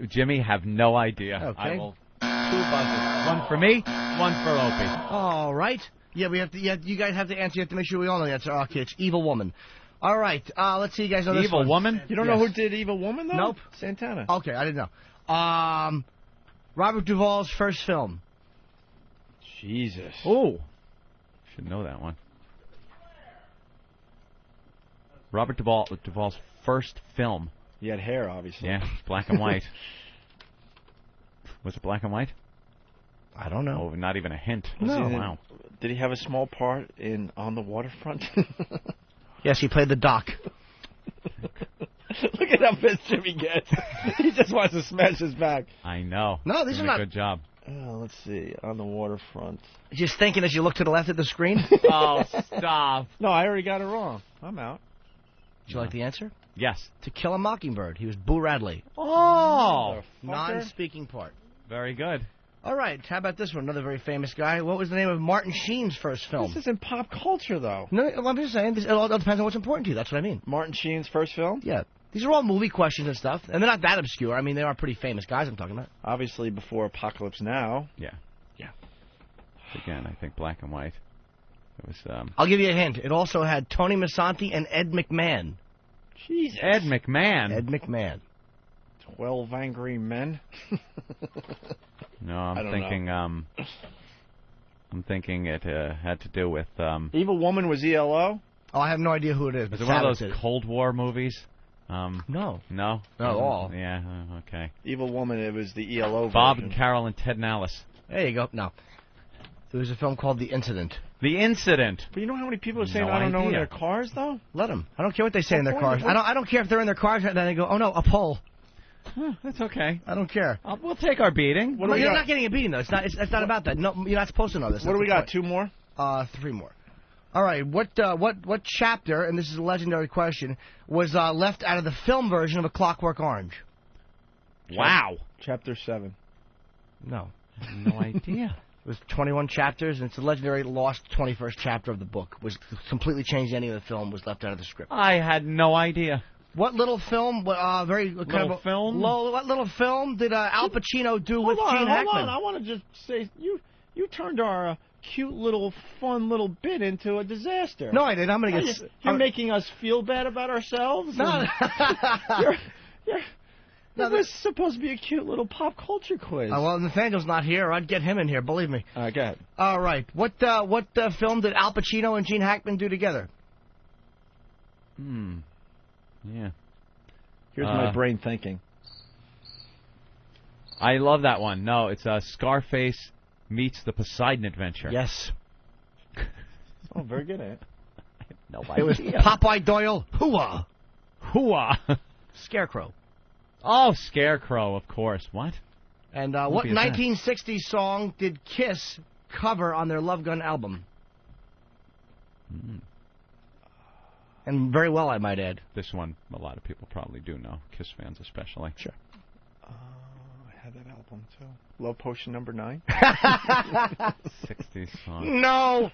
Jimmy, have no idea. Okay. I will 2 buzzes. 1 for me, 1 for Opie. All right. Yeah, we have to. You guys have to answer. You have to make sure we all know the answer. Okay, it's Evil Woman. All right. Let's see. You guys know this Evil one. Woman? You don't know who did Evil Woman, though? Nope. Santana. Okay, I didn't know. Robert Duvall's first film. Jesus. Oh. Should know that one. Robert Duvall's first film. He had hair, obviously. Yeah, black and white. Was it black and white? I don't know. Oh, not even a hint. No. Oh, wow. Did he have a small part in On the Waterfront? Yes, he played the doc. Look at how pissed Jimmy gets. He just wants to smash his back. I know. No, these are not. Good job. Let's see. On the Waterfront. Just thinking as you look to the left of the screen. Oh, stop. No, I already got it wrong. I'm out. Did you like the answer? Yes. To Kill a Mockingbird. He was Boo Radley. Oh. Non-speaking part. Very good. All right. How about this one? Another very famous guy. What was the name of Martin Sheen's first film? This isn't pop culture, though. No, I'm just saying. It all depends on what's important to you. That's what I mean. Martin Sheen's first film? Yeah. These are all movie questions and stuff. And they're not that obscure. I mean, they are pretty famous guys I'm talking about. Obviously before Apocalypse Now. Yeah. Again, I think black and white. It was. I'll give you a hint. It also had Tony Masanti and Ed McMahon. Jesus. Ed McMahon. Ed McMahon. 12 Angry Men. No, I'm thinking. I'm thinking it had to do with. Evil Woman was ELO. Oh, I have no idea who it is. Was it one of those Cold War movies? No. No. Not at all. Yeah. Okay. Evil Woman. It was the ELO. Bob version. and Carol and Ted and Alice. There you go. No. There was a film called The Incident. The Incident. But you know how many people are saying No I don't know in idea. their cars, though? Let them. I don't care what they say in their cars. I don't care if they're in their cars and then they go, oh no, a pole. That's okay. I don't care. We'll take our beating. You're not getting a beating though. It's not about that. No, you're not supposed to know this. What do we got? Point. 2 more? 3 more. All right. What chapter? And this is a legendary question. Was left out of the film version of A Clockwork Orange? Wow. Chapter 7. No. No idea. It was 21 chapters, and it's a legendary lost 21st chapter of the book. Was completely changed. Any of the film was left out of the script. I had no idea. What little film? What little film did Al Pacino do with Gene Hackman? Hold on. I want to just say you turned our cute little fun little bit into a disaster. No, I didn't. I'm gonna get. You're making us feel bad about ourselves. No. This was supposed to be a cute little pop culture quiz. Well, Nathaniel's not here. I'd get him in here. Believe me. All right, go ahead. All right. What film did Al Pacino and Gene Hackman do together? Yeah. Here's my brain thinking. I love that one. No, it's Scarface meets the Poseidon Adventure. Yes. Oh, very good at it. No It was Popeye Doyle. Hooah. Hooah. Scarecrow. Oh, Scarecrow, of course. What? And what 1960s song did Kiss cover on their Love Gun album? And very well, I might add. This one, a lot of people probably do know. Kiss fans especially. Sure. I had that album, too. Love Potion number 9. 60s song. No.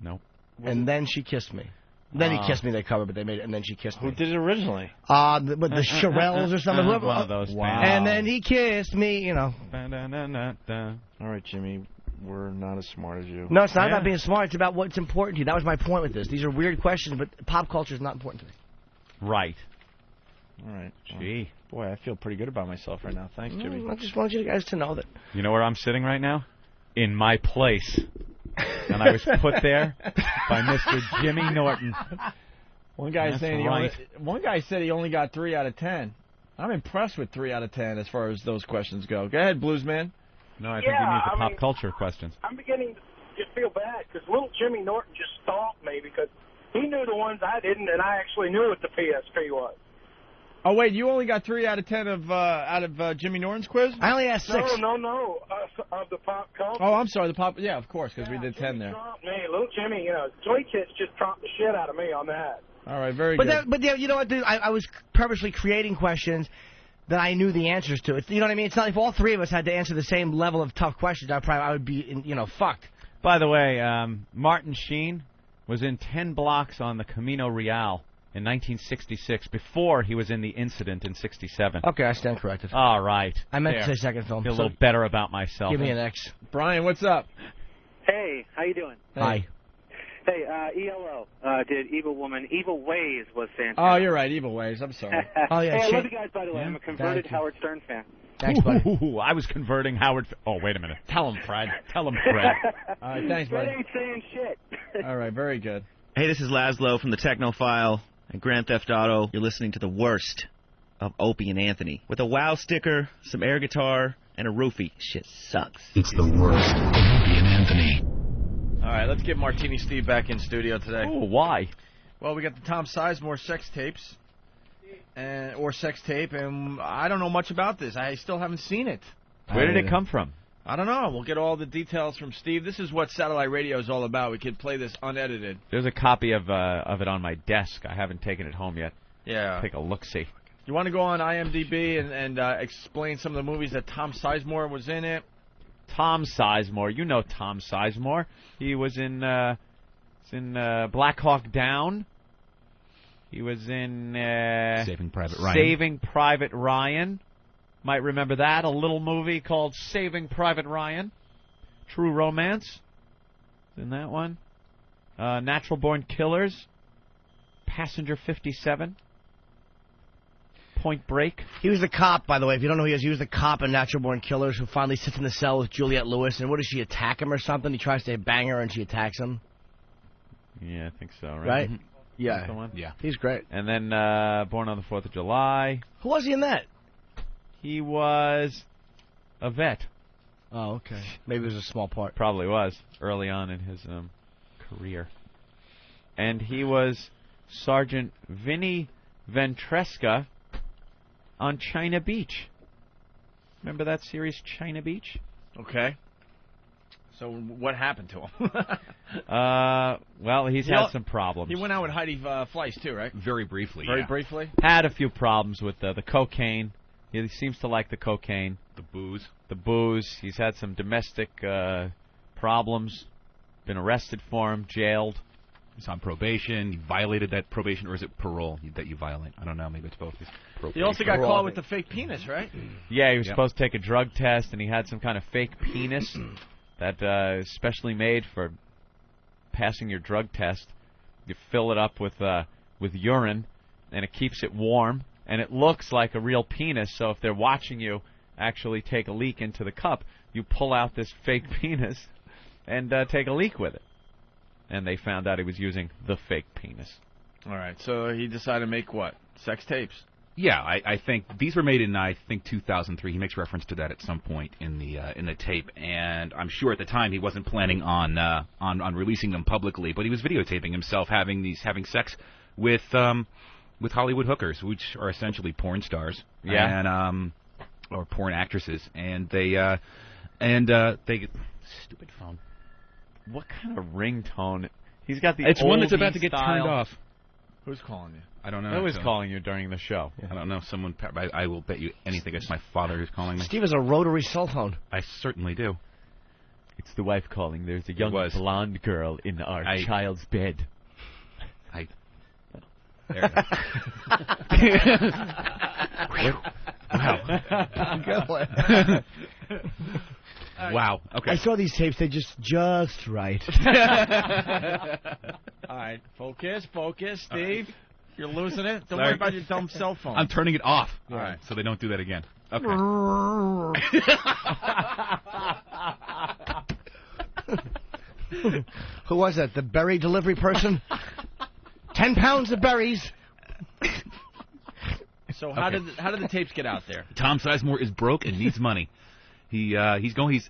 Nope. And Then She Kissed Me. Then He Kissed Me, they covered, but they made it, And Then She Kissed Me. Who did it originally? The Shirelles or something. Whoever. One of those Wow. And then he kissed me, you know. All right, Jimmy, we're not as smart as you. No, it's not about being smart. It's about what's important to you. That was my point with this. These are weird questions, but pop culture is not important to me. Right. All right. Gee. Boy, I feel pretty good about myself right now. Thanks, Jimmy. I just wanted you guys to know that. You know where I'm sitting right now? In my place. And I was put there by Mr. Jimmy Norton. One guy That's saying right. one guy said he only got 3 out of 10. I'm impressed with 3 out of 10 as far as those questions go. Go ahead, Bluesman. No, I think you need the pop culture questions. I'm beginning to just feel bad because little Jimmy Norton just stalked me because he knew the ones I didn't, and I actually knew what the PSP was. Oh wait, you only got 3 out of 10 out of Jimmy Norton's quiz? I only asked 6. No. Of the pop culture. Oh, I'm sorry, the pop. Yeah, of course, because we did 10 there. Man, little Jimmy, Joy Kids just trumped the shit out of me on that. All right, very good. But you know what, dude? I was purposely creating questions that I knew the answers to. You know what I mean? It's not if all 3 of us had to answer the same level of tough questions. I would be, fucked. By the way, Martin Sheen was in 10 blocks on the Camino Real in 1966 before he was in the incident in 67. Okay, I stand corrected. All right. I meant to say second film. Feel a little better about myself. Give me an X. Brian, what's up? Hey, how you doing? Hi. Hey, ELO did Evil Woman. Evil Ways was fantastic. Oh, you're right, Evil Ways. I'm sorry. Oh, yeah. Hey, I love you guys, by the way. I'm a converted Thank you. Howard Stern fan. Thanks, buddy. Ooh, I was converting Howard. Oh, wait a minute. Tell him, Fred. Tell him, Fred. All right, thanks, Fred buddy. ain't saying shit. All right, very good. Hey, this is Laszlo from the Technophile and Grand Theft Auto. You're listening to the worst of Opie and Anthony. With a WoW sticker, some air guitar, and a roofie. Shit sucks. It's the worst of Opie and Anthony. All right, let's get Martini Steve back in studio today. Oh, why? Well, we got the Tom Sizemore sex tapes, or sex tape, and I don't know much about this. I still haven't seen it. Where did it come from? I don't know. We'll get all the details from Steve. This is what satellite radio is all about. We could play this unedited. There's a copy of it on my desk. I haven't taken it home yet. Yeah. Take a look-see. You want to go on IMDb and explain some of the movies that Tom Sizemore was in it? Tom Sizemore. You know Tom Sizemore. He was in Black Hawk Down. He was in Saving Private Ryan. Saving Private Ryan. Might remember that. A little movie called Saving Private Ryan. True Romance. In that one. Natural Born Killers. Passenger 57. Point Break. He was the cop, by the way. If you don't know who he was the cop in Natural Born Killers who finally sits in the cell with Juliette Lewis. And what does she attack him or something? He tries to bang her and she attacks him. Yeah, I think so, right? Right? That's Yeah. the one? Yeah. He's great. And then Born on the 4th of July. Who was he in that? He was a vet. Oh, okay. Maybe it was a small part. Probably was early on in his career. And he was Sergeant Vinny Ventresca on China Beach. Remember that series, China Beach? Okay. So what happened to him? Well, he's had some problems. He went out with Heidi Fleiss, too, right? Very briefly, Very briefly? Had a few problems with the cocaine. He seems to like the cocaine. The booze. The booze. He's had some domestic problems. Been arrested for him, jailed. He's on probation. He violated that probation, or is it parole that you violate? I don't know. Maybe it's both. He also got caught with the fake penis, right? Yeah, he was supposed to take a drug test, and he had some kind of fake penis that is specially made for passing your drug test. You fill it up with urine, and it keeps it warm, and it looks like a real penis. So if they're watching you actually take a leak into the cup, you pull out this fake penis and take a leak with it. And they found out he was using the fake penis. All right, so he decided to make what? Sex tapes? Yeah, I think these were made in, I think, 2003. He makes reference to that at some point in the tape, and I'm sure at the time he wasn't planning on releasing them publicly, but he was videotaping himself having sex with Hollywood hookers, which are essentially porn stars, and or porn actresses, and they stupid phone. What kind of ringtone? He's got the. It's one that's oldie about to get style. turned off. Who's calling you? I don't know. Who is calling you during the show? I don't know. Someone. I will bet you anything it's my father who's calling me. Steve has a rotary cell phone. I certainly do. It's the wife calling. There's a young blonde girl in our child's bed. There Wow. Good one. Wow. Okay. I saw these tapes. They just right. All right. Focus, Steve. You're losing it. Don't worry about your dumb cell phone. I'm turning it off. All right. So they don't do that again. Okay. Who was that? The berry delivery person? 10 pounds of berries. So how did the tapes get out there? Tom Sizemore is broke and needs money. He's going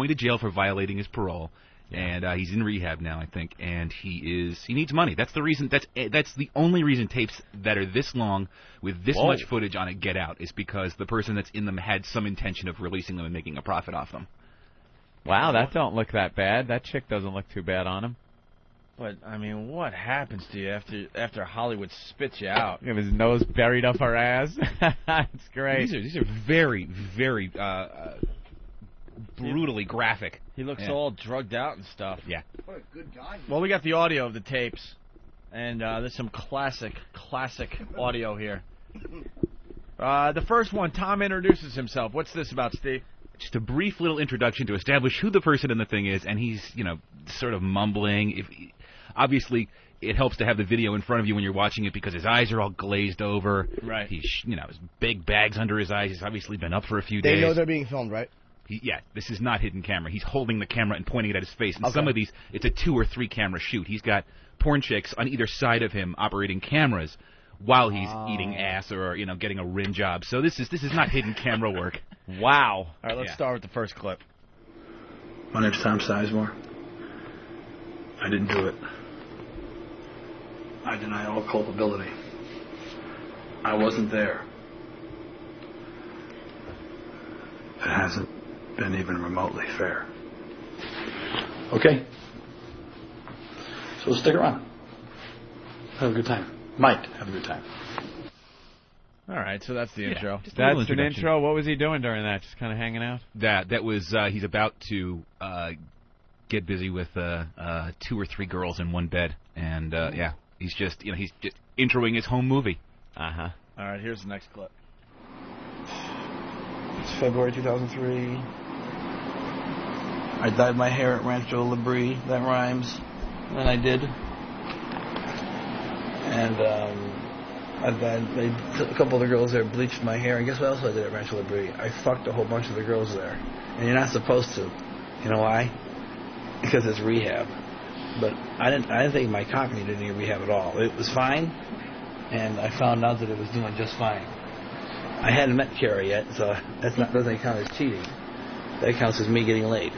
to jail for violating his parole, and he's in rehab now, I think. And he needs money. That's the reason. That's the only reason tapes that are this long with this much footage on it get out is because the person that's in them had some intention of releasing them and making a profit off them. Wow, that don't look that bad. That chick doesn't look too bad on him. But I mean, what happens to you after Hollywood spits you out? You have his nose buried up her ass. It's great. These are very, very brutally graphic. He looks all drugged out and stuff. Yeah. What a good guy. Well, we got the audio of the tapes, and there's some classic audio here. The first one, Tom introduces himself. What's this about, Steve? Just a brief little introduction to establish who the person in the thing is, and he's, sort of mumbling. Obviously, it helps to have the video in front of you when you're watching it because his eyes are all glazed over. Right. He's, his big bags under his eyes. He's obviously been up for a few days. They know they're being filmed, right? Yeah, this is not hidden camera. He's holding the camera and pointing it at his face. And some of these, it's a 2 or 3 camera shoot. He's got porn chicks on either side of him operating cameras while he's eating ass or, getting a rim job. So this is not hidden camera work. Wow. All right, let's start with the first clip. My name's Tom Sizemore. I didn't do it. I deny all culpability. I wasn't there. It hasn't been even remotely fair. Okay? So stick around. Have a good time. Might have a good time. All right, so that's the intro. That's an intro. What was he doing during that? Just kind of hanging out? That was he's about to get busy with 2 or 3 girls in one bed, and he's just introing his home movie. All right, here's the next clip. It's February 2003. I dyed my hair at Rancho Labrie. That rhymes. And I did. And a couple of the girls there bleached my hair. And guess what else I did at Rancho Labrie? I fucked a whole bunch of the girls there. And you're not supposed to. You know why? Because it's rehab. But I didn't think my cock needed any rehab at all. It was fine. And I found out that it was doing just fine. I hadn't met Carrie yet, so doesn't count as cheating. That counts as me getting laid.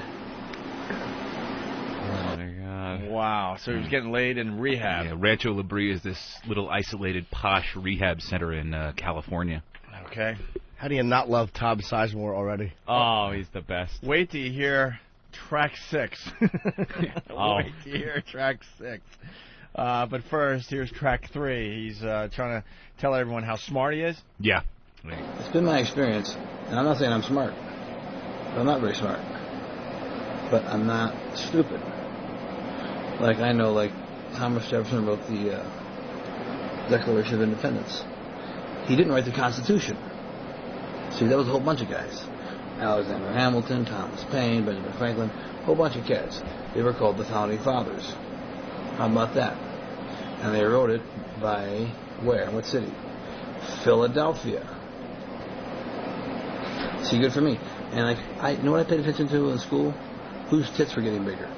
Oh my God! Wow, so he was getting laid in rehab. Yeah, Rancho Labrie is this little isolated posh rehab center in California. Okay. How do you not love Tom Sizemore already? Oh, he's the best. Wait till you hear track 6. Wait till you hear track 6. But first, here's track 3. He's trying to tell everyone how smart he is. Yeah. It's been my experience, and I'm not saying I'm smart, but I'm not very smart. But I'm not stupid. Like, I know, Thomas Jefferson wrote the Declaration of Independence. He didn't write the Constitution. See, that was a whole bunch of guys. Alexander Hamilton, Thomas Paine, Benjamin Franklin, a whole bunch of cats. They were called the Founding Fathers. How about that? And they wrote it by where? What city? Philadelphia. See, good for me. And you know what I paid attention to in school? Whose tits were getting bigger.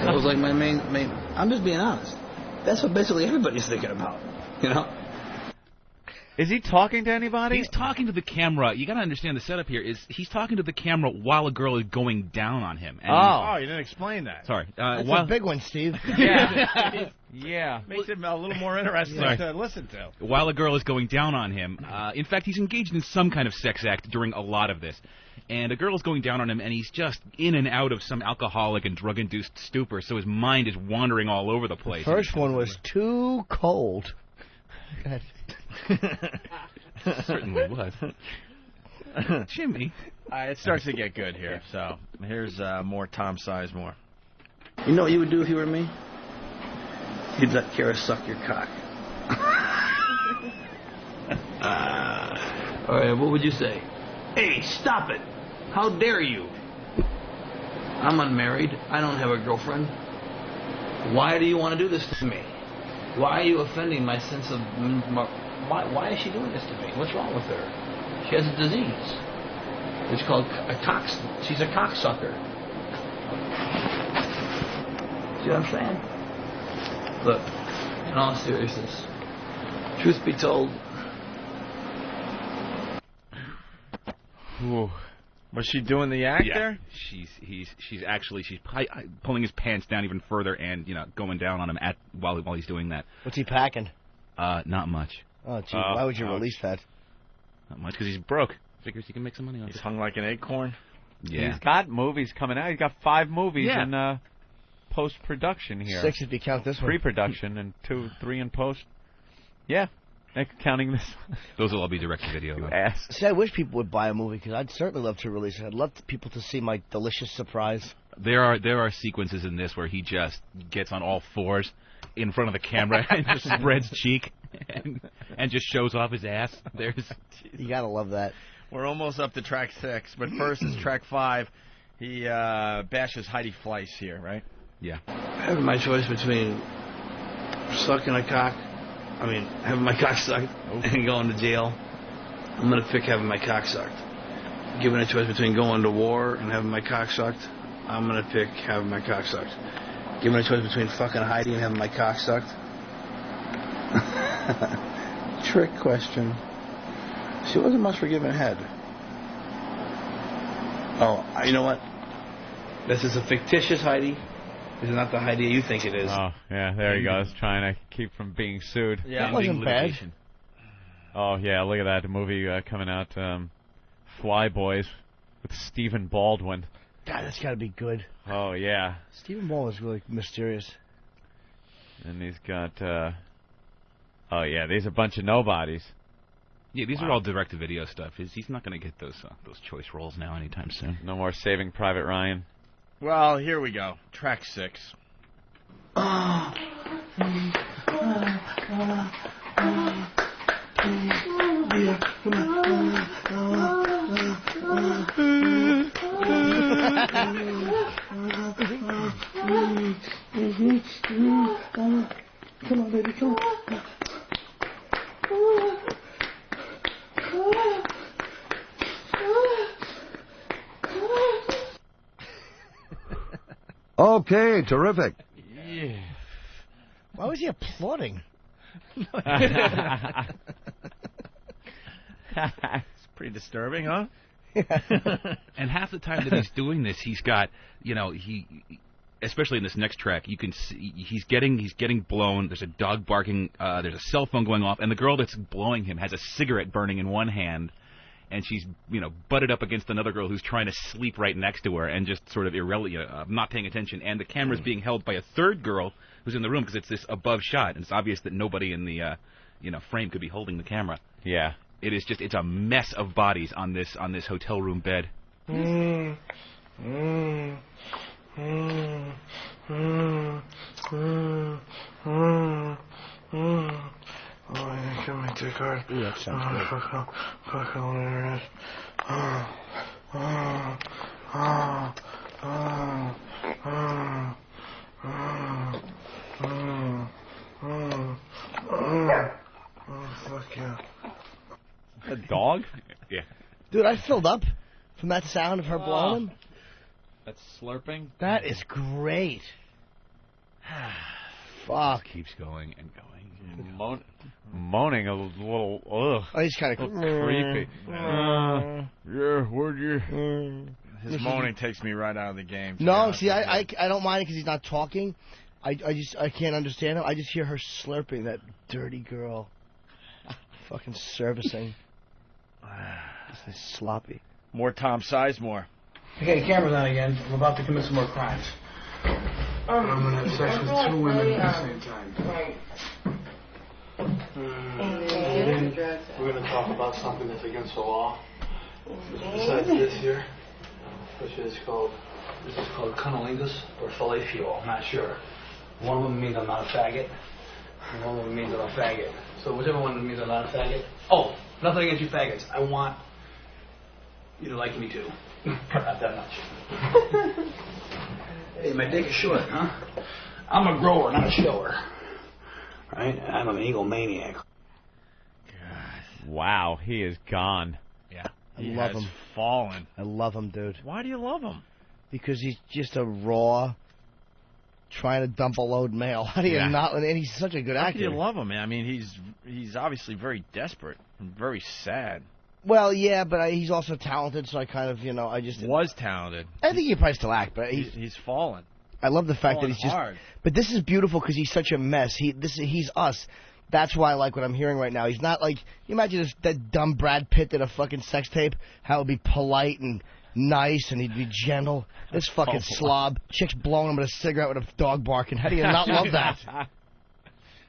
That was my main. I'm just being honest. That's what basically everybody's thinking about, Is he talking to anybody? He's talking to the camera. You got to understand the setup here is he's talking to the camera while a girl is going down on him. And Oh, you didn't explain that. Sorry. That's while, a big one, Steve. Yeah. Yeah. Makes it a little more interesting to listen to. While a girl is going down on him, in fact, he's engaged in some kind of sex act during a lot of this. And a girl is going down on him, and he's just in and out of some alcoholic and drug-induced stupor, so his mind is wandering all over the place. First one was too cold. Certainly was. Jimmy. It starts to get good here. So here's more Tom Sizemore. You know what you would do if you were me? You'd let Kara suck your cock. All right, what would you say? Hey, stop it! How dare you? I'm unmarried. I don't have a girlfriend. Why do you want to do this to me? Why are you offending my sense of... Why is she doing this to me? What's wrong with her? She has a disease. It's called a cock... She's a cocksucker. See what I'm saying? Look, in all seriousness, truth be told... Ooh. Was she doing the act there? She's pulling his pants down even further and going down on him while he's doing that. What's he packing? Not much. Oh, gee, why would you release that? Not much because he's broke. Figures he can make some money on it. He's hung like an acorn. Yeah. He's got movies coming out. He's got 5 movies in post-production here. 6 if you count this one. Pre-production and 2, 3 in post. Yeah. Counting this. Those will all be direct-to-video. See, I wish people would buy a movie because I'd certainly love to release it. I'd love people to see my delicious surprise. There are sequences in this where he just gets on all fours in front of the camera and just spreads cheek and just shows off his ass. You gotta love that. We're almost up to track 6, but first is track 5. He bashes Heidi Fleiss here, right? Yeah. Having my choice between sucking a cock, having my cock sucked and going to jail, I'm going to pick having my cock sucked. Given a choice between going to war and having my cock sucked, I'm going to pick having my cock sucked. Given a choice between fucking Heidi and having my cock sucked. Trick question. She wasn't much for giving head. Oh, you know what? This is a fictitious Heidi. This is not the Heidi you think it is. Oh, yeah, there he goes, trying to keep from being sued. Yeah, that wasn't bad. Oh, yeah, look at that. The movie coming out, Fly Boys, with Stephen Baldwin. God, that's got to be good. Oh, yeah. Stephen Baldwin's really mysterious. And he's got, oh, yeah, these are a bunch of nobodies. Yeah, these are all direct-to-video stuff. He's not going to get those choice roles now anytime soon. No more Saving Private Ryan. Well, here we go. Track 6. Come on, baby, come on. Okay, terrific. Yeah. Why was he applauding? It's pretty disturbing, huh? And half the time that he's doing this, he's got, especially in this next track, you can see he's getting blown. There's a dog barking. There's a cell phone going off, and the girl that's blowing him has a cigarette burning in one hand, and she's butted up against another girl who's trying to sleep right next to her, and just sort of not paying attention. And the camera's being held by a third girl who's in the room because it's this above shot, and it's obvious that nobody in the frame could be holding the camera. Yeah. It's a mess of bodies on this hotel room bed. Oh, I can make the card. Ooh, that sounds good. Fuck on the internet. Fuck yeah. A dog? Yeah. Dude, I filled up from that sound of her blowing him. That's slurping? That is great. Fuck. Keeps going and going. Moaning a little. Ugh. Oh, he's kind of creepy. Yeah, would you? His moaning takes me right out of the game. No, see, I don't mind it because he's not talking. I can't understand him. I just hear her slurping, that dirty girl. Fucking servicing. This is sloppy. More Tom Sizemore. Okay, camera's on again. I'm about to commit some more crimes. I'm going to have sex with 2 women at the same time. We're going to talk about something that's against the law. Besides this here, which is called cunnilingus or fellatio. I'm not sure. One of them means I'm not a faggot, and one of them means I'm a faggot. So whichever one means I'm not a faggot. Oh, nothing against you faggots. I want you to like me too. Not that much. Hey, my dick is short, huh? I'm a grower, not a shower. Right? I'm an egomaniac. Wow, he is gone. Yeah. I love him. Fallen. I love him, dude. Why do you love him? Because he's just a raw, trying to dump a load male. How do you not? And he's such a good actor. How do you love him, man? I mean, he's obviously very desperate and very sad. Well, yeah, but he's also talented, so I kind of, I just... Was talented. I think he probably still act, but he's fallen. I love the fact that he's just... hard. But this is beautiful because he's such a mess. He's us. That's why I like what I'm hearing right now. He's not like... You imagine if that dumb Brad Pitt did a fucking sex tape, how it would be polite and nice and he'd be gentle. This fucking slob. Chick's blowing him with a cigarette with a dog barking. How do you not love that?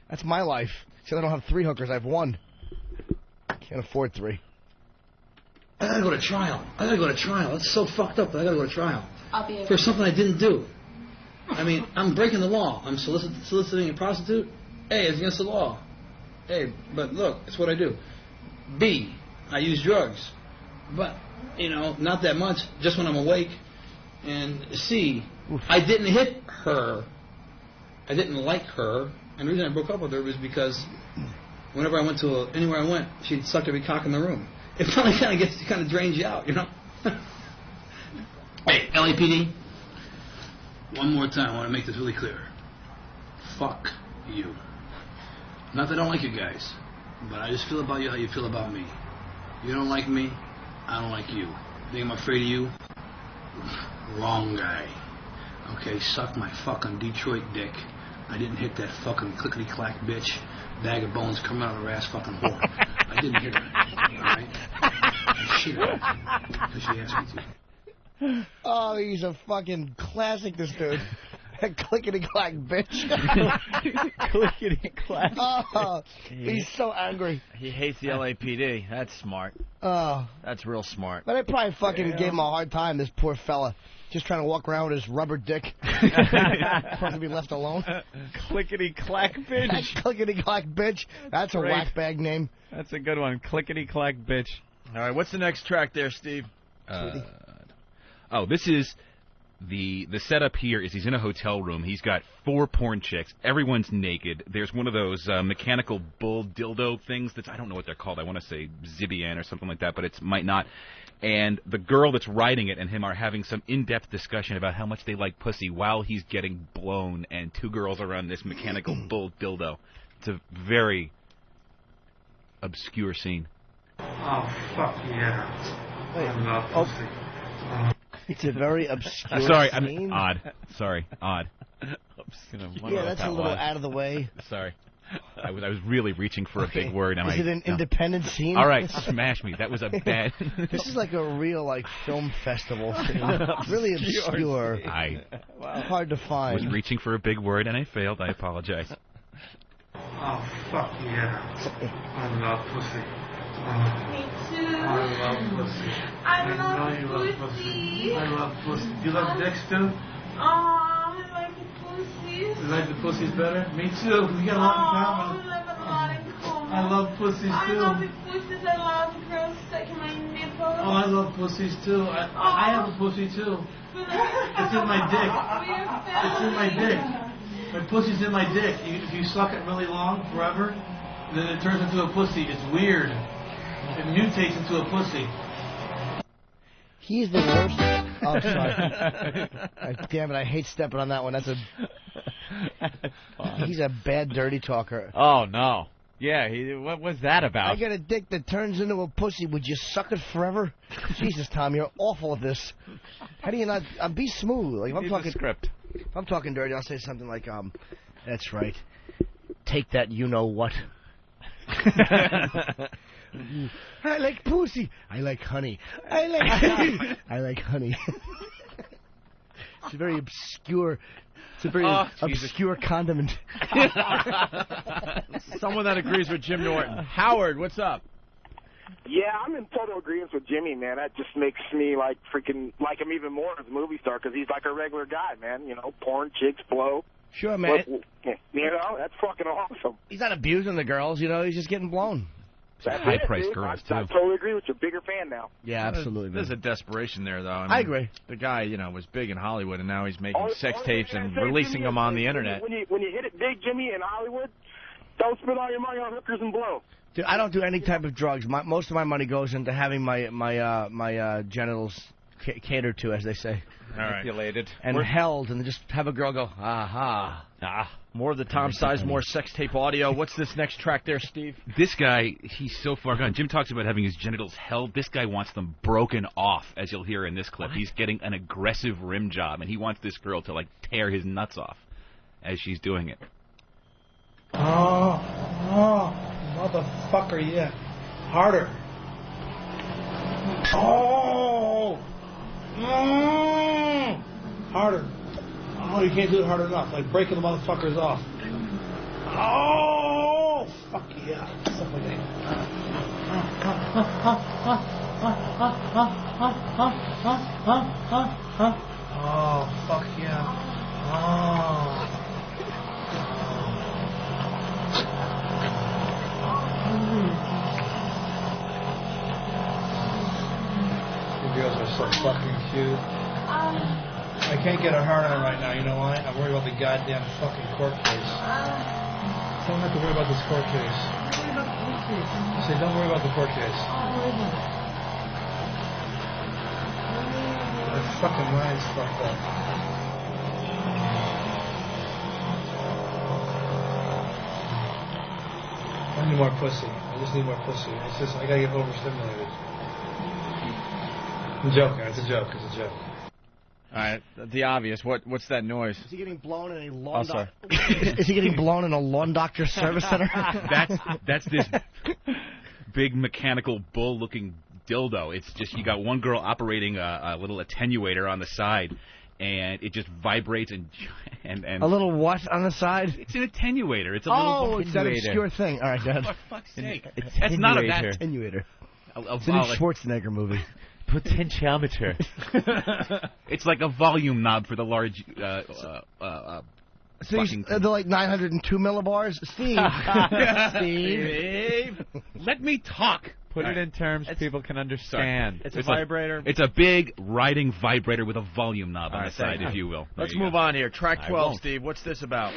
That's my life. So I don't have 3 hookers. I have 1. Can't afford 3. I gotta go to trial. That's so fucked up that I gotta go to trial. I'll be For something I didn't do. I mean, I'm breaking the law. I'm soliciting a prostitute. A, it's against the law. A, but look, it's what I do. B, I use drugs. But, not that much, just when I'm awake. And C, I didn't hit her. I didn't like her. And the reason I broke up with her was because whenever I went to anywhere I went, she'd suck every cock in the room. It probably kind of drains you out, Hey, LAPD, one more time, I want to make this really clear. Fuck you. Not that I don't like you guys, but I just feel about you how you feel about me. You don't like me, I don't like you. Think I'm afraid of you? Wrong guy. Okay, suck my fucking Detroit dick. I didn't hit that fucking clickety-clack bitch. Bag of bones coming out of her ass fucking whore. I didn't hit her. Alright? I shit her. Because she asked me to. Oh, he's a fucking classic, this dude. Clickety-clack bitch. Clickety-clack. Oh, he's so angry. He hates the LAPD. That's smart. Oh. That's real smart. But I probably fucking gave him a hard time, this poor fella. Just trying to walk around with his rubber dick. Supposed to be left alone. Clickety-clack bitch. Clickety-clack bitch. That's a whack bag name. That's a good one. Clickety-clack bitch. All right, what's the next track there, Steve? This is the setup here is he's in a hotel room. He's got 4 porn chicks. Everyone's naked. There's one of those mechanical bull dildo things that's, I don't know what they're called. I want to say Zibian or something like that, but it might not. And the girl that's riding it and him are having some in-depth discussion about how much they like pussy while he's getting blown, and 2 girls are on this mechanical bull dildo. It's a very obscure scene. Oh, fuck yeah. I love pussy. It's a very obscure Sorry, scene. odd. Sorry, odd. Yeah, that's a little out of the way. Sorry. I was really reaching for a big word. And Is it an independent scene? All right, smash me. That was a bad... This is like a real film festival scene. Really obscure. Hard to find. I was reaching for a big word and I failed. I apologize. Oh, fuck yeah. I love pussy. Me too. I love pussy. I love pussy. I love pussy. Do you love dicks too? Oh, I like the pussies. You like the pussies better? Me too. We got a lot in common. We have a lot in common. I love pussies too. I love the pussies. I love girls sucking my nipples. Oh, I love pussies too. I have a pussy too. It's in my dick. It's in my dick. My pussy's in my dick. If you suck it really long, forever, then it turns into a pussy. It's weird. It mutates into a pussy. He's the worst. Oh, sorry. Damn it, I hate stepping on that one. That's a He's a bad dirty talker. Oh, no. Yeah, what was that about? I got a dick that turns into a pussy. Would you suck it forever? Jesus, Tom, you're awful at this. How do you not be smooth? Like if I'm talking script. If I'm talking dirty, I'll say something like, that's right. Take that, you know what? I like pussy. I like honey. I like honey. It's a very obscure. It's a very obscure condiment. Someone that agrees with Jim Norton. Howard, what's up? Yeah, I'm in total agreement with Jimmy, man. That just makes me like freaking like him even more as a movie star because he's like a regular guy, man. You know, porn, chicks, blow. Sure, man. You know, that's fucking awesome. He's not abusing the girls, you know. He's just getting blown. That's high-priced girls, too. I totally agree with you. Bigger fan now. Yeah, absolutely. There's a desperation there, though. I agree. The guy, you know, was big in Hollywood, and now he's making sex tapes and releasing them on the internet. When you hit it big, Jimmy, in Hollywood, don't spend all your money on hookers and blow. Dude, I don't do any type of drugs. Most of my money goes into having my genitals catered to, as they say. Manipulated. And held, and just have a girl go, aha. More of the Tom Sizemore sex tape audio. What's this next track there, Steve? This guy, he's so far gone. Jim talks about having his genitals held. This guy wants them broken off, as you'll hear in this clip. What? He's getting an aggressive rim job, and he wants this girl to, like, tear his nuts off as she's doing it. Oh, motherfucker, yeah. Harder. Oh! Harder. Oh, you can't do it hard enough. Like breaking the motherfuckers off. Oh! Fuck yeah. Stuff like that. Oh, fuck yeah. Oh. You girls are so fucking cute. I can't get a hard on right now, you know why? I'm worried about the goddamn fucking court case. Don't have to worry about this court case. I say, don't worry about the court case. My fucking mind's fucked up. I need more pussy. I just need more pussy. It's just, I gotta get overstimulated. I'm joking. It's a joke. It's a joke. All right, the obvious. What's that noise? Is he getting blown in a lawn doctor? Is he getting blown in a lawn doctor service center? That's this big mechanical bull-looking dildo. It's just you got one girl operating a little attenuator on the side, and it just vibrates and a little what on the side? It's an attenuator. It's a little it's that obscure thing. All right, Dad. For fuck's sake, that's not a attenuator. It's a new Schwarzenegger movie. Potentiometer. It's like a volume knob for the large. So they're like 902 millibars. Steve. Steve. Let me talk. Put it in terms people can understand. It's a vibrator. It's a big riding vibrator with a volume knob on the side, if you will. Let's move on here. Track 12, Steve. What's this about?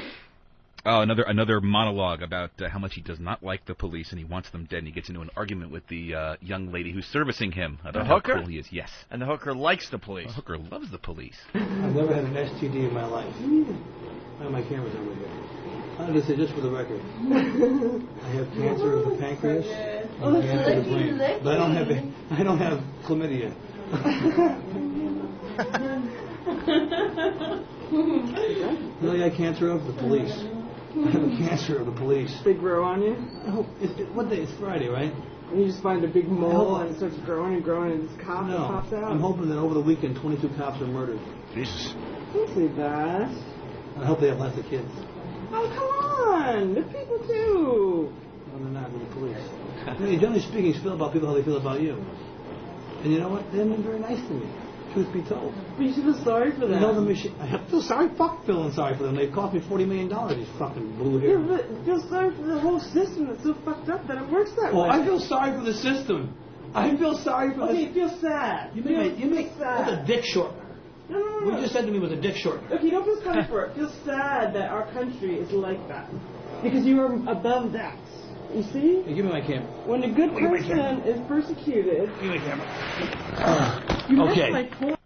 Oh, another monologue about how much he does not like the police and he wants them dead. And he gets into an argument with the young lady who's servicing him about the hooker? how cool he is. Yes. And the hooker likes the police. The hooker loves the police. I've never had an STD in my life. I have my cameras over here. I'm going to say just for the record. I have cancer of the pancreas and cancer of the brain. But I don't have chlamydia. Really, I cancer of the police. I have a cancer of the police. Big grow on you? Oh, what day? It's Friday, right? And you just find a big mole and it starts growing and growing and this cop pops out? I'm hoping that over the weekend 22 cops are murdered. Jesus. Don't say that. I hope they have lots of kids. Oh, come on. They're people too. No, they're not. They're the police. Generally speaking, you feel about people how they feel about you. And you know what? They haven't been very nice to me. Truth be told. But you should feel sorry for them. I feel sorry. Fuck feeling sorry for them. They cost me $40 million. These fucking blue hair. Yeah, but feel sorry for the whole system that's so fucked up that it works that way. Well, I feel sorry for the system. I feel sorry for. Okay, feel sad. You make sad. What's a dick shortener? No. What you just said to me was a dick shortener. Okay, don't feel sorry for it. Feel sad that our country is like that because you are above that. You see? Hey, give me my camera. When a good person is persecuted. Give me my camera. You missed my point.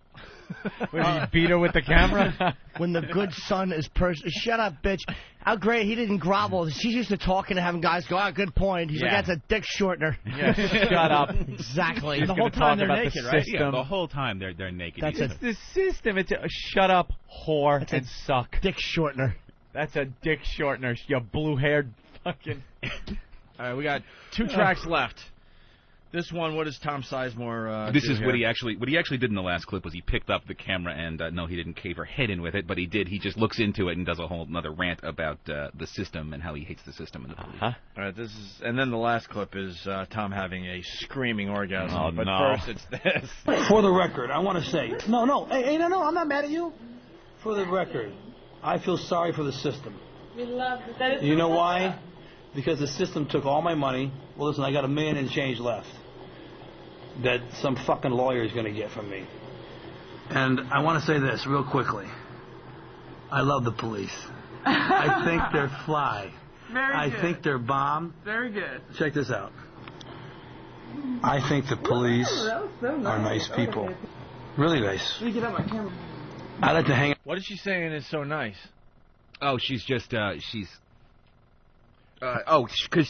When he beat her with the camera? When the good son is shut up, bitch. How great he didn't grovel. She's used to talking and having guys go, good point. He's like, that's a dick shortener. Yeah, shut up. Exactly. He's The whole gonna time talk they're about naked, the right? system. Yeah, the whole time they're naked. It's the system. It's a shut up, whore, and suck. Dick shortener. That's a dick shortener, you blue-haired fucking... All right, we got 2 tracks left. This one, what does Tom Sizemore This do is here? what he actually did in the last clip was he picked up the camera and no, he didn't cave her head in with it, but he just looks into it and does a whole another rant about the system and how he hates the system and the police. All right, and then the last clip is Tom having a screaming orgasm. Oh, but no. first it's this. For the record, I want to say, no, I'm not mad at you. For the record, I feel sorry for the system. We love that. You know why? Because the system took all my money. Well, listen, I got $1 million and change left that some fucking lawyer is going to get from me. And I want to say this real quickly. I love the police. I think they're fly. Very good. I think they're bomb. Very good. Check this out. I think the police That was so are nice people. Okay. Really nice. Let me get out my camera. I like to hang. What is she saying is so nice? Oh, she's just because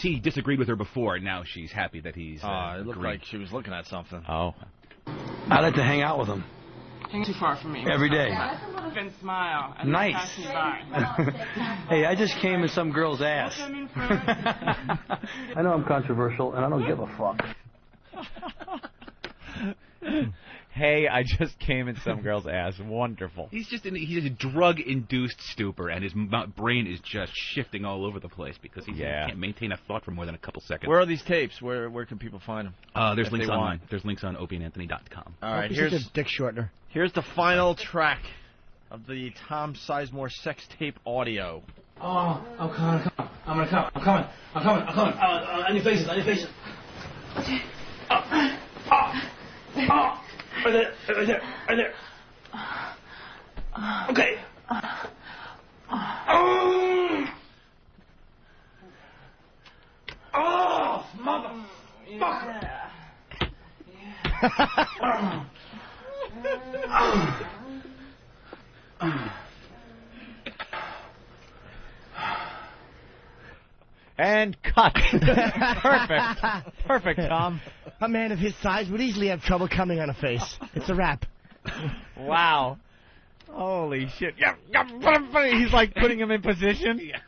he disagreed with her before. Now she's happy that he's. It looked agreed. like she was looking at something. Oh. I like to hang out with them. Hang too far from me. Every day. And smile. And Nice. pass me by. Hey, I just came in some girl's ass. I know I'm controversial, and I don't give a fuck. Hey, I just came in some girl's ass. Wonderful. He's a drug-induced stupor, and his brain is just shifting all over the place because he can't maintain a thought for more than a couple seconds. Where are these tapes? Where can people find them? There's if links they online. want? There's links on opieandanthony.com. All right, He's here's a dick shortener. Here's the final track of the Tom Sizemore sex tape audio. Oh, I'm coming. I'm coming. On your faces. Right there. Okay. Oh, motherfucker. And cut. Perfect, Tom. A man of his size would easily have trouble coming on a face. It's a wrap. Wow. Holy shit. He's like putting him in position. Yeah.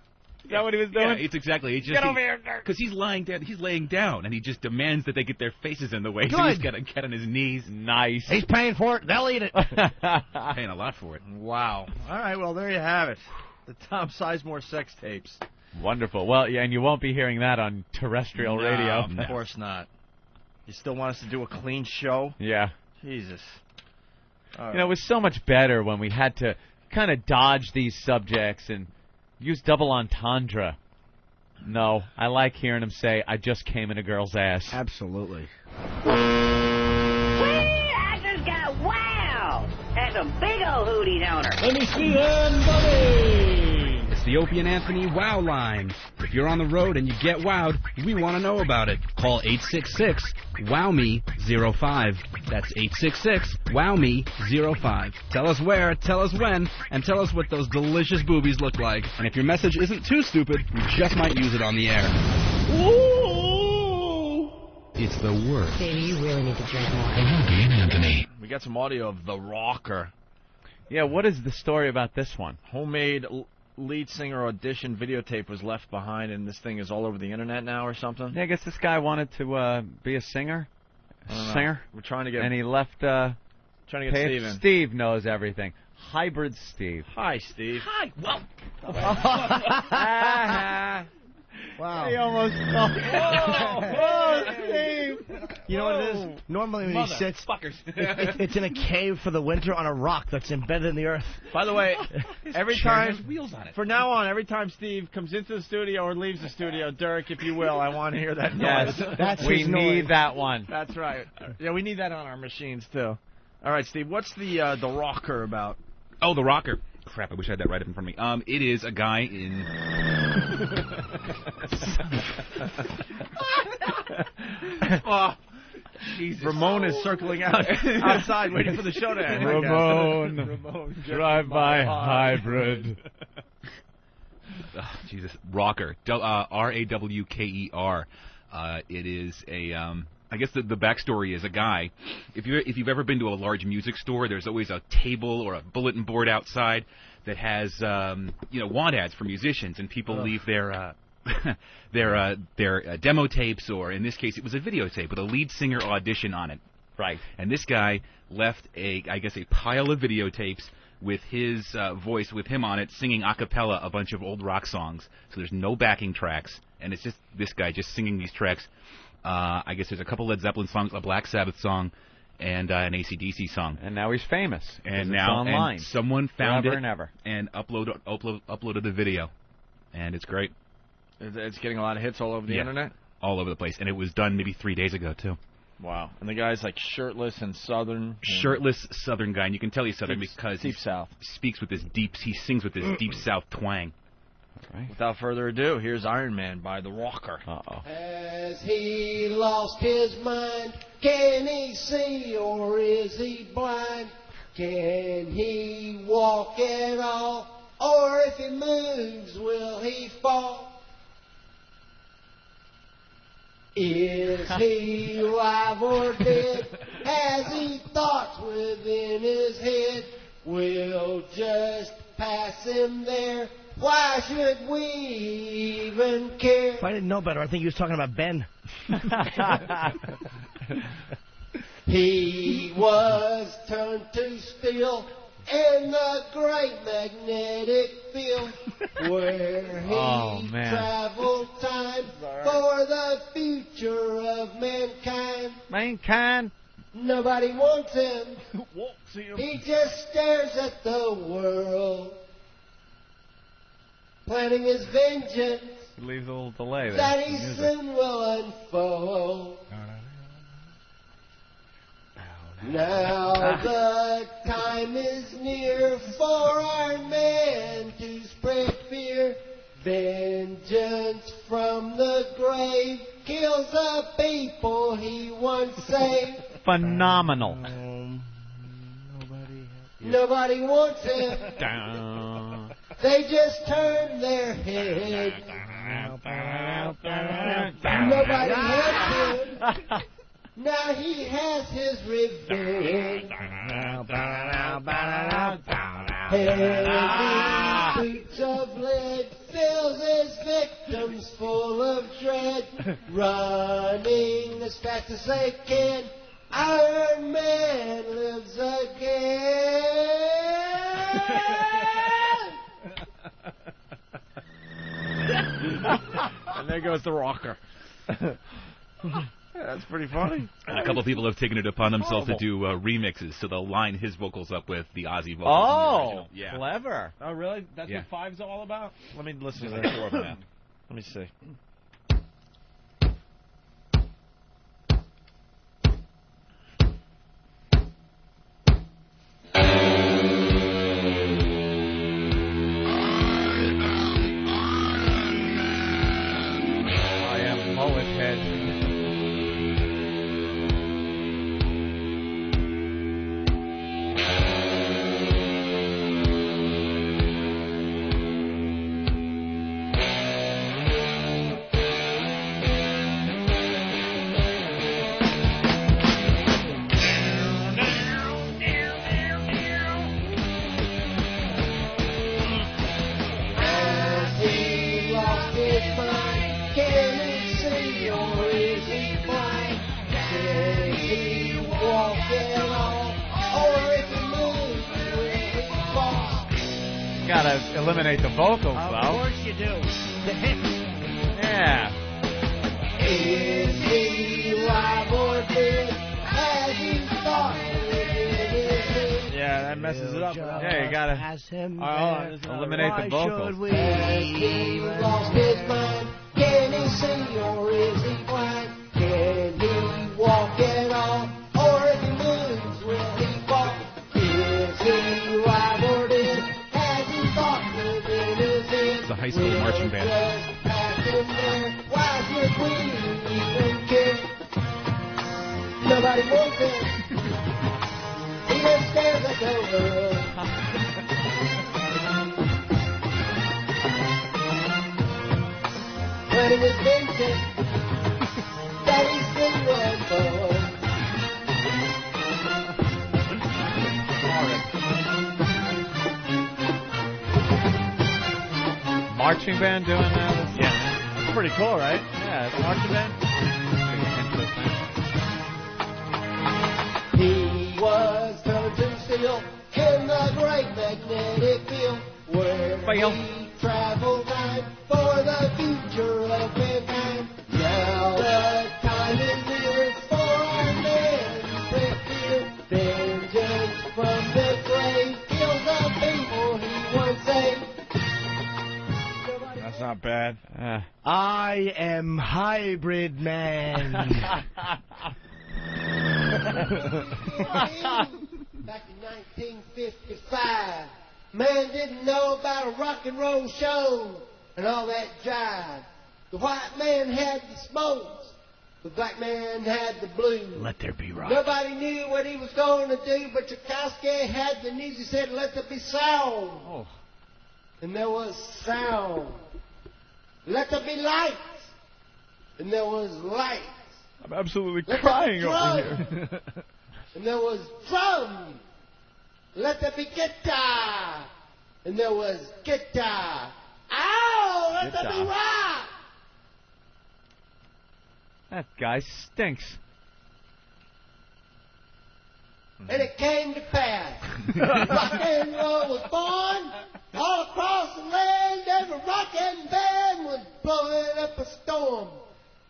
Is that what he was doing? Yeah, it's exactly. Get over here. Because he's lying down. He's laying down, and he just demands that they get their faces in the way. Good. So he's got to get on his knees. Nice. He's paying for it. They'll eat it. Paying a lot for it. Wow. All right, well, there you have it. The Tom Sizemore sex tapes. Wonderful. Well, yeah, and you won't be hearing that on terrestrial radio. Of course not. You still want us to do a clean show? Yeah. Jesus. You know, it was so much better when we had to kind of dodge these subjects and use double entendre. No, I like hearing him say, I just came in a girl's ass. Absolutely. I just got wow! That's a big old hootie doner. Let me see them, buddy. It's the Opie and Anthony Wow Line. If you're on the road and you get wowed, we want to know about it. Call 866-WOW-ME-05. That's 866-WOW-ME-05. Tell us where, tell us when, and tell us what those delicious boobies look like. And if your message isn't too stupid, we just might use it on the air. Ooh! It's the worst. Baby, you really need to drink more. Opie and Anthony. We got some audio of The Rocker. Yeah, what is the story about this one? Homemade lead singer audition videotape was left behind, and this thing is all over the internet now or something? Yeah, I guess this guy wanted to be a singer. We're trying to get... And he left... trying to get Steve in. Steve knows everything. Hybrid Steve. Hi, Steve. Hi, well. Wow. He almost... Whoa, Steve! You know what it is? Normally when he sits, it's in a cave for the winter on a rock that's embedded in the earth. By the way, every chair time, has wheels on it. from now on, every time Steve comes into the studio or leaves the studio, Derek, if you will, I want to hear that noise. Yes, That's we his need noise. that one. That's right. Yeah, we need that on our machines, too. All right, Steve, what's the Rocker about? Oh, The Rocker. Crap, I wish I had that right up in front of me. It is a guy in... Ramon is circling outside waiting for the show to end. Ramon, drive-by hybrid. Oh, Jesus, Rocker, Rawker. It is a. I guess the backstory is a guy. If you've ever been to a large music store, there's always a table or a bulletin board outside that has want ads for musicians, and people leave their demo tapes, or in this case, it was a videotape with a lead singer audition on it. Right. And this guy left a pile of videotapes with his voice, with him on it, singing a cappella a bunch of old rock songs. So there's no backing tracks, and it's just this guy just singing these tracks. I guess there's a couple Led Zeppelin songs, a Black Sabbath song, and an AC/DC song. And now he's famous. And now online. And someone found Forever it and ever. and uploaded the video, and it's great. It's getting a lot of hits all over the internet? All over the place, and it was done maybe 3 days ago, too. Wow. And the guy's like shirtless and southern. Shirtless southern guy, and you can tell he's southern because deep south. He sings with this deep south twang. Right. Without further ado, here's Iron Man by The Rocker. Uh-oh. Has he lost his mind? Can he see or is he blind? Can he walk at all? Or if he moves, will he fall? Is he alive or dead? Has he thoughts within his head? We'll just pass him there. Why should we even care? If I didn't know better, I think he was talking about Ben. He was turned to steel in the great magnetic field where he traveled time for the future of mankind. Nobody wants him. He just stares at the world, planning his vengeance Leaves a little delay there. that he soon will unfold. Now the time is near for Iron Man to spread fear. Vengeance from the grave kills the people he once saved. Phenomenal. Nobody wants him. They just turn their head. Nobody wants him. Now he has his revenge. Heavy boots of lead fills his victims full of dread. Running as fast as they can, Iron Man lives again. And there goes The Rocker. That's pretty funny. And a couple of people have taken it upon themselves to do remixes, so they'll line his vocals up with the Ozzy vocals. Oh, yeah. Clever. Oh, really? That's Yeah. what Five's all about? Let me listen to There's that. like 4 of them now. Let me see. I am mullet head. Has he lost his mind? Can he see or is he blind? Can he walk at all? Or if he moves, will he fall? Gotta eliminate the vocals, Of though. course you do. The hits. Yeah. Is he alive or dead? Has he thought within his head? Yeah, that messes it up. Yeah, you gotta Ask him eliminate the vocals. Has he lost his mind? Can he see or is he blind? Can he walk at all? Or if he moves, will he fall? Is he alive or dead? Has he thought within his head? It's a high school marching band. Just pass him there. Why should we even care? it was Vincent. Daddy's been one for. Marching band doing that? Yeah. It's pretty cool, right? Yeah, it's a marching band. He was coming to steal in the great magnetic field where he traveled night for the future of mankind. Now the time is near for our men to fear vengeance from the grave. Kill the people he once saved. That's not bad. I am Hybrid Man. Back in 1955, man didn't know about a rock and roll show and all that jive. The white man had the smokes, the black man had the blues. Let there be rock. Nobody knew what he was going to do, but Tchaikovsky had the news. He said, let there be sound. Oh. And there was sound. Let there be lights. And there was lights. I'm absolutely Let crying there be over drums. here. And there was drum. Let there be guitar. And there was guitar. Ow! Let there be Guitar. rock. That guy stinks. And it came to pass. Rock and roll was born all across the land. Every rockin' band was blowing up a storm.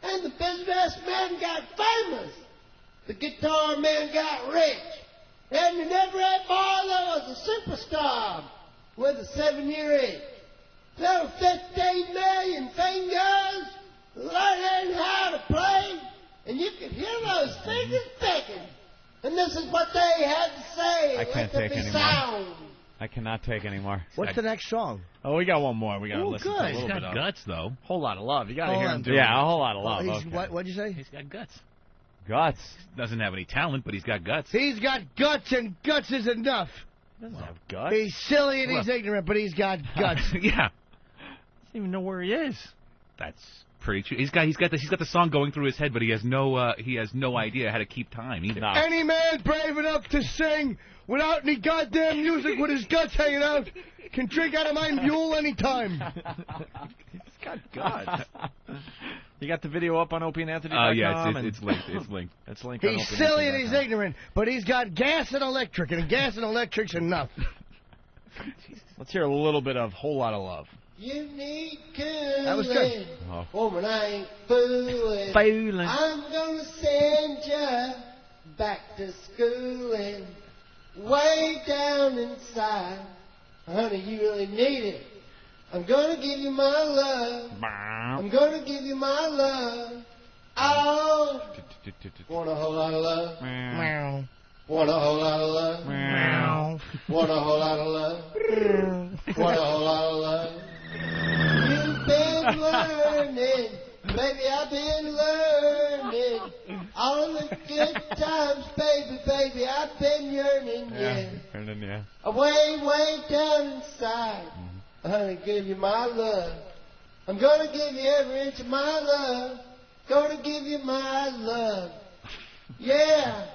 And the businessman got famous. The guitar man got rich. And in every bar there was a superstar with a 7-year itch. There were 15 million fingers learning how to play. And you could hear those fingers picking. And this is what they had to say. I can't Let there take be anymore. sound. I cannot take anymore. What's the next song? Oh, we got one more. We got to Ooh, listen good. to a He's little got bit of Guts, though. Whole lot of love. You got to Hold hear on. him do Yeah, it. a whole lot of love. He's- Okay. What'd you say? He's got guts. Guts. Doesn't have any talent, but he's got guts. He's got guts, and guts is enough. He doesn't have guts. He's silly and he's Well- ignorant, but he's got guts. Yeah. Doesn't even know where he is. That's pretty true. He's got the song going through his head, but he has no idea how to keep time either. Any man brave enough to sing without any goddamn music with his guts hanging out can drink out of my mule anytime. He's got guts. You got the video up on opieandanthony.com? Yeah, and it's linked. It's linked. It's linked on He's silly and he's opieandanthony.com. ignorant, but he's got gas and electric, and gas and electric's enough. Let's hear a little bit of Whole Lot of Love. You need cooling. That was good. Oh. Woman, I ain't fooling. Fooling. I'm gonna send you back to schooling. Way down inside. Honey, you really need it. I'm gonna give you my love. I'm gonna give you my love. Oh, want a whole lot of love. Meow. Want a whole lot of love. Meow. Want a whole lot of love. Want a whole lot of love. You've been learning, baby, I've been learning. All of the good times, baby, I've been yearning, yeah. Way down inside, I'm gonna give you my love. I'm gonna give you every inch of my love. Gonna give you my love. Yeah.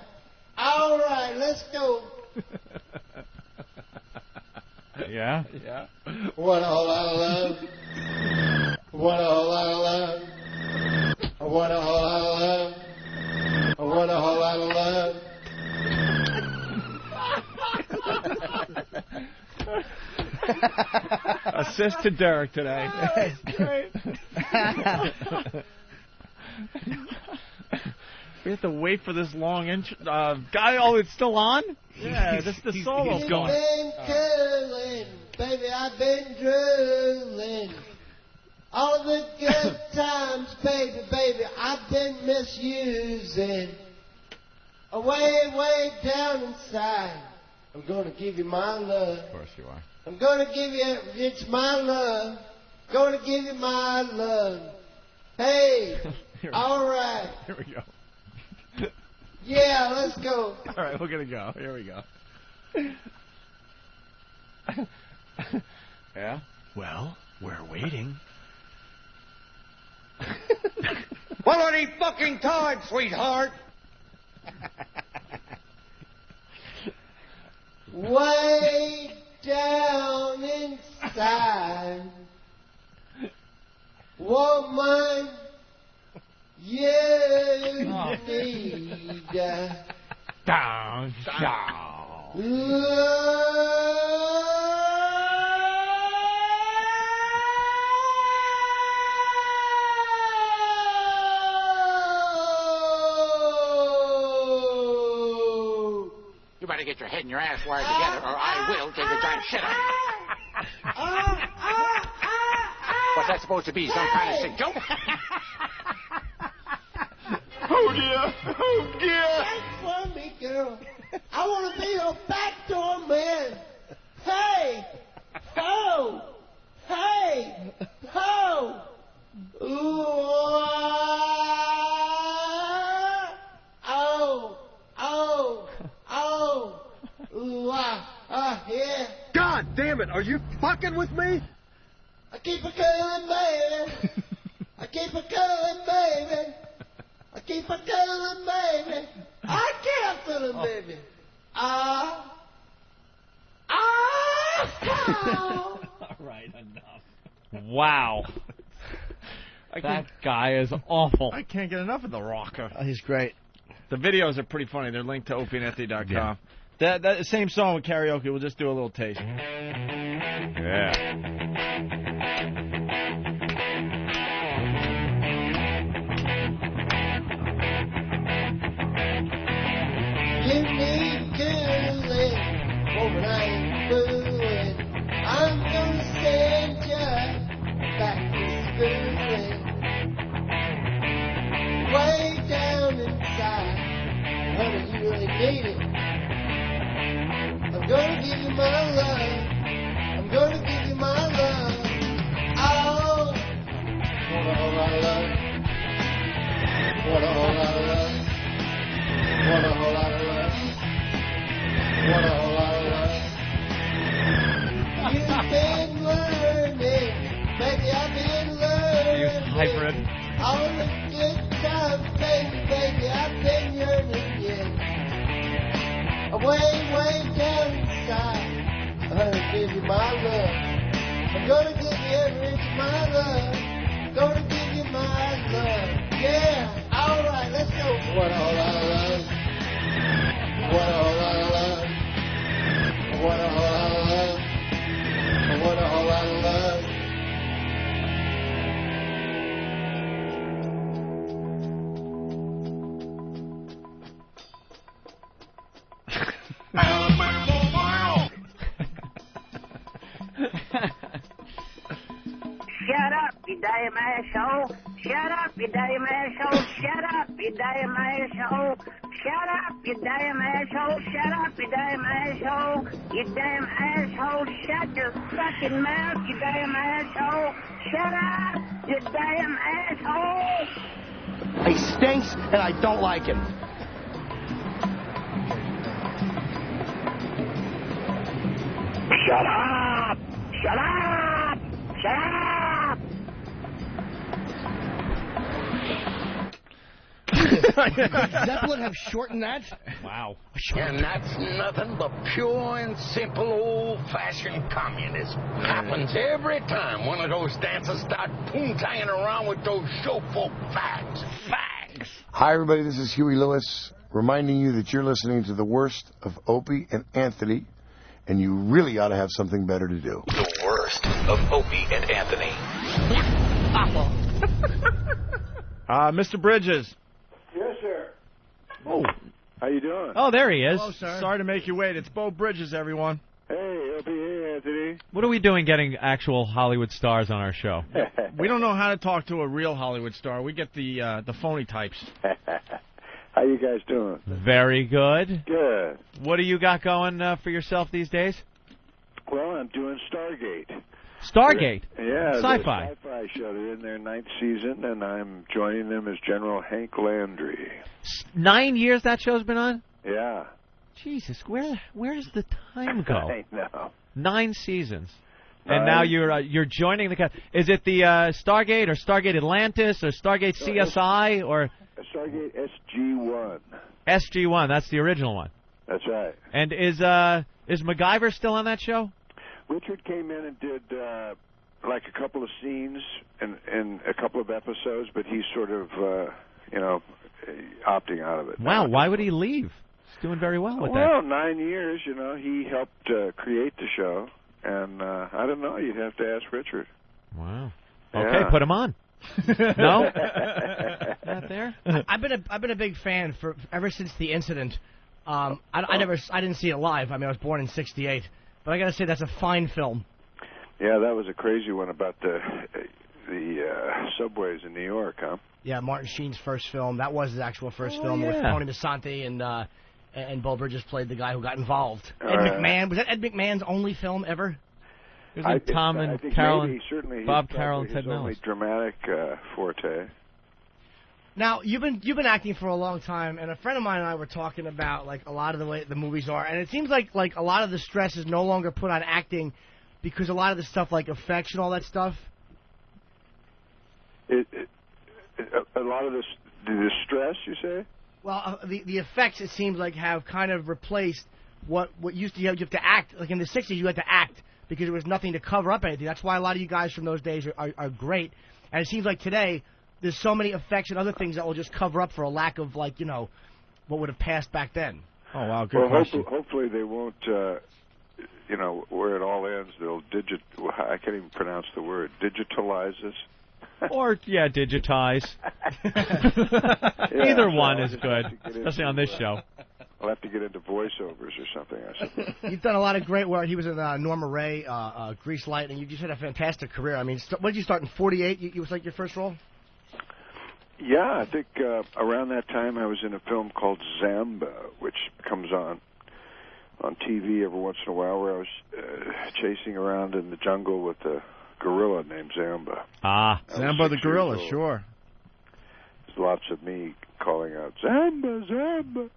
All right, let's go. Yeah? Yeah. Want a whole lot of love. Want a whole lot of love. I want a whole lot of love. I want a whole lot of love. Assist to Derek today. That's great. We have to wait for this long intro. Guy, oh, it's still on? Yeah, this is the solo. You've been killing, baby, I've been drooling. All the good times, baby, I've been misusing. Way down inside, I'm gonna give you my love. Of course you are. I'm gonna give you, it's my love. Gonna give you my love. Hey, all right. Here we go. Yeah, let's go. All right, we're gonna go. Here we go. Yeah? Well, we're waiting. Well, it ain't fucking time, sweetheart. Way down inside, woman, you need down. You better get your head and your ass wired together, or I will take a giant shit on you. What's that supposed to be? Some kind of sick joke? Oh dear, oh dear. That's for me, girl. I want to be your backdoor man. Hey, ho, hey, ho. Ooh, ooh, yeah. God damn it, are you fucking with me? I keep a going, baby. I keep a going, baby. I keep a going, baby. I can't feel it, baby. All right, enough. Wow. That guy is awful. I can't get enough of the rocker. He's great. The videos are pretty funny. They're linked to opieandanthony.com. Yeah. That same song with karaoke. We'll just do a little taste. Yeah. You need cooling, woman, I ain't fooling. I'm gonna send you back to schooling. Way down inside, honey, you really need it. I'm gonna give you my love. I'm gonna give you my love. Oh, what a whole lot of love. What a whole lot of love. What a whole lot of love. What a whole lot of love. You've been learning, baby, I've been learning. Hybrid. All the good times, baby, I've been yearning, yeah. Way, way down inside, I'm gonna give you my love. I'm gonna give you every inch of my love. Gonna give you my love. Yeah, alright, let's go. What a whole lot of love. What a whole lot of love. What a whole lot of love. What a whole lot of love. Shut up, you damn asshole. Shut up, you damn asshole. Shut up, you damn asshole. Shut up, you damn asshole. Shut up, you damn asshole. You damn asshole. Shut your fucking mouth, you damn asshole. Shut up, you damn asshole. He stinks, and I don't like him. Shut up! Shut up! Shut up! Zeppelin have shortened that? Wow. And that's nothing but pure and simple old-fashioned communism. Happens every time one of those dancers start poontanging around with those showfolk fags. Fags! Hi, everybody. This is Huey Lewis, reminding you that you're listening to the worst of Opie and Anthony, and you really ought to have something better to do. The worst of Opie and Anthony. Mr. Bridges. Yes, sir. Oh. How you doing? Oh, there he is. Hello, sir. Sorry to make you wait. It's Bo Bridges, everyone. Hey, Opie, hey, Anthony. What are we doing getting actual Hollywood stars on our show? We don't know how to talk to a real Hollywood star. We get the phony types. How you guys doing? Very good. Good. What do you got going for yourself these days? Well, I'm doing Stargate. Stargate? Yeah. Sci-fi. The Sci-Fi show. They're in their 9th season, and I'm joining them as General Hank Landry. 9 years that show's been on? Yeah. Jesus, where does the time go? I know. 9 seasons. And now you're joining the cast. Is it the Stargate or Stargate Atlantis or Stargate CSI or Stargate SG-1? SG-1? That's the original one. That's right. And is MacGyver still on that show? Richard came in and did like a couple of scenes in a couple of episodes, but he's sort of opting out of it. Wow, why would he leave? He's doing very well with that. Well, 9 years, he helped create the show, and I don't know, you'd have to ask Richard. Wow. Yeah. Okay, put him on. No? Not there? I've been a big fan ever since the incident. I didn't see it live. I mean, I was born in '68, but I got to say that's a fine film. Yeah, that was a crazy one about the subways in New York, huh? Yeah, Martin Sheen's first film. That was his actual first film with Tony Masante and Bo Bridges played the guy who got involved. Ed McMahon. Was that Ed McMahon's only film ever? It was Tom and Carol, Bob Carroll and Ted Nellis. Only dramatic forte. Now you've been acting for a long time, and a friend of mine and I were talking about like a lot of the way the movies are, and it seems like a lot of the stress is no longer put on acting because a lot of the stuff like effects and all that stuff. A lot of the stress, you say? Well, the effects it seems like have kind of replaced what used to you have to act. Like in the '60s, you had to act because there was nothing to cover up anything. That's why a lot of you guys from those days are great. And it seems like today there's so many effects and other things that will just cover up for a lack of what would have passed back then. Oh wow, good question. Hopefully they won't. Where it all ends, they'll I can't even pronounce the word. Digitalize this. Or, digitize. Either one is good, especially on this show. I'll have to get into voiceovers or something, I suppose. You've done a lot of great work. He was in Norma Ray, Grease Lightning. You just had a fantastic career. I mean, when did you start, in '48? It was like your first role? Yeah, I think around that time I was in a film called Zamba, which comes on TV every once in a while, where I was chasing around in the jungle with a gorilla named Zamba. Zamba the gorilla, sure. There's lots of me calling out, Zamba, Zamba.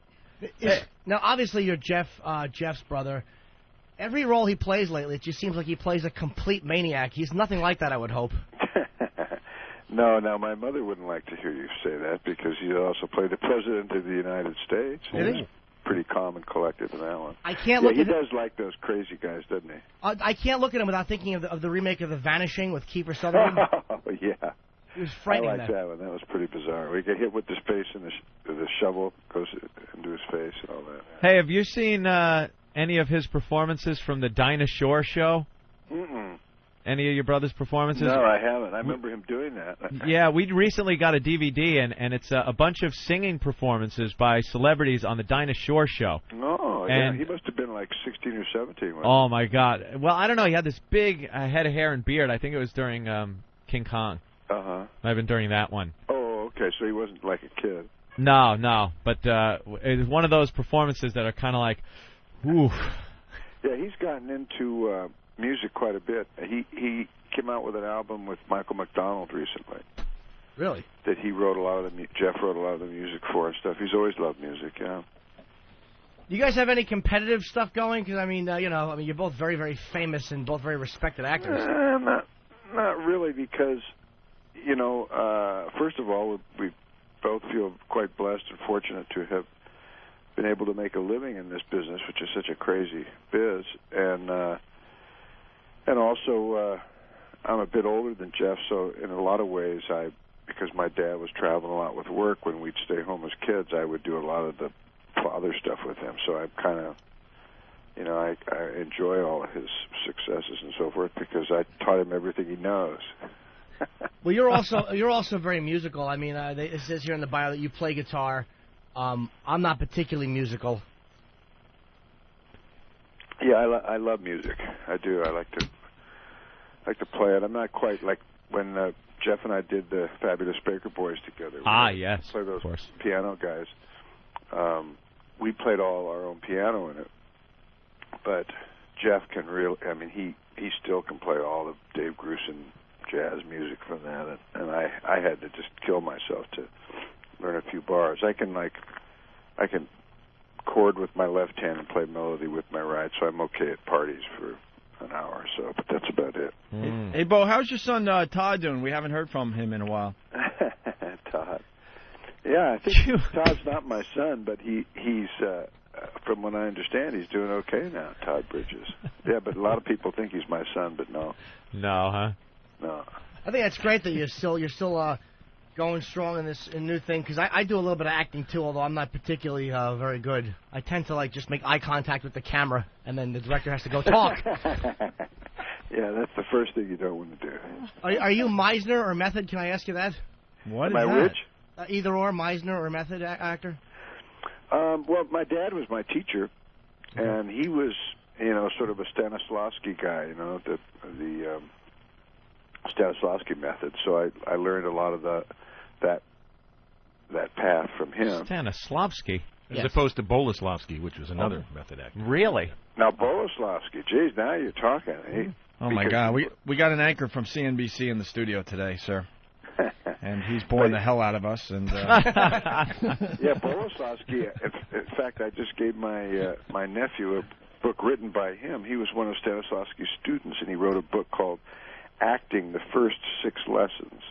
Now, obviously, you're Jeff's brother. Every role he plays lately, it just seems like he plays a complete maniac. He's nothing like that, I would hope. No, now my mother wouldn't like to hear you say that because he also played the President of the United States. Did he? Pretty calm and collected in that one. I can't look he at does like those crazy guys, doesn't he? I can't look at him without thinking of the remake of The Vanishing with Kiefer Sutherland. Oh, yeah. It was frightening. I like that one. That was pretty bizarre. We get hit with the space and the shovel goes into his face and all that. Hey, have you seen any of his performances from the Dinah Shore show? Mm-mm. Any of your brother's performances? No, I haven't. I remember him doing that. Yeah, we recently got a DVD, and it's a bunch of singing performances by celebrities on the Dinah Shore show. Oh, and yeah. He must have been like 16 or 17. Oh, my God. Well, I don't know. He had this big head of hair and beard. I think it was during King Kong. Uh-huh. Might have been during that one. Oh, okay. So he wasn't like a kid. No. But it was one of those performances that are kind of like, ooh. Yeah, he's gotten into music quite a bit. He came out with an album with Michael McDonald recently. Really? That he wrote a lot of Jeff wrote a lot of the music for and stuff. He's always loved music, yeah. Do you guys have any competitive stuff going? Because you're both very, very famous and both very respected actors. Not really, because first of all, we both feel quite blessed and fortunate to have been able to make a living in this business, which is such a crazy biz, and also I'm a bit older than Jeff, so in a lot of ways, because my dad was traveling a lot with work when we'd stay home as kids, I would do a lot of the father stuff with him. So I kind of, I enjoy all of his successes and so forth because I taught him everything he knows. Well, you're also very musical. I mean, it says here in the bio that you play guitar. I'm not particularly musical. Yeah, I love music. I do. I like to play it. I'm not quite like when Jeff and I did the Fabulous Baker Boys together. Yes, play those of course. Piano guys. We played all our own piano in it, but Jeff can he still can play all of Dave Grusin jazz music from that, and I had to just kill myself to learn a few bars. I can chord with my left hand and play melody with my right, so I'm okay at parties for an hour or so, but that's about it. Hey, Bo, how's your son Todd doing? We haven't heard from him in a while. Todd. Yeah, I think Todd's not my son, but he's from what I understand, he's doing okay now, Todd Bridges. Yeah, but a lot of people think he's my son, but no. No, huh? No. I think that's great that you're still going strong in this new thing, because I do a little bit of acting too, although I'm not particularly very good. I tend to just make eye contact with the camera, and then the director has to go talk. Yeah, that's the first thing you don't want to do. Are you Meisner or Method? Can I ask you that? What is that? Which? Either or, Meisner or Method actor? Well, my dad was my teacher, and he was, sort of a Stanislavski guy, the Stanislavski method. So I learned a lot of that path from him. Stanislavski? As opposed to Boleslavsky, which was another method actor. Really? Now, Boleslavsky, geez, now you're talking. Oh, my God. We got an anchor from CNBC in the studio today, sir. And he's boring the hell out of us. And yeah, Boleslavsky. In fact, I just gave my nephew a book written by him. He was one of Stanislavski's students, and he wrote a book called Acting: The First 6 Lessons.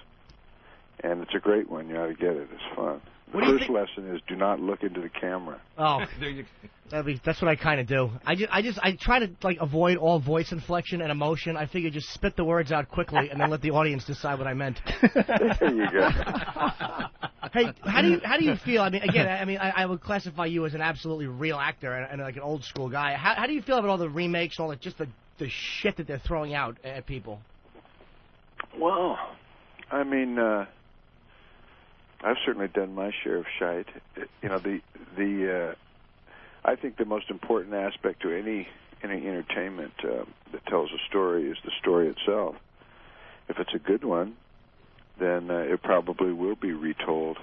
And it's a great one. You ought to get it. It's fun. The first lesson is do not look into the camera. Oh, that's what I kind of do. I try to avoid all voice inflection and emotion. I figure just spit the words out quickly and then let the audience decide what I meant. There you go. Hey, how do you feel? I mean, again, I would classify you as an absolutely real actor and like an old school guy. How do you feel about all the remakes and all that, just the shit that they're throwing out at people? Well, I mean. I've certainly done my share of shite. I think the most important aspect to any entertainment that tells a story is the story itself. If it's a good one, then it probably will be retold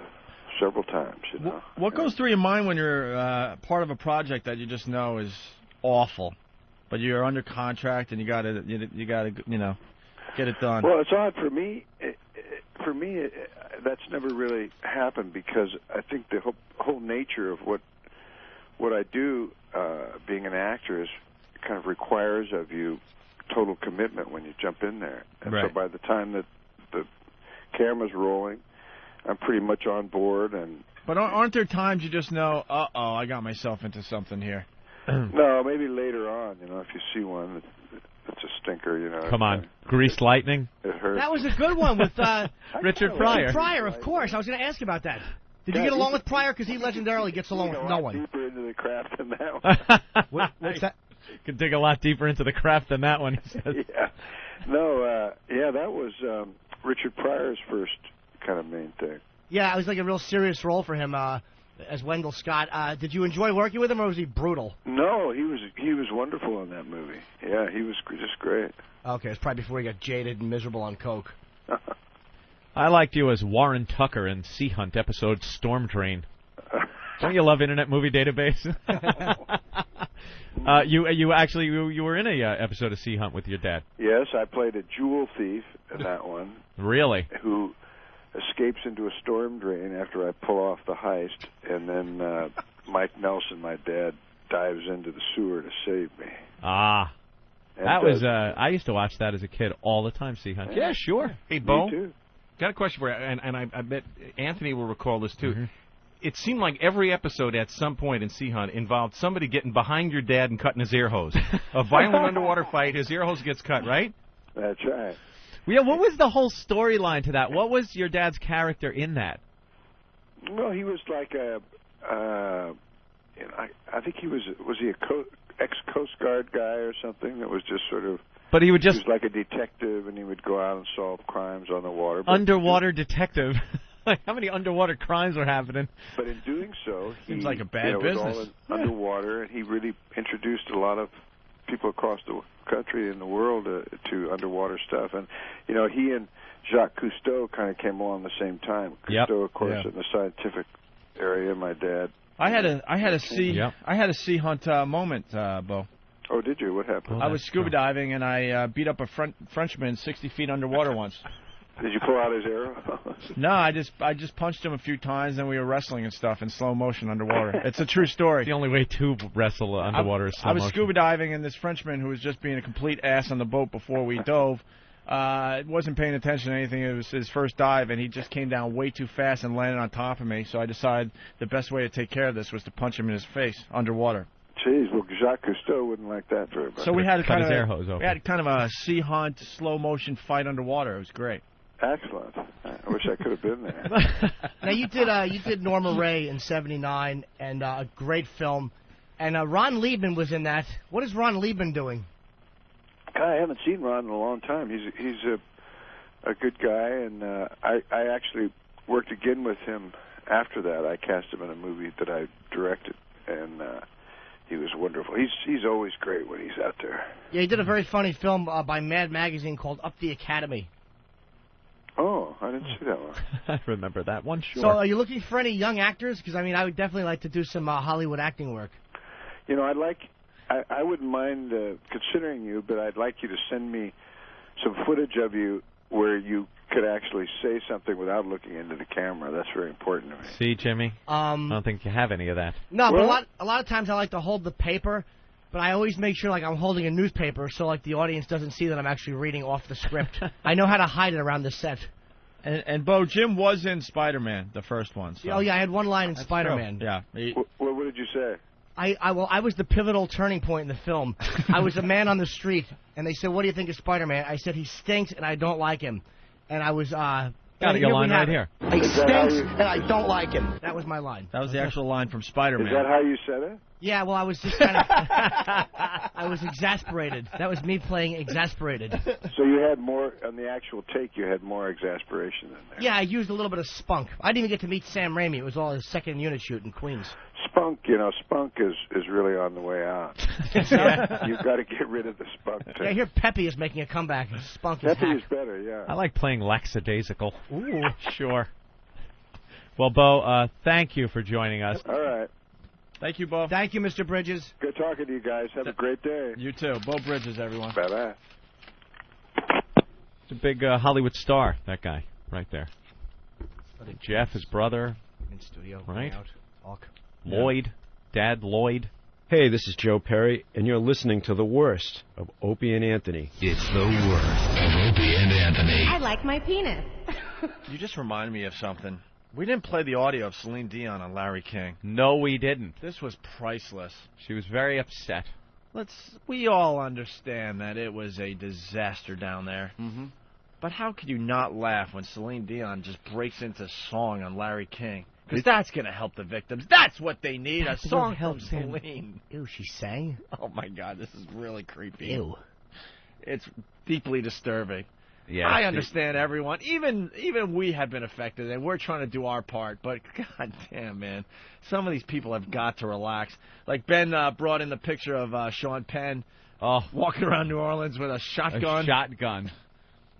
several times. What goes through your mind when you're part of a project that you just know is awful, but you're under contract and you gotta get it done? Well, it's odd for me. That's never really happened because I think the whole nature of what I do, being an actor, is kind of requires of you total commitment when you jump in there. And so by the time that the camera's rolling, I'm pretty much on board. But aren't there times you just know, I got myself into something here? No, maybe later on, if you see one it's a stinker, Come on, Greased Lightning. It hurts. That was a good one with Richard Pryor. Pryor, of course. I was going to ask about that. Did you get along with Pryor? Because he legendarily gets along with no one. Deeper into the craft than that one. What's that? Could dig a lot deeper into the craft than that one, he says. Yeah. No, that was Richard Pryor's first kind of main thing. Yeah, it was like a real serious role for him as Wendell Scott. Did you enjoy working with him, or was he brutal? No, he was wonderful in that movie. Yeah, he was just great. Okay, it's probably before he got jaded and miserable on coke. I liked you as Warren Tucker in Sea Hunt episode Storm Drain. Don't you love Internet Movie Database? You were in a episode of Sea Hunt with your dad. Yes, I played a jewel thief in that one. Really? Who escapes into a storm drain after I pull off the heist, and then Mike Nelson, my dad, dives into the sewer to save me. Ah. That was, I used to watch that as a kid all the time, Sea Hunt. Yeah, sure. Hey, Bo, me too. Got a question for you, and I bet Anthony will recall this, too. Mm-hmm. It seemed like every episode at some point in Sea Hunt involved somebody getting behind your dad and cutting his air hose. A violent underwater fight, his air hose gets cut, right? That's right. Yeah, what was the whole storyline to that? What was your dad's character in that? Well, he was like I think he was he a ex-Coast Guard guy or something that was just sort of... But he was like a detective, and he would go out and solve crimes on the water. Underwater detective. Like, how many underwater crimes were happening? But in doing so, he seems like a bad business. Was all underwater, and he really introduced a lot of people across the country and the world to underwater stuff. And he and Jacques Cousteau kind of came along the same time. Cousteau, of course, in the scientific area. My dad. I had a sea hunt moment, Bo. Oh, did you? What happened? I was scuba diving, and I beat up a Frenchman 60 feet underwater once. Did you pull out his arrow? No, I just punched him a few times, and we were wrestling and stuff in slow motion underwater. It's a true story. The only way to wrestle underwater is slow motion. I was scuba diving, and this Frenchman, who was just being a complete ass on the boat before we dove, Wasn't paying attention to anything. It was his first dive, and he just came down way too fast and landed on top of me. So I decided the best way to take care of this was to punch him in his face underwater. Jeez, well, Jacques Cousteau wouldn't like that very much. So we had Cut his air hose open. we had kind of a sea hunt, slow motion fight underwater. It was great. Excellent. I wish I could have been there. Now you did Norma Ray in '79, and a great film. And Ron Liebman was in that. What is Ron Liebman doing? I haven't seen Ron in a long time. He's a good guy, and I actually worked again with him after that. I cast him in a movie that I directed, and he was wonderful. He's always great when he's out there. Yeah, he did a very funny film by Mad Magazine called Up the Academy. Oh, I didn't see that one. I remember that one, sure. So are you looking for any young actors? Because, I mean, I would definitely like to do some Hollywood acting work. You know, I wouldn't mind considering you, but I'd like you to send me some footage of you where you could actually say something without looking into the camera. That's very important to me. See, Jimmy? I don't think you have any of that. No, but a lot of times I like to hold the paper, but I always make sure like I'm holding a newspaper so like the audience doesn't see that I'm actually reading off the script. I know how to hide it around the set. And Bo, Jim was in Spider-Man, the first one. So. Oh, yeah, I had one line in That's Spider-Man. true. Yeah. What did you say? I was the pivotal turning point in the film. I was a man on the street, and they said, "What do you think of Spider-Man?" I said, "He stinks, and I don't like him." And I was got your line right here. He stinks, and I don't like him. That was my line. That was the actual line from Spider-Man. Is that how you said it? Yeah, well, I was just kind of... I was exasperated. That was me playing exasperated. So you had more, on the actual take, you had more exasperation than there. Yeah, I used a little bit of spunk. I didn't even get to meet Sam Raimi. It was all his second unit shoot in Queens. Spunk is really on the way out. You've got to get rid of the spunk. Yeah, I hear Pepe is making a comeback. Spunk is Pepe hack. is better, yeah. I like playing lackadaisical. Ooh. Sure. Well, Bo, thank you for joining us. All right. Thank you, Bo. Thank you, Mr. Bridges. Good talking to you guys. Have a great day. You too. Bo Bridges, everyone. Bye-bye. He's a big Hollywood star, that guy, right there. Jeff, his brother. In studio. Right. Out, talk. Lloyd. Dad Lloyd. Hey, this is Joe Perry, and you're listening to the worst of Opie and Anthony. It's the worst of Opie and Anthony. I like my penis. You just reminded me of something. We didn't play the audio of Celine Dion on Larry King. No, we didn't. This was priceless. She was very upset. We all understand that it was a disaster down there. Mm-hmm. But how could you not laugh when Celine Dion just breaks into song on Larry King? Because that's going to help the victims. That's what they need, a song from Celine. Ew, she sang? Oh, my God, this is really creepy. Ew. It's deeply disturbing. Yeah, I understand everyone. Even we have been affected, and we're trying to do our part. But, God damn, man, some of these people have got to relax. Like Ben brought in the picture of Sean Penn walking around New Orleans with a shotgun. A shotgun.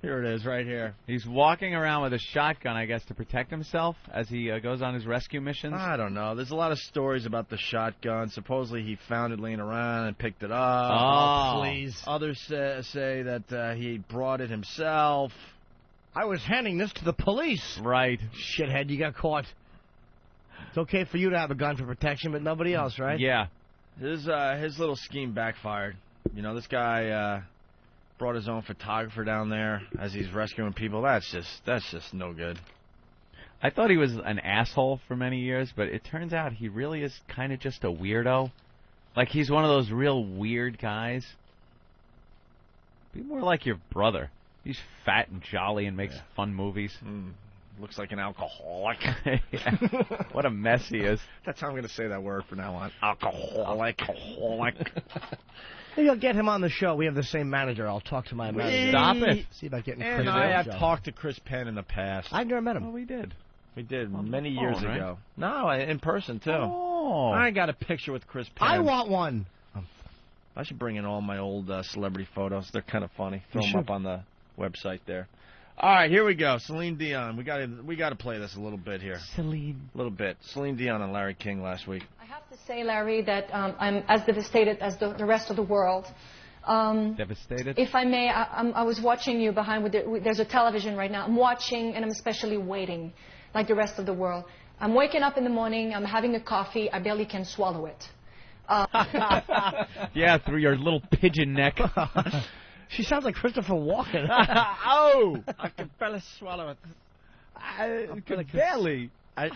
Here it is, right here. He's walking around with a shotgun, I guess, to protect himself as he goes on his rescue missions. I don't know. There's a lot of stories about the shotgun. Supposedly he found it laying around and picked it up. Oh, please. Others say that he brought it himself. I was handing this to the police. Right. Shithead, you got caught. It's okay for you to have a gun for protection, but nobody else, right? Yeah. His little scheme backfired. You know, this guy brought his own photographer down there as he's rescuing people. That's just no good. I thought he was an asshole for many years, but it turns out he really is kind of just a weirdo. Like, he's one of those real weird guys. Be more like your brother. He's fat and jolly and makes fun movies. Looks like an alcoholic. Yeah. What a mess he is. That's how I'm going to say that word from now on. Alcoholic. Maybe I'll get him on the show. We have the same manager. I'll talk to my manager. Stop it. See about getting And Chris I on the have show. talked to Chris Penn in the past. I've never met him. Oh, we did. We did many phone, years right? ago. No, in person, too. Oh. I got a picture with Chris Penn. I want one. I should bring in all my old celebrity photos. They're kind of funny. Throw them up on the website there. All right, here we go. Celine Dion. We got to play this a little bit here. Celine. A little bit. Celine Dion and Larry King last week. I have to say, Larry, that I'm as devastated as the rest of the world. Devastated? If I may, I was watching you behind. There's a television right now. I'm watching, and I'm especially waiting, like the rest of the world. I'm waking up in the morning. I'm having a coffee. I barely can swallow it. Yeah, through your little pigeon neck. She sounds like Christopher Walken. Oh! I can barely swallow it. I could barely. I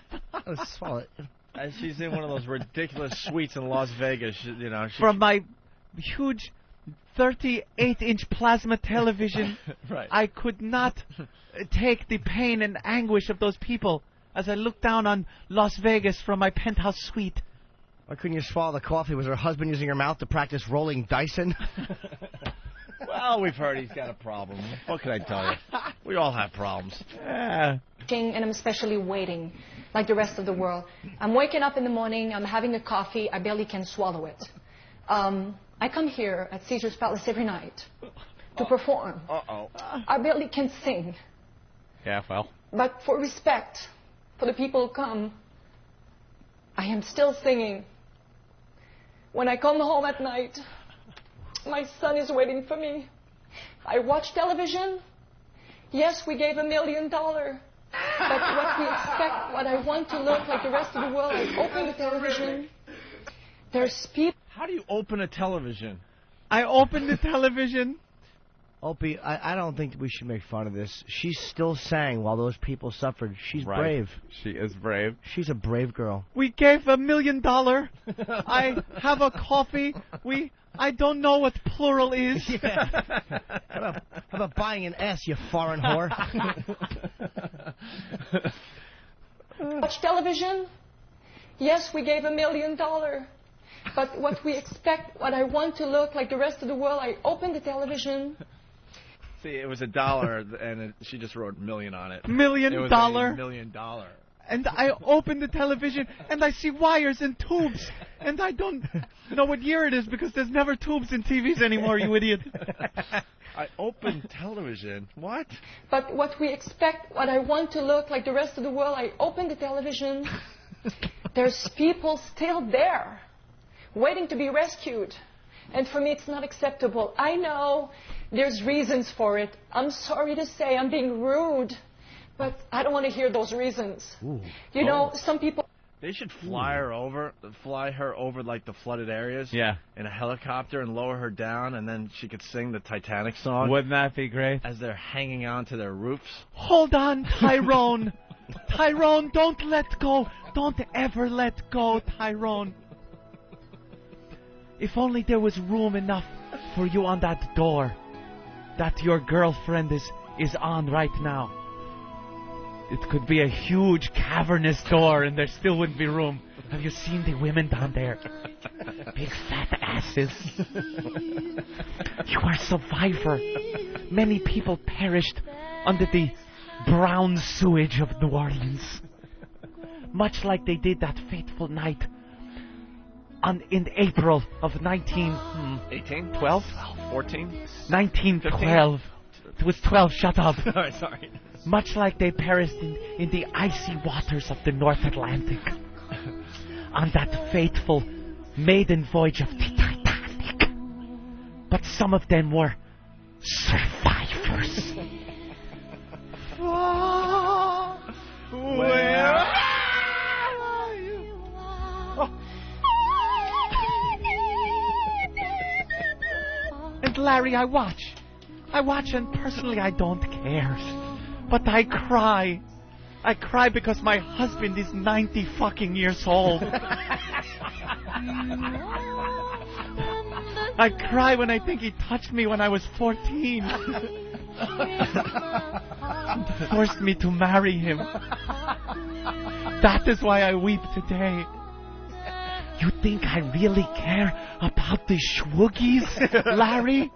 swallow it. And she's in one of those ridiculous suites in Las Vegas. You know, From my huge 38-inch plasma television, right. I could not take the pain and anguish of those people as I looked down on Las Vegas from my penthouse suite. Why couldn't you swallow the coffee? Was her husband using her mouth to practice rolling Dyson? Well, we've heard he's got a problem. What can I tell you? We all have problems. Yeah. And I'm especially waiting, like the rest of the world. I'm waking up in the morning, I'm having a coffee, I barely can swallow it. I come here at Caesar's Palace every night to perform. Uh-oh. I barely can sing. Yeah, well. But for respect for the people who come, I am still singing. When I come home at night, my son is waiting for me. I watch television. Yes, we gave $1 million. But what we expect, what I want to look like the rest of the world, I open the television. There's people. How do you open a television? I opened the television. Opie, I don't think we should make fun of this. She still sang while those people suffered. She's brave. She is brave. She's a brave girl. We gave $1 million. I have a coffee. I don't know what plural is. Yeah. How about buying an ass, you foreign whore? Watch television. Yes, we gave $1 million. But what we expect, what I want to look like the rest of the world, I open the television. See, it was $1, and she just wrote million on it. $1 million? It was $1 million. And I open the television, and I see wires and tubes. And I don't know what year it is because there's never tubes in TVs anymore, you idiot. I opened television. What? But what we expect, what I want to look like the rest of the world, I open the television. There's people still there, waiting to be rescued. And for me, it's not acceptable. I know there's reasons for it. I'm sorry to say I'm being rude, but I don't want to hear those reasons. Ooh. You know, some people... They should fly her over like the flooded areas. Yeah. In a helicopter and lower her down, and then she could sing the Titanic song. Wouldn't that be great? As they're hanging on to their roofs. Hold on, Tyrone. Tyrone, don't let go. Don't ever let go, Tyrone. If only there was room enough for you on that door that your girlfriend is on right now. It could be a huge cavernous door and there still wouldn't be room. Have you seen the women down there? Big fat asses. You are a survivor. Many people perished under the brown sewage of New Orleans. Much like they did that fateful night in April of 19... 12? 14? 1912. 15? It was 12, shut up. Sorry. Much like they perished in the icy waters of the North Atlantic on that fateful maiden voyage of the Titanic. But some of them were survivors. Where are you? And Larry, I watch and personally I don't care. But I cry. I cry because my husband is 90 fucking years old. I cry when I think he touched me when I was 14. Forced me to marry him. That is why I weep today. You think I really care about the Schwoogies, Larry?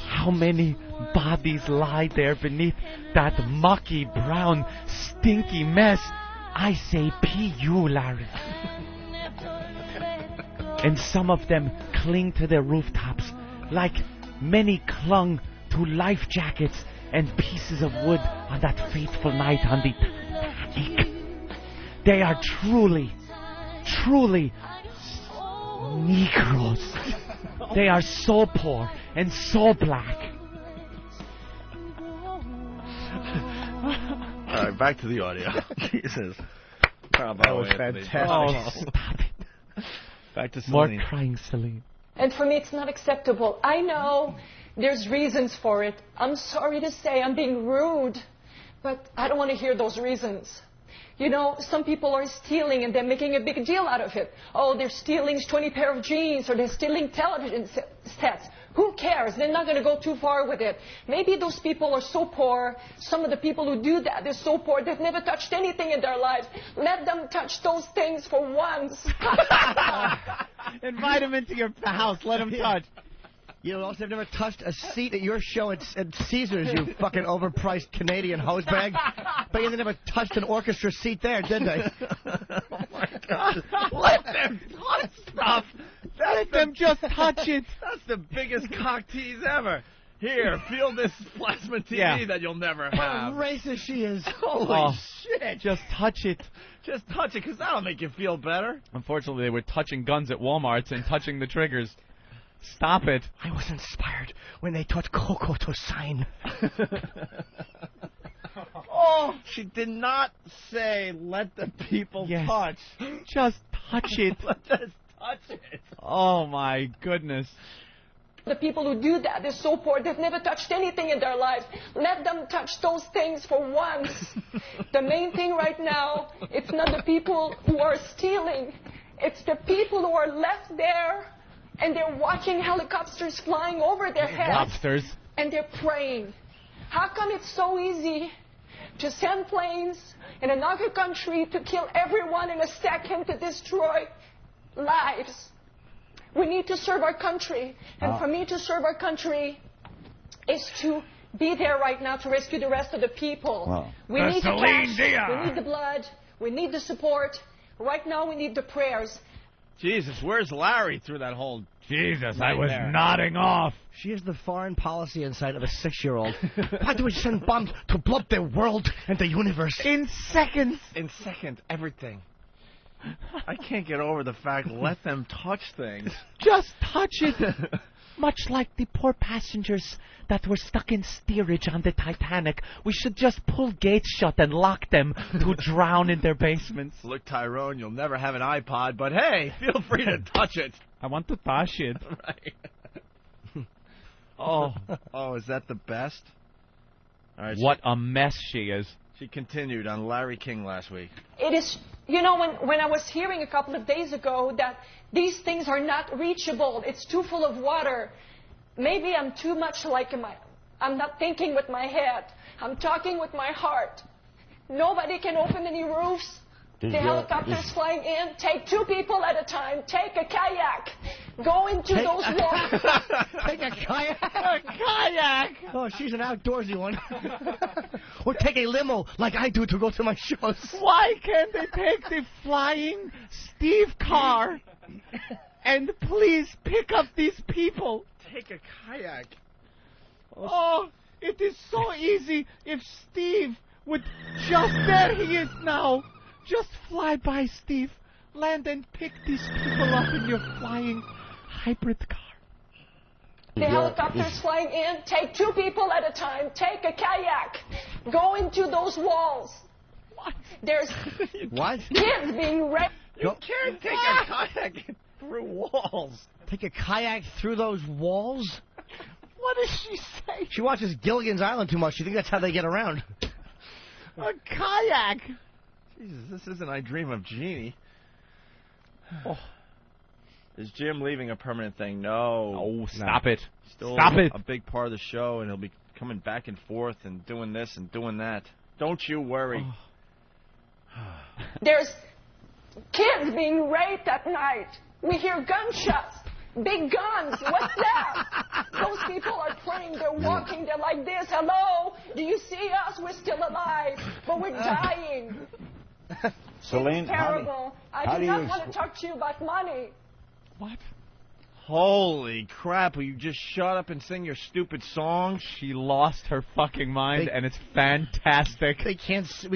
How many bodies lie there beneath that mucky, brown, stinky mess? I say P.U., Larry. And some of them cling to their rooftops like many clung to life jackets and pieces of wood on that fateful night on the Titanic. They are truly Negroes. They are so poor and so black. All right, back to the audio. Jesus. Bravo, That was Anthony. fantastic. Oh, stop it. Back to More Celine. crying Celine. And for me, it's not acceptable. I know there's reasons for it. I'm sorry to say I'm being rude, but I don't want to hear those reasons. You know, some people are stealing and they're making a big deal out of it. Oh, they're stealing 20 pair of jeans or they're stealing television sets. Who cares? They're not going to go too far with it. Maybe those people are so poor. Some of the people who do that, they're so poor, they've never touched anything in their lives. Let them touch those things for once. Invite them into your house. Let them touch. You know, also, I've never touched a seat at your show at Caesars, you fucking overpriced Canadian hosebag. But they never touched an orchestra seat there, did they? Oh, my God. Let them touch stuff. Let them just touch it. That's the biggest cock tease ever. Here, feel this plasma TV that you'll never have. How racist she is. Holy shit. Just touch it. Just touch it, because that'll make you feel better. Unfortunately, they were touching guns at Walmarts and touching the triggers. Stop it. I was inspired when they taught Coco to sign. Oh, she did not say let the people touch. Just touch it. Just touch it. Oh, my goodness. The people who do that, they're so poor, they've never touched anything in their lives. Let them touch those things for once. The main thing right now, it's not the people who are stealing. It's the people who are left there and they're watching helicopters flying over their heads. Lobsters. And they're praying. How come it's so easy to send planes in another country to kill everyone in a second, to destroy lives? We need to serve our country. And for me to serve our country is to be there right now to rescue the rest of the people. Wow. We need the Celine cash. Dion. We need the blood. We need the support. Right now we need the prayers. Jesus, where's Larry through that whole Jesus, I was nodding off. She is the foreign policy insight of a 6-year-old. Why do we send bombs to blow up the world and the universe? In seconds. In seconds, everything. I can't get over the fact, let them touch things. Just touch it. Much like the poor passengers that were stuck in steerage on the Titanic. We should just pull gates shut and lock them to drown in their basements. Look, Tyrone, you'll never have an iPod, but hey, feel free to touch it. I want to touch it. Right. Oh, is that the best? All right, What a mess she is. She continued on Larry King last week. It is, you know, when I was hearing a couple of days ago that these things are not reachable, it's too full of water, maybe I'm too much like I'm not thinking with my head. I'm talking with my heart. Nobody can open any roofs. The helicopters flying in. Take 2 people at a time. Take a kayak. Go into those walls. Take a kayak? A kayak! Oh, she's an outdoorsy one. Or take a limo like I do to go to my shows. Why can't they take the flying Steve car and please pick up these people? Take a kayak. Oh, it is so easy if Steve would just, there he is now. Just fly by, Steve. Land and pick these people up in your flying hybrid car. The helicopters flying in. Take 2 people at a time. Take a kayak. Go into those walls. What? There's What? kids being raped. You can't take a kayak through walls. Take a kayak through those walls? What does she say? She watches Gilligan's Island too much. She thinks that's how they get around. A kayak. Jesus, this isn't I Dream of Jeannie. Oh. Is Jim leaving a permanent thing? No. Oh, stop it. Still Stop it. a big part of the show, and he'll be coming back and forth and doing this and doing that. Don't you worry. There's kids being raped at night. We hear gunshots. Big guns. What's that? Those people are praying. They're walking. They're like this. Hello? Do you see us? We're still alive. But we're dying. Celine, It's terrible. I do not want to talk to you about money. What? Holy crap, will you just shut up and sing your stupid song? She lost her fucking mind, and it's fantastic. We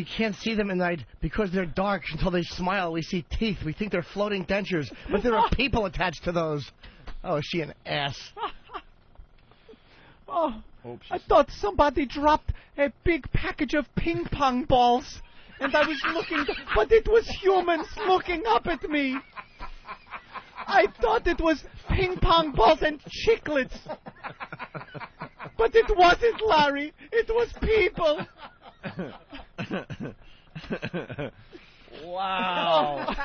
can't see them at night because they're dark. Until they smile, we see teeth. We think they're floating dentures, but there are people attached to those. Oh, is she an ass? Oh, I thought somebody dropped a big package of ping pong balls and I was looking, but it was humans looking up at me. I thought it was ping pong balls and chiclets. But it wasn't, Larry. It was people. Wow.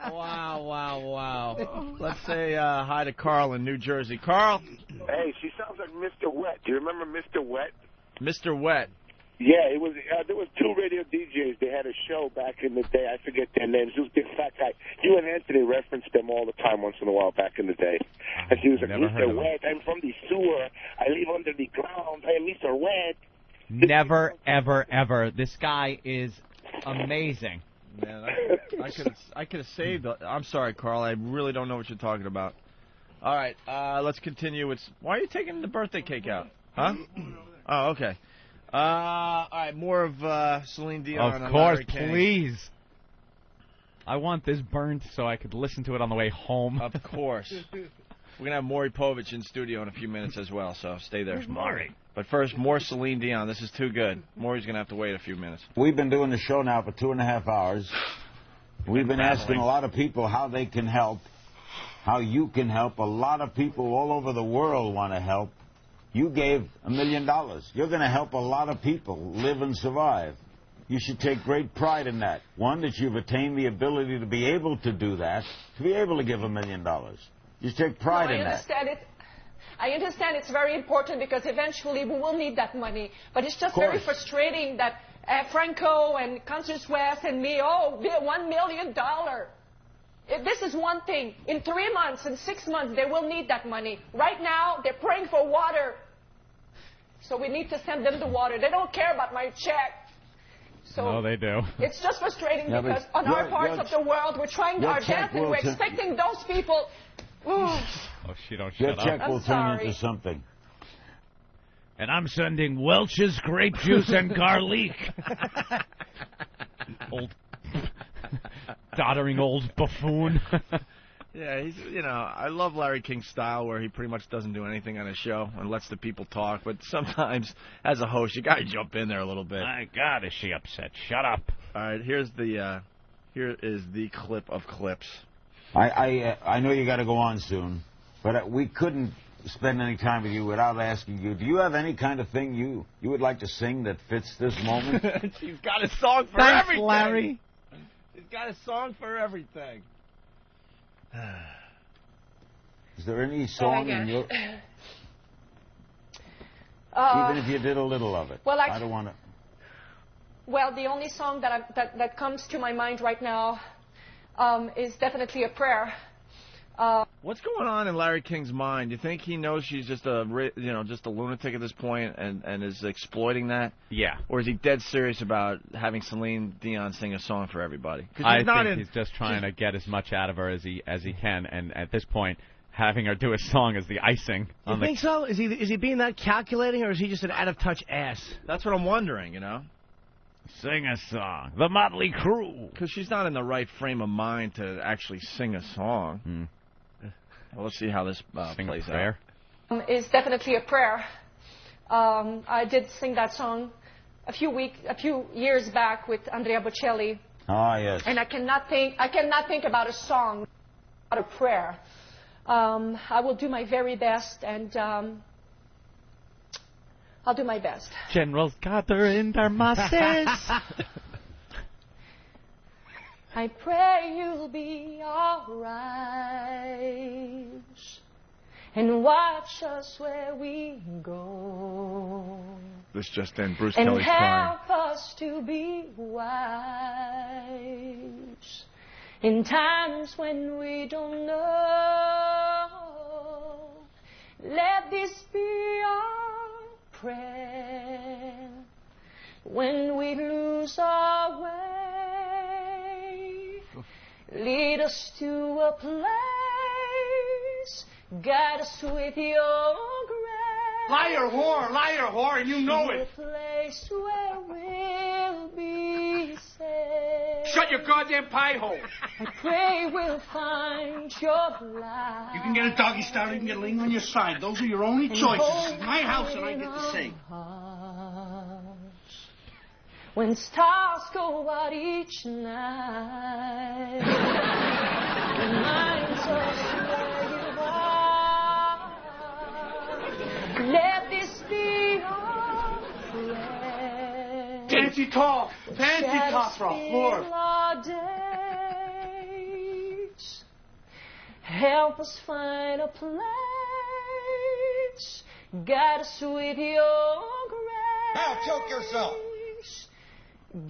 Wow. Let's say hi to Carl in New Jersey. Carl? Hey, she sounds like Mr. Wet. Do you remember Mr. Wet? Mr. Wet. Yeah, it was. There was two radio DJs. They had a show back in the day. I forget their names. He was a big fat guy. You and Anthony referenced them all the time once in a while back in the day. And he was like, Mr. Wet, I'm from the sewer. I live under the ground. I am Mr. Wet. Never, ever, ever. This guy is amazing. Man, I could have saved. I'm sorry, Carl. I really don't know what you're talking about. All right, let's continue. Why are you taking the birthday cake out? Huh? Oh, okay. All right, more of Celine Dion. Of course, please. I want this burnt so I could listen to it on the way home. Of course. We're going to have Maury Povich in studio in a few minutes as well, so stay there. Where's Maury? But first, more Celine Dion. This is too good. Maury's going to have to wait a few minutes. We've been doing the show now for 2.5 hours. We've been asking a lot of people how they can help, how you can help. A lot of people all over the world want to help. You gave $1 million. You're going to help a lot of people live and survive. You should take great pride in that. One, that you've attained the ability to be able to do that, to be able to give $1 million. You should take pride in that. I understand it. I understand it's very important because eventually we will need that money. But it's just very frustrating that Franco and Constance West and me, $1 million. This is one thing. In 3 months and 6 months, they will need that money. Right now, they're praying for water. So we need to send them the water. They don't care about my check. So no, they do. It's just frustrating because on our parts of the world, we're trying our best and we're expecting those people. Oh, she don't shut up. Your check will turn into something. And I'm sending Welch's grape juice and garlic. Old, doddering old buffoon. Yeah, I love Larry King's style where he pretty much doesn't do anything on his show and lets the people talk. But sometimes, as a host, you got to jump in there a little bit. My God, is she upset? Shut up. All right, here is the clip of clips. I know you got to go on soon, but we couldn't spend any time with you without asking you, do you have any kind of thing you would like to sing that fits this moment? She's got a song for everything. Larry. She's got a song for everything. Is there any song in your... Even if you did a little of it. Well, I don't want to... Well, the only song that comes to my mind right now is definitely a prayer. What's going on in Larry King's mind? You think he knows she's just a lunatic at this point and is exploiting that? Yeah. Or is he dead serious about having Celine Dion sing a song for everybody? I think he's just trying to get as much out of her as he can, and at this point, having her do a song is the icing. You think so? Is he being that calculating, or is he just an out of touch ass? That's what I'm wondering. Sing a song. The Motley Crue. Because she's not in the right frame of mind to actually sing a song. Well, let's see how this plays out. Is definitely a prayer. I did sing that song a few years back with Andrea Bocelli. Ah, yes. And I cannot think about a song, about a prayer. I will do my very best, and I'll do my best. Generals gather in their masses. I pray you'll be alright and watch us where we go. This just in, Bruce Kelly's crying. And help us to be wise in times when we don't know. Let this be our prayer when we lose our way. Lead us to a place, guide us with your grace. Liar, whore, and you know it. To a place where we'll be safe. Shut your goddamn pie hole. I pray we'll find your light. You can get a doggy style, you can get a ling on your side. Those are your only choices. This is my house and I get to sing. when stars go out each night. Reminds us where you are. Let this be our friend. Fancy talk for a whore. Help us find a place. Guide us with your grace. Now choke yourself.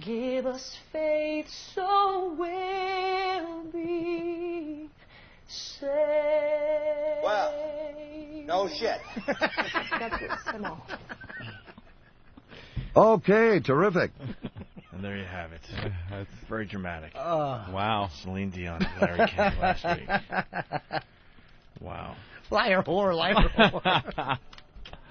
Give us faith so we'll be saved. Well, no shit. That's it. Come on. Okay, terrific. And there you have it. That's very dramatic. Wow. Celine Dion and Larry King last week. Wow. Liar whore, liar whore.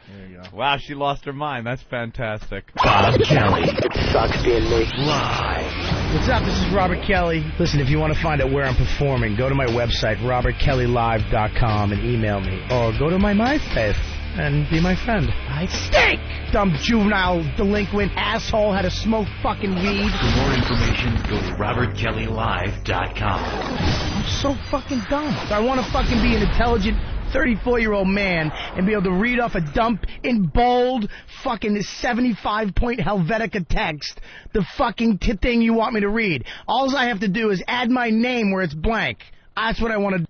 There you go. Wow, she lost her mind. That's fantastic. Bob Kelly. Sucks in me. Live. What's up? This is Robert Kelly. Listen, if you want to find out where I'm performing, go to my website, robertkellylive.com, and email me. Or go to my MySpace and be my friend. I stink! Dumb juvenile delinquent asshole had to smoke fucking weed. For more information, go to robertkellylive.com. I'm so fucking dumb. I want to fucking be an intelligent 34-year-old man and be able to read off a dump in bold fucking 75-point Helvetica text the fucking thing you want me to read. All I have to do is add my name where it's blank. That's what I want to do.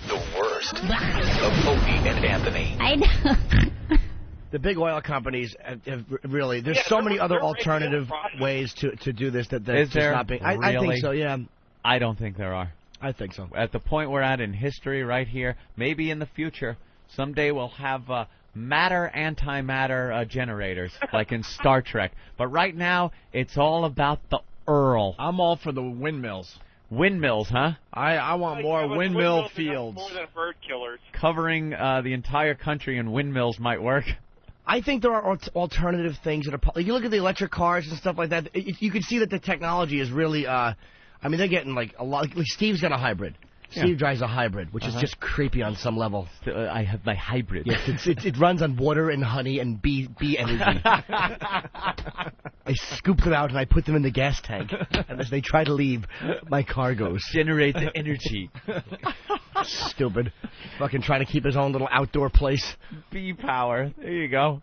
The worst of Opie and Anthony. I know. The big oil companies have really... There's so many other alternative ways to do this that Is there not being... really? I think so, yeah. I don't think there are. I think so. At the point we're at in history right here, maybe in the future, someday we'll have matter-antimatter generators, like in Star Trek. But right now, it's all about the Earl. I'm all for the windmills. Windmills, huh? I want more windmill fields. More than bird killers. Covering the entire country in windmills might work. I think there are alternative things that are... You look at the electric cars and stuff like that, you can see that the technology is really... I mean, they're getting, like, a lot... Like Steve's got a hybrid. Steve drives a hybrid, which is just creepy on some level. I have my hybrid. Yes, it runs on water and honey and bee energy. I scoop them out and I put them in the gas tank. And as they try to leave, my car goes. Generate the energy. Stupid. Fucking trying to keep his own little outdoor place. Bee power. There you go.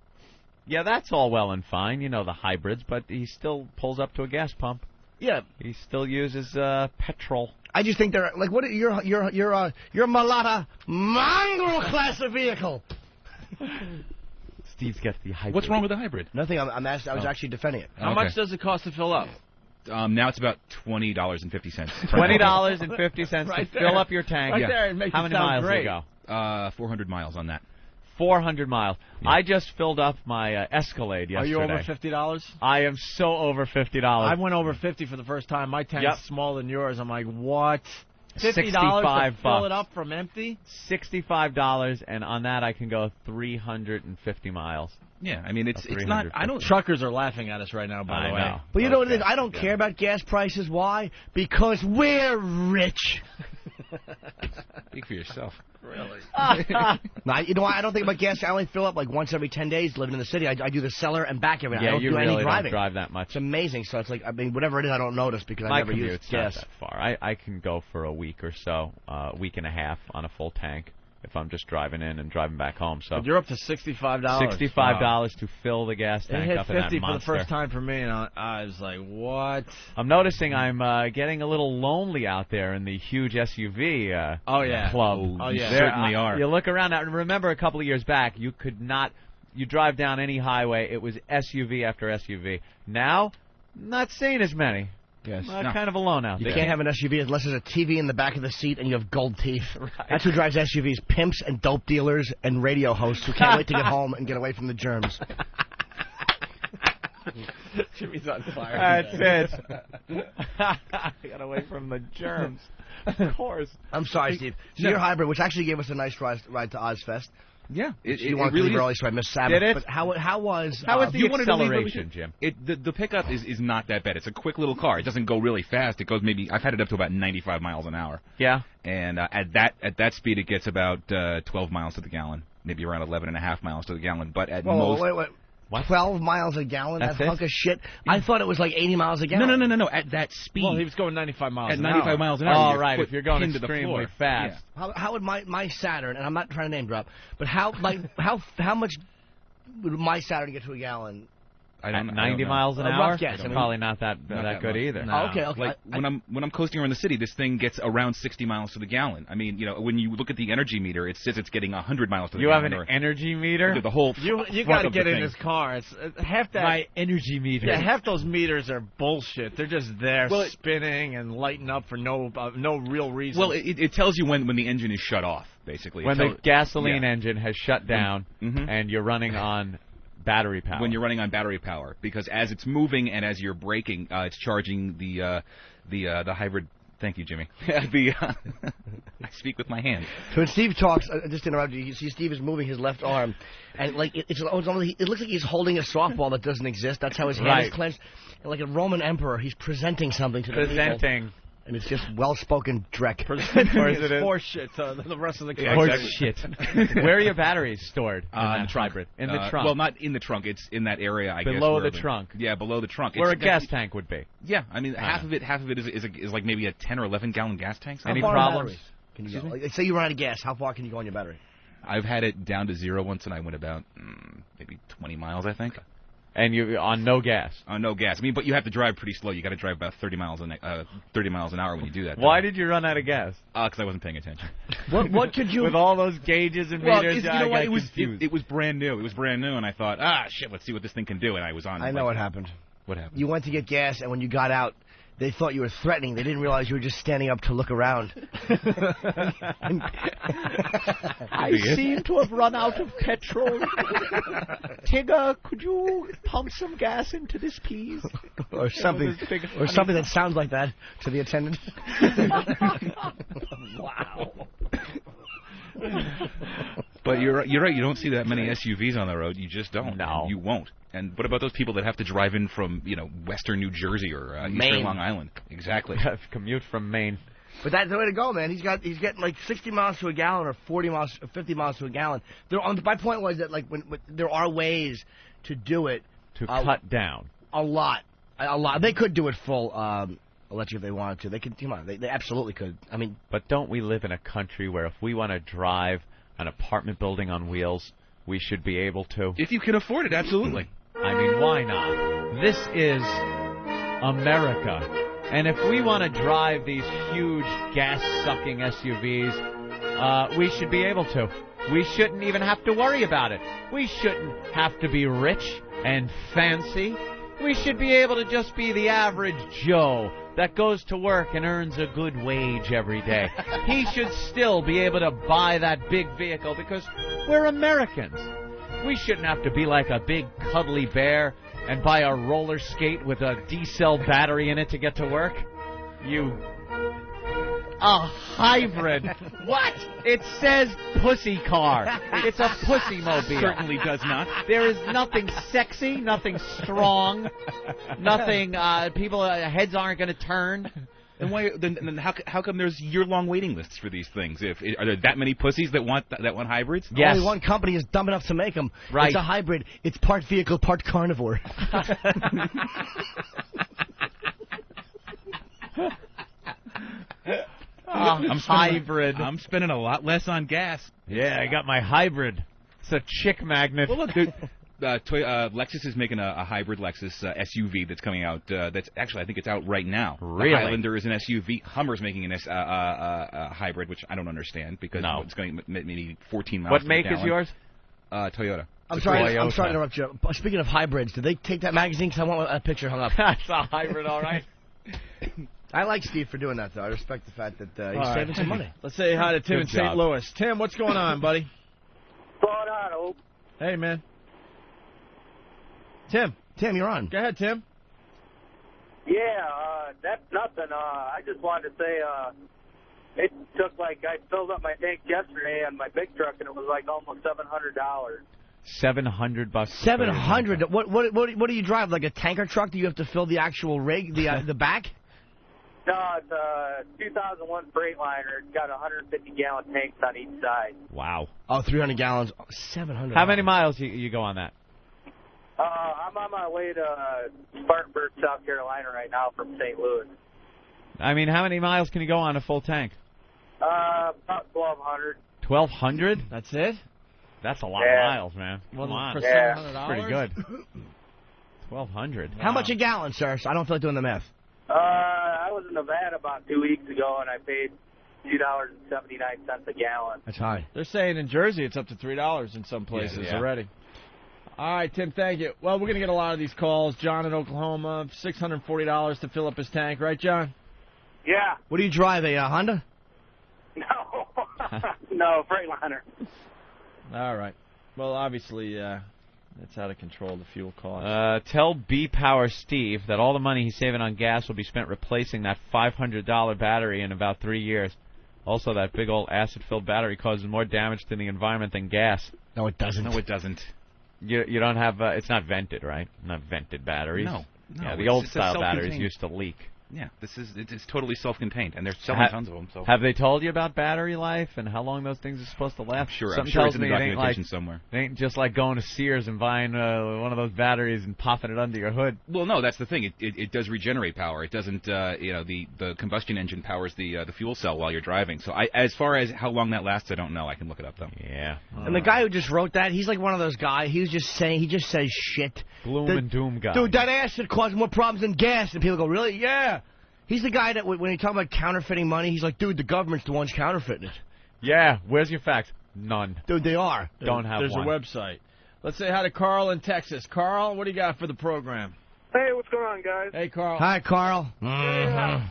Yeah, that's all well and fine, you know, the hybrids, but he still pulls up to a gas pump. Yeah. He still uses petrol. I just think they're like, what? You're Malata mongrel class of vehicle. Steve's got the hybrid. What's wrong with the hybrid? Nothing. I was actually defending it. How much does it cost to fill up? Now it's about $20.50. $20.50 Right to fill up your tank. Right there, it makes How it many sound miles great. do you go? 400 miles on that. 400 miles. Yeah. I just filled up my Escalade yesterday. Are you over $50? I am so over $50. I went over 50 for the first time. My tank's smaller than yours. I'm like, what? $50 to fill it up from empty? $65, and on that I can go 350 miles. Yeah, I mean it's not. I don't. Truckers are laughing at us right now. By the way, know. But you know what it is? I don't care about gas prices. Why? Because we're rich. Speak for yourself. Really? No, you know why I don't think about gas? I only fill up like once every 10 days living in the city. I do the cellar and back every night. Yeah, I don't you do really any driving. don't drive that much. It's amazing. So it's like, I mean, whatever it is, I don't notice because I My never use commute's gas. not that far. I can go for a week or so, week and a half on a full tank if I'm just driving in and driving back home. So but you're up to $65. $65 to fill the gas tank it hit up in that 50 for the monster. first time for me, and I was like, what? I'm noticing I'm getting a little lonely out there in the huge SUV club. Oh, yeah. You certainly are. You look around. Now, remember a couple of years back, you could not... You drive down any highway, it was SUV after SUV. Now, not seeing as many. Yes. Kind of alone out You there. can't have an SUV unless there's a TV in the back of the seat and you have gold teeth. Right. That's who drives SUVs. Pimps and dope dealers and radio hosts who can't wait to get home and get away from the germs. Jimmy's on fire. That's it. Got away from the germs. Of course. I'm sorry, Steve. So your hybrid, which actually gave us a nice ride to Ozfest. Yeah, You wanted to leave early, so I missed Sabbath. Did it? But how was the acceleration, Jim? The pickup is not that bad. It's a quick little car. It doesn't go really fast. It goes maybe I've had it up to about 95 miles an hour. Yeah. And at that speed, it gets about 12 miles to the gallon, maybe around 11.5 miles to the gallon. But at most, wait. 12 miles a gallon, That's that it? hunk of shit. I thought it was like 80 miles a gallon. No. At that speed. Well, he was going 95 miles at an 95 hour. miles an hour. Oh, right. If you're going pinned to the extremely floor. fast. How would my Saturn, and I'm not trying to name drop, but how much would my Saturn get to a gallon? I don't At know. 90 miles an A hour? rough guess, I mean- Probably not that good much. either. Oh, okay. Like when I'm coasting around the city, this thing gets around 60 miles to the gallon. I mean, when you look at the energy meter, it says it's getting 100 miles to the You gallon. have an energy meter? The whole You front got to of the get in thing. his car. It's half that. My energy meter. Yeah, half those meters are bullshit. They're just there Well, spinning and lighting up for no real reason. Well, it tells you when the engine is shut off, basically. When the gasoline yeah. engine has shut down and you're running on battery power. When you're running on battery power, because as it's moving and as you're braking, it's charging the hybrid. Thank you, Jimmy. I speak with my hand. So when Steve talks, just to interrupt you see Steve is moving his left arm, and like it looks like he's holding a softball that doesn't exist. That's how his hand is clenched. And like a Roman emperor, he's presenting something to the people. And it's just well-spoken dreck. Or is it horse shit to the rest of the car. Horse shit. Where are your batteries stored? In the trunk. Hybrid? In the trunk. Well, not in the trunk. It's in that area, I guess. Below the trunk. Yeah, below the trunk. Where a gas tank would be. Yeah, I mean, half of it is like maybe a 10 or 11 gallon gas tank. Any problems? Can you go? Like, say you run out of gas, how far can you go on your battery? I've had it down to 0 once, and I went about maybe 20 miles, I think. And you on no gas? On no gas. I mean, but you have to drive pretty slow. You got to drive about 30 miles an hour when you do that. Why did you run out of gas? Because I wasn't paying attention. What could you... With all those gauges and meters, it was brand new. It was brand new, and I thought, shit, let's see what this thing can do. And I was on. I know what happened. What happened? You went to get gas, and when you got out, they thought you were threatening. They didn't realize you were just standing up to look around. I seem to have run out of petrol. Tigger, could you pump some gas into this, please? Or something. Or something that sounds like that to the attendant. Wow. But you're right. You don't see that many SUVs on the road. You just don't. No. You won't. And what about those people that have to drive in from, western New Jersey or eastern Long Island? Exactly. Commute from Maine. But that's the way to go, man. He's getting like 60 miles to a gallon or 40 miles, or 50 miles to a gallon. My point was that like when there are ways to do it to cut down a lot. They could do it full electric if they wanted to. They could. Come on, they absolutely could. I mean, but don't we live in a country where if we want to drive an apartment building on wheels, we should be able to? If you can afford it, absolutely. I mean, why not? This is America. And if we want to drive these huge gas-sucking SUVs, we should be able to. We shouldn't even have to worry about it. We shouldn't have to be rich and fancy. We should be able to just be the average Joe that goes to work and earns a good wage every day. He should still be able to buy that big vehicle because we're Americans. We shouldn't have to be like a big cuddly bear and buy a roller skate with a D-cell battery in it to get to work. A hybrid. What? It says pussy car. It's a pussy mobile. Certainly does not. There is nothing sexy, nothing strong, nothing. People heads aren't going to turn. And why? Then how come there's year-long waiting lists for these things? Are there that many pussies that want hybrids? Yes. Only one company is dumb enough to make them. Right. It's a hybrid. It's part vehicle, part carnivore. Hybrid. I'm spending a lot less on gas. Yeah, I got my hybrid. It's a chick magnet. Well, look, Lexus is making a hybrid Lexus SUV that's coming out. That's actually, I think it's out right now. Really? The Highlander is an SUV. Hummer's making a hybrid, which I don't understand because it's going to maybe 14 miles. What make is yours? Toyota. I'm sorry to interrupt you. Speaking of hybrids, did they take that magazine? Because I want a picture hung up. That's a hybrid, all right. I like Steve for doing that, though. I respect the fact that he's saving some money. Let's say hi to Tim in St. Louis. Tim, what's going on, buddy? What's going on, Ope? Hey, man. Tim, you're on. Go ahead, Tim. Yeah, that's nothing. I just wanted to say it took I filled up my tank yesterday on my big truck, and it was like almost $700. $700. $700. What do you drive? Like a tanker truck? Do you have to fill the actual rig, the back? No, it's a 2001 Freightliner. It's got 150-gallon tanks on each side. Wow. Oh, 300 gallons. $700. How many miles you go on that? I'm on my way to Spartanburg, South Carolina right now from St. Louis. I mean, how many miles can you go on a full tank? About 1,200. 1,200? That's it? That's a lot Yeah. of miles, man. Come on. For Yeah. $700? Pretty good. 1,200. How much a gallon, sir? So I don't feel like doing the math. I was in Nevada about 2 weeks ago, and I paid $2.79 a gallon. That's high. They're saying in Jersey it's up to $3 in some places Yeah. already. All right, Tim, thank you. Well, we're going to get a lot of these calls. John in Oklahoma, $640 to fill up his tank. Right, John? Yeah. What do you drive, a Honda? No. No, Freightliner. All right. Well, obviously, that's out of control, the fuel cost. Tell B-Power Steve that all the money he's saving on gas will be spent replacing that $500 battery in about 3 years. Also, that big old acid-filled battery causes more damage to the environment than gas. No, it doesn't. No, it doesn't. You don't have it's not vented, right? Not vented batteries. No. Yeah, the it's old a style batteries self-contained. used to leak. Yeah, it's totally self-contained, and they're selling tons of them. So Have they told you about battery life and how long those things are supposed to last? Sure, I'm Something sure tells it's in me the it ain't documentation like somewhere. It ain't just like going to Sears and buying one of those batteries and popping it under your hood. Well, no, that's the thing. It does regenerate power. It doesn't. The combustion engine powers the fuel cell while you're driving. So as far as how long that lasts, I don't know. I can look it up though. Yeah. And the guy who just wrote that, he's like one of those guys. He just says shit. Gloom and doom guy. Dude, that acid causes more problems than gas. And people go, really? Yeah. He's the guy that when you talk about counterfeiting money, he's like, dude, the government's the ones counterfeiting it. Yeah. Where's your facts? None. Dude, they are. Don't have There's one. a website. Let's say hi to Carl in Texas. Carl, what do you got for the program? Hey, what's going on, guys? Hey, Carl. Hi, Carl. Yeah,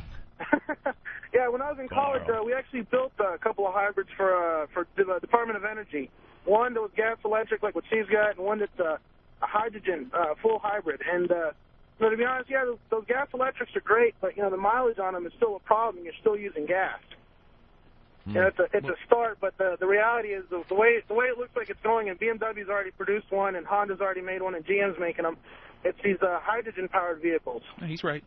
when I was in college, we actually built a couple of hybrids for the Department of Energy. One that was gas electric, like what she's got, and one that's a hydrogen full hybrid. And to be honest, yeah, those gas electrics are great, but the mileage on them is still a problem. You're still using gas. Yeah, it's a start, but the reality is the way it looks like it's going, and BMW's already produced one, and Honda's already made one, and GM's making them. It's these hydrogen-powered vehicles. No, he's right.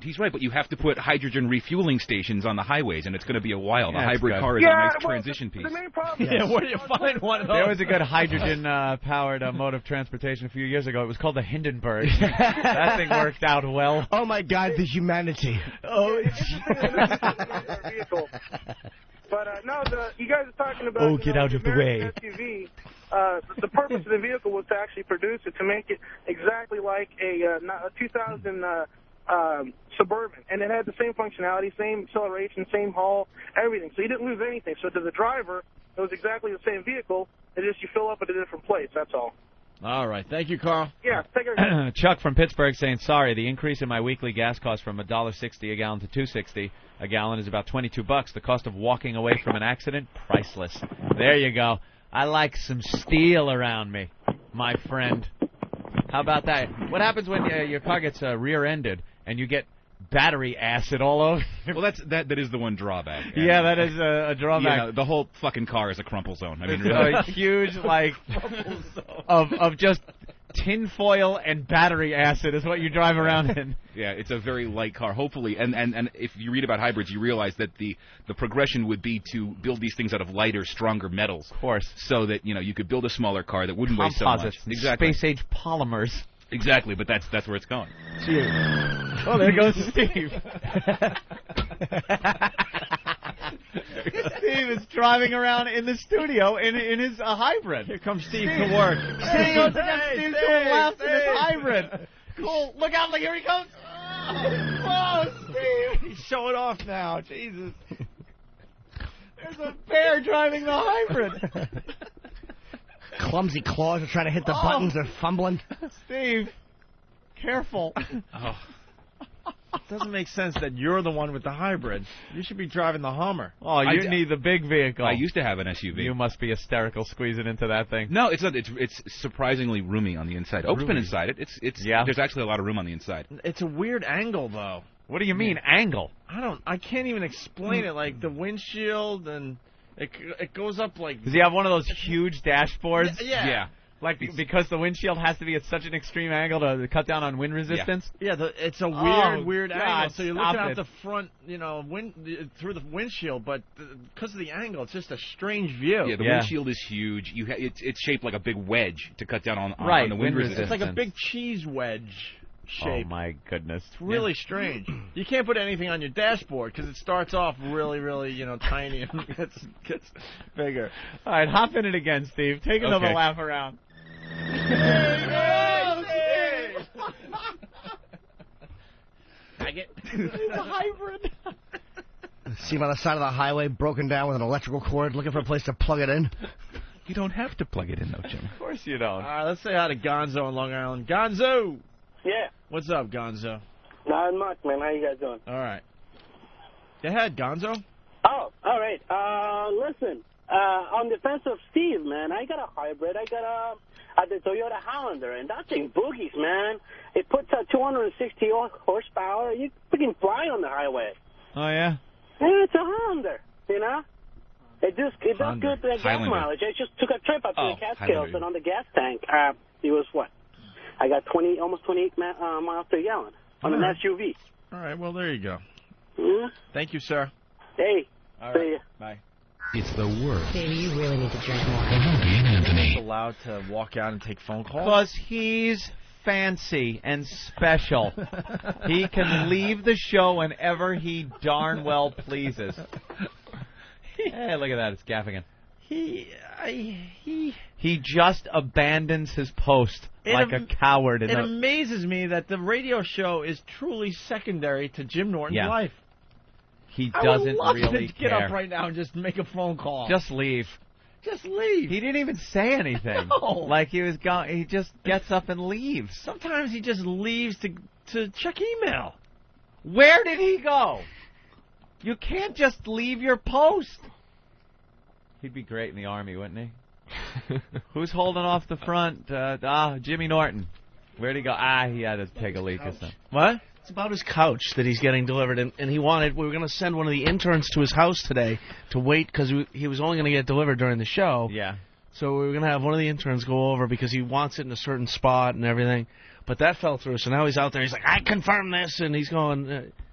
He's right, but you have to put hydrogen refueling stations on the highways, and it's going to be a while. The hybrid car is a nice transition piece. The main problem Yeah, where do you find one of those? There was a good hydrogen-powered mode of transportation a few years ago. It was called the Hindenburg. That thing worked out well. Oh, my God, the humanity. Oh, vehicle. But, no, you guys are talking about get out of the way. SUV. The purpose of the vehicle was to actually produce it, to make it exactly like a 2000 Suburban. And it had the same functionality, same acceleration, same haul, everything. So you didn't lose anything. So to the driver, it was exactly the same vehicle. It's just you fill up at a different place. That's all. All right. Thank you, Carl. Yeah, take care. Chuck from Pittsburgh saying, sorry, the increase in my weekly gas cost from $1.60 a gallon to $2.60 a gallon is about $22. The cost of walking away from an accident, priceless. There you go. I like some steel around me, my friend. How about that? What happens when your car gets rear-ended and you get battery acid all over? Well, that is the one drawback. Yeah, that is a drawback. Yeah, the whole fucking car is a crumple zone. I mean, It's really. a huge, of just tinfoil and battery acid is what you drive around in. Yeah, it's a very light car, hopefully. And if you read about hybrids, you realize that the progression would be to build these things out of lighter, stronger metals. Of course. So that, you could build a smaller car that wouldn't weigh so much. Composites, Exactly. space-age polymers. Exactly, but that's where it's going. Oh, there goes Steve. Steve is driving around in the studio in his hybrid. Here comes Steve to work. Steve goes against Steve's doing laps in his hybrid. Cool. Look out. Look, here he comes. Oh, Steve. He's showing off now. Jesus. There's a bear driving the hybrid. Clumsy claws are trying to hit the buttons. They're fumbling. Steve, careful. Oh. It doesn't make sense that you're the one with the hybrid. You should be driving the Hummer. Oh, you need the big vehicle. I used to have an SUV. You must be hysterical squeezing into that thing. No, it's not. It's surprisingly roomy on the inside. Oak's been inside it. Yeah. There's actually a lot of room on the inside. It's a weird angle, though. What do you mean, angle? I can't even explain it. Like the windshield and it goes up like. Does he have one of those huge dashboards? Yeah. Like because the windshield has to be at such an extreme angle to cut down on wind resistance. Yeah, it's a weird God, angle. So you're looking stop out it. the front, through the windshield, but because of the angle, it's just a strange view. Yeah, the windshield is huge. It's shaped like a big wedge to cut down on the wind resistance. It's like a big cheese wedge shape. Oh my goodness, It's really strange. You can't put anything on your dashboard because it starts off really, really, tiny and gets bigger. All right, hop in it again, Steve. Take another lap around. It's a hybrid. See him on the side of the highway, broken down with an electrical cord, looking for a place to plug it in. You don't have to plug it in, though, Jim. Of course you don't. All right, let's say hi to Gonzo on Long Island. Gonzo! Yeah. What's up, Gonzo? Not much, man. How you guys doing? All right. Go ahead, Gonzo. Oh, all right. Listen, on defense of Steve, man, I got a hybrid. I got the Toyota Highlander, and that thing boogies, man. It puts out 260 horsepower. You freaking fly on the highway. Oh, yeah? Yeah, it's a Highlander, It does good gas mileage. I just took a trip up to the Catskills, and on the gas tank, it was what? I got almost 28 miles per gallon on an SUV. All right, well, there you go. Mm-hmm. Thank you, sir. Hey, All see right. ya. Bye. It's the worst. Baby, you really need to drink more. Opie and Anthony. He's allowed to walk out and take phone calls? Because he's fancy and special. He can leave the show whenever he darn well pleases. Hey, look at that. It's Gaff again. He just abandons his post like a coward. It amazes me that the radio show is truly secondary to Jim Norton's life. He I doesn't would love really to get care. up right now and just make a phone call. Just leave. Just leave. He didn't even say anything. No. Like he was gone. He just gets up and leaves. Sometimes he just leaves to check email. Where did he go? You can't just leave your post. He'd be great in the Army, wouldn't he? Who's holding off the front? Jimmy Norton. Where'd he go? He had to take a leak or something. What? It's about his couch that he's getting delivered, and we were going to send one of the interns to his house today to wait because he was only going to get delivered during the show. Yeah. So we were going to have one of the interns go over because he wants it in a certain spot and everything. But that fell through, so now he's out there. He's like, I confirm this, and he's going,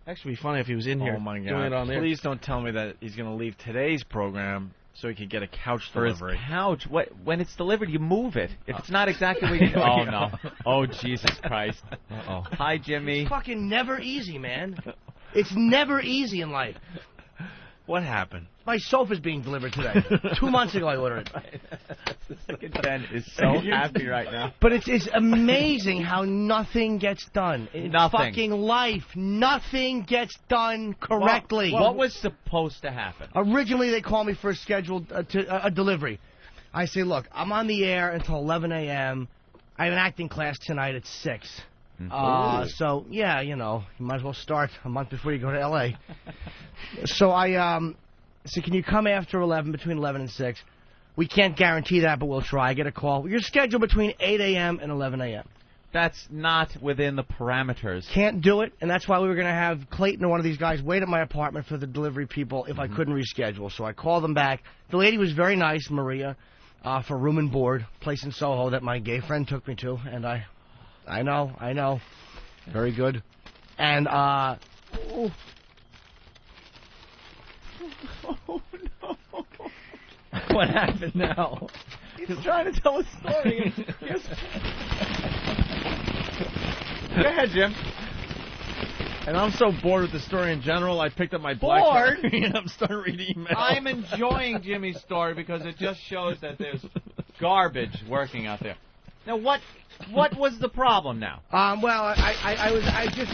actually it'd be funny if he was in here Oh, my God. doing it on there. Please don't tell me that he's going to leave today's program so he could get a couch For his delivery. couch. When it's delivered, you move it. If it's not exactly what you... Oh, no. Oh, Jesus Christ. Uh-oh. Hi, Jimmy. It's fucking never easy, man. It's never easy in life. What happened? My sofa's being delivered today. 2 months ago I ordered it. Ben is so happy right now. But it's amazing how nothing gets done. In Nothing. fucking life, nothing gets done correctly. What was supposed to happen? Originally, they called me for a scheduled a delivery. I say, look, I'm on the air until 11 a.m. I have an acting class tonight at 6. So, yeah, you might as well start a month before you go to L.A. So I said, can you come after 11, between 11 and 6? We can't guarantee that, but we'll try. I get a call. You're scheduled between 8 a.m. and 11 a.m. That's not within the parameters. Can't do it, and that's why we were going to have Clayton or one of these guys wait at my apartment for the delivery people if I couldn't reschedule. So I called them back. The lady was very nice, Maria, for room and board, place in Soho that my gay friend took me to, and I know. Very good. And, Oh, no. What happened now? He's trying to tell a story. Go ahead, Jim. And I'm so bored with the story in general, I picked up my Bored? BlackBerry and I'm starting reading emails. I'm enjoying Jimmy's story because it just shows that there's garbage working out there. Now, what was the problem now? Well, I just,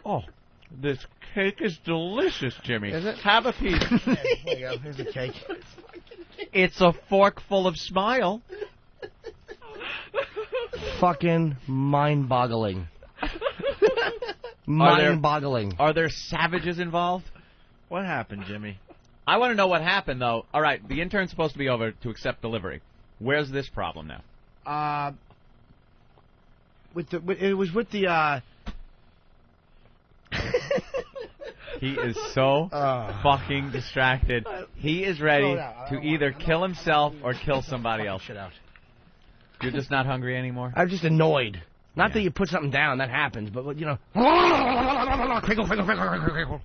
Oh, this cake is delicious, Jimmy. Is it? Have a piece. There you go. Here's the cake. It's a fork full of smile. Fucking mind-boggling. Mind-boggling. Are there savages involved? What happened, Jimmy? I want to know what happened, though. All right, the intern's supposed to be over to accept delivery. Where's this problem now? It was with the He is so fucking distracted. He is ready to either kill himself or kill somebody else. Shit out. You're just not hungry anymore? I'm just annoyed. Not that you put something down, that happens, but, you know. Crinkle, crinkle, crinkle, crinkle, crinkle.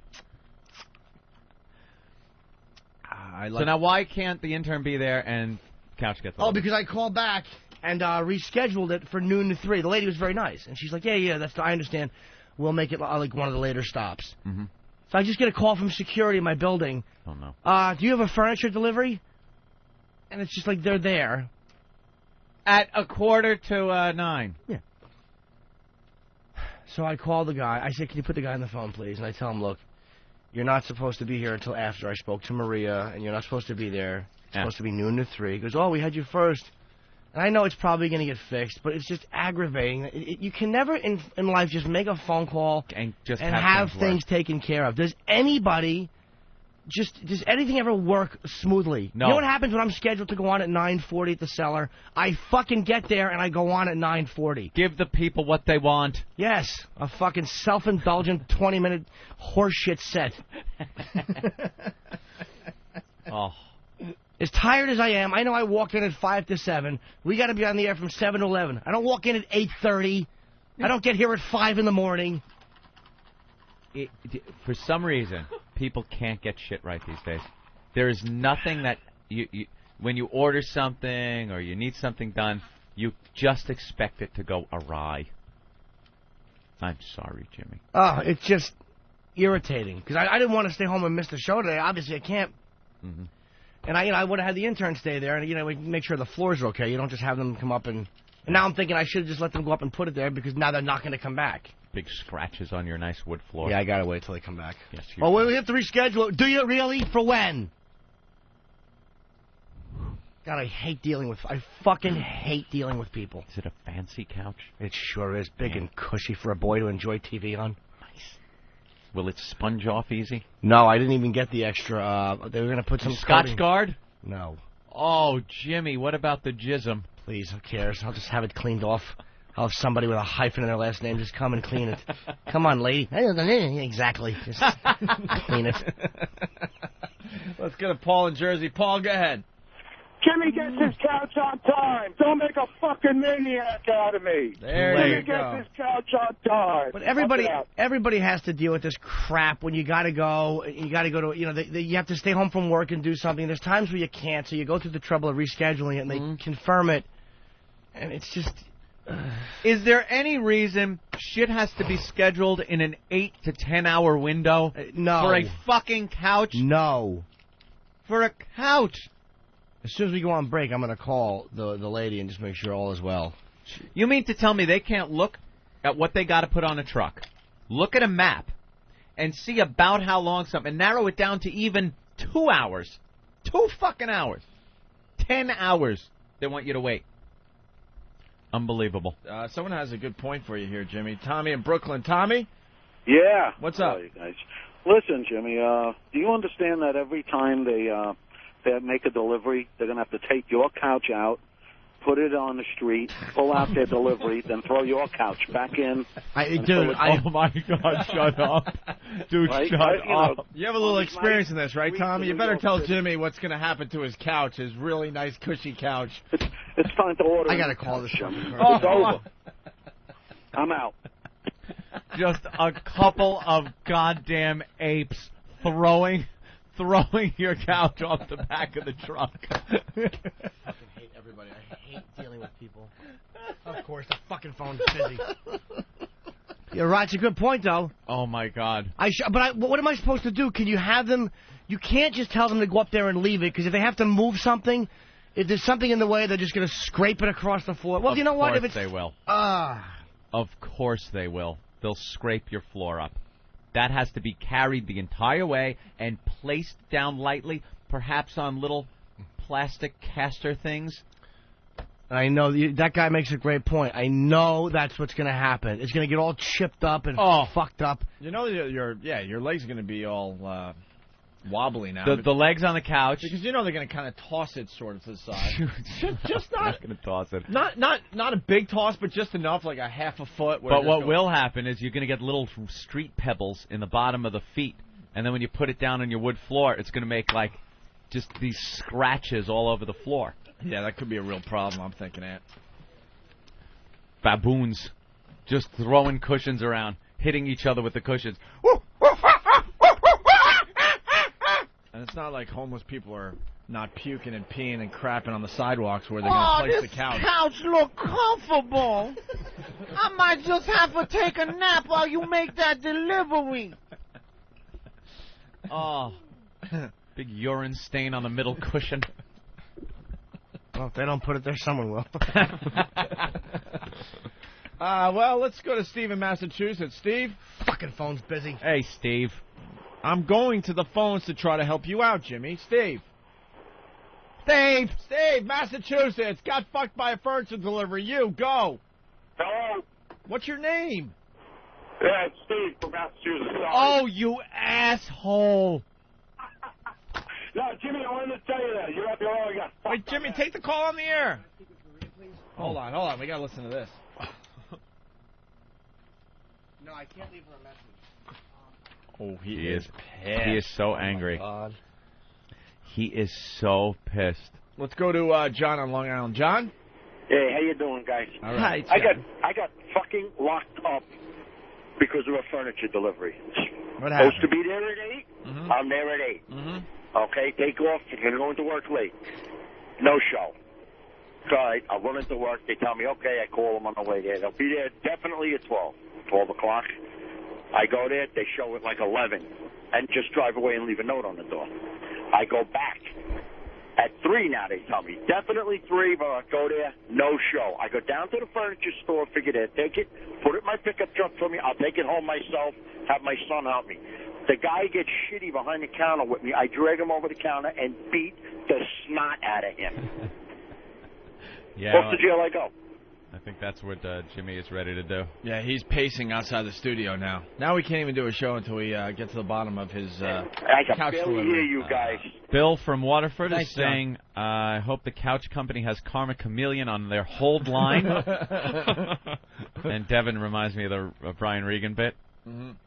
So now why can't the intern be there and couch get Oh, because I called back and rescheduled it for noon to 3. The lady was very nice, and she's like, yeah, I understand. We'll make it like one of the later stops. Mm-hmm. So I just get a call from security in my building. Oh, no. Do you have a furniture delivery? And it's just like they're there. At 8:45 to 9. Yeah. So I call the guy. I said, can you put the guy on the phone, please? And I tell him, look, you're not supposed to be here until after I spoke to Maria, and you're not supposed to be there. It's supposed to be noon to 3. He goes, oh, we had you first. And I know it's probably going to get fixed, but it's just aggravating. You can never in life just make a phone call and just have things taken care of. Does anybody, does anything ever work smoothly? No. You know what happens when I'm scheduled to go on at 9:40 at the cellar? I fucking get there and I go on at 9:40. Give the people what they want. Yes, a fucking self-indulgent 20-minute horseshit set. Oh. As tired as I am, I know I walk in at 5 to 7. We got to be on the air from 7 to 11. I don't walk in at 8:30. I don't get here at 5 in the morning. For some reason, people can't get shit right these days. There is nothing that you when you order something or you need something done, you just expect it to go awry. I'm sorry, Jimmy. Oh, it's just irritating because I didn't want to stay home and miss the show today. Obviously, I can't. Mm-hmm. And I would have had the intern stay there and we make sure the floors are okay. You don't just have them come up and now I'm thinking I should have just let them go up and put it there because now they're not going to come back. Big scratches on your nice wood floor. Yeah, I gotta wait till they come back. Yes. Oh, we have to reschedule it. Do you really? For when? God, I fucking hate dealing with people. Is it a fancy couch? It sure is. Big and cushy for a boy to enjoy TV on. Nice. Will it sponge off easy? No, I didn't even get the extra. They were going to put some Scotch Guard? No. Oh, Jimmy, what about the jism? Please, who cares? I'll just have it cleaned off. I'll have somebody with a hyphen in their last name just come and clean it. Come on, lady. Exactly. Just clean it. Let's go to Paul in Jersey. Paul, go ahead. Jimmy gets his couch on time. Don't make a fucking maniac out of me. There you go. Jimmy gets his couch on time. But everybody has to deal with this crap when you got to go. You got to go to, you have to stay home from work and do something. There's times where you can't, so you go through the trouble of rescheduling it, and they confirm it. And it's just... Is there any reason shit has to be scheduled in an 8 to 10 hour window? No. For a fucking couch? No. For a couch? As soon as we go on break, I'm going to call the lady and just make sure all is well. You mean to tell me they can't look at what they got to put on a truck, look at a map, and see about how long something, and narrow it down to even 2 hours? 2 fucking hours. 10 hours they want you to wait. Unbelievable. Someone has a good point for you here, Jimmy. Tommy in Brooklyn. Tommy? Yeah. What's up? Hello, you guys. Listen, Jimmy, do you understand that every time they make a delivery, they're going to have to take your couch out, put it on the street, pull out their delivery, then throw your couch back in? Oh, my God, shut up. Dude, Right? shut up. You have a little experience in this, right, Tommy? You better tell Jimmy what's going to happen to his couch, his really nice, cushy couch. It's time to order. I got to call the show. It's over. I'm out. Just a couple of goddamn apes throwing your couch off the back of the truck. I fucking hate everybody. I hate dealing with people. Of course, the fucking phone's busy. You're right. It's a good point, though. Oh, my God. But what am I supposed to do? Can you have them... You can't just tell them to go up there and leave it, because if they have to move something, if there's something in the way, they're just going to scrape it across the floor. Well, you know what? Of course they will. Of course they will. They'll scrape your floor up. That has to be carried the entire way and placed down lightly, perhaps on little plastic caster things. I know that guy makes a great point. I know that's what's going to happen. It's going to get all chipped up and fucked up. You know your legs are going to be all wobbly now. The legs on the couch, because you know they're going to kind of toss it sort of to the side. just not not going to toss it. Not a big toss, but just enough, like a half a foot. But what will happen is you're going to get little street pebbles in the bottom of the feet and then when you put it down on your wood floor, it's going to make like just these scratches all over the floor. Yeah, that could be a real problem, I'm thinking, Ant. Baboons just throwing cushions around, hitting each other with the cushions. And it's not like homeless people are not puking and peeing and crapping on the sidewalks where they're going to place the couch. Couch look comfortable. I might just have to take a nap while you make that delivery. Oh, big urine stain on the middle cushion. Well, if they don't put it there, someone will. Well, let's go to Steve in Massachusetts. Steve? Fucking phone's busy. Hey, Steve. I'm going to the phones to try to help you out, Jimmy. Steve. Steve, Massachusetts. Got fucked by a furniture delivery. You, go. Hello? What's your name? Yeah, it's Steve from Massachusetts. Sorry. Oh, you asshole. No, Jimmy, I wanted to tell you that. You're up your own. Wait, Jimmy, take the call on the air. Hold on. We got to listen to this. No, I can't leave her a message. Oh, he is pissed. He is so angry. God. He is so pissed. Let's go to John on Long Island. John? Hey, how you doing, guys? All right. I got fucking locked up because of a furniture delivery. What happened? Supposed to be there at 8. Mm-hmm. I'm there at 8. Mm-hmm. Okay, take off. I'm gonna go into work late. No show. So I run into work. They tell me, okay. I call them on the way there. They'll be there definitely at 12 o'clock. I go there. They show it like 11, and just drive away and leave a note on the door. I go back at 3 now. They tell me definitely 3, but I go there, no show. I go down to the furniture store, figure there, take it, put it in my pickup truck for me. I'll take it home myself. Have my son help me. The guy gets shitty behind the counter with me. I drag him over the counter and beat the snot out of him. Yeah. Off to jail I go. I think that's what Jimmy is ready to do. Yeah, he's pacing outside the studio now. Now we can't even do a show until we get to the bottom of his I couch can barely delivery. hear you guys. Bill from Waterford Thanks, is saying, I hope the couch company has Karma Chameleon on their hold line. And Devin reminds me of the Brian Regan bit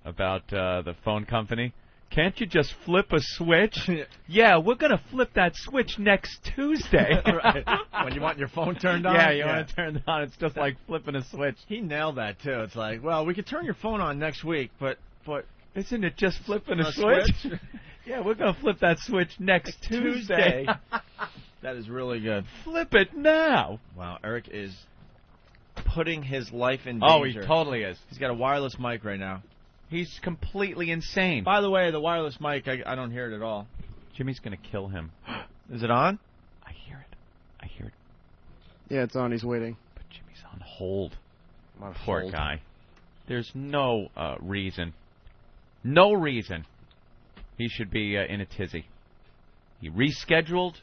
about the phone company. Can't you just flip a switch? Yeah, we're going to flip that switch next Tuesday. Right. When you want your phone turned on? Yeah, you want to turn it on. It's just like flipping a switch. He nailed that, too. It's like, well, we could turn your phone on next week, but isn't it just flipping a switch? Yeah, we're going to flip that switch next Tuesday. That is really good. Flip it now. Wow, Eric is putting his life in danger. Oh, he totally is. He's got a wireless mic right now. He's completely insane. By the way, the wireless mic, I don't hear it at all. Jimmy's going to kill him. Is it on? I hear it. Yeah, it's on. He's waiting. But Jimmy's on hold. On Poor hold. guy. There's no reason. No reason he should be in a tizzy. He rescheduled.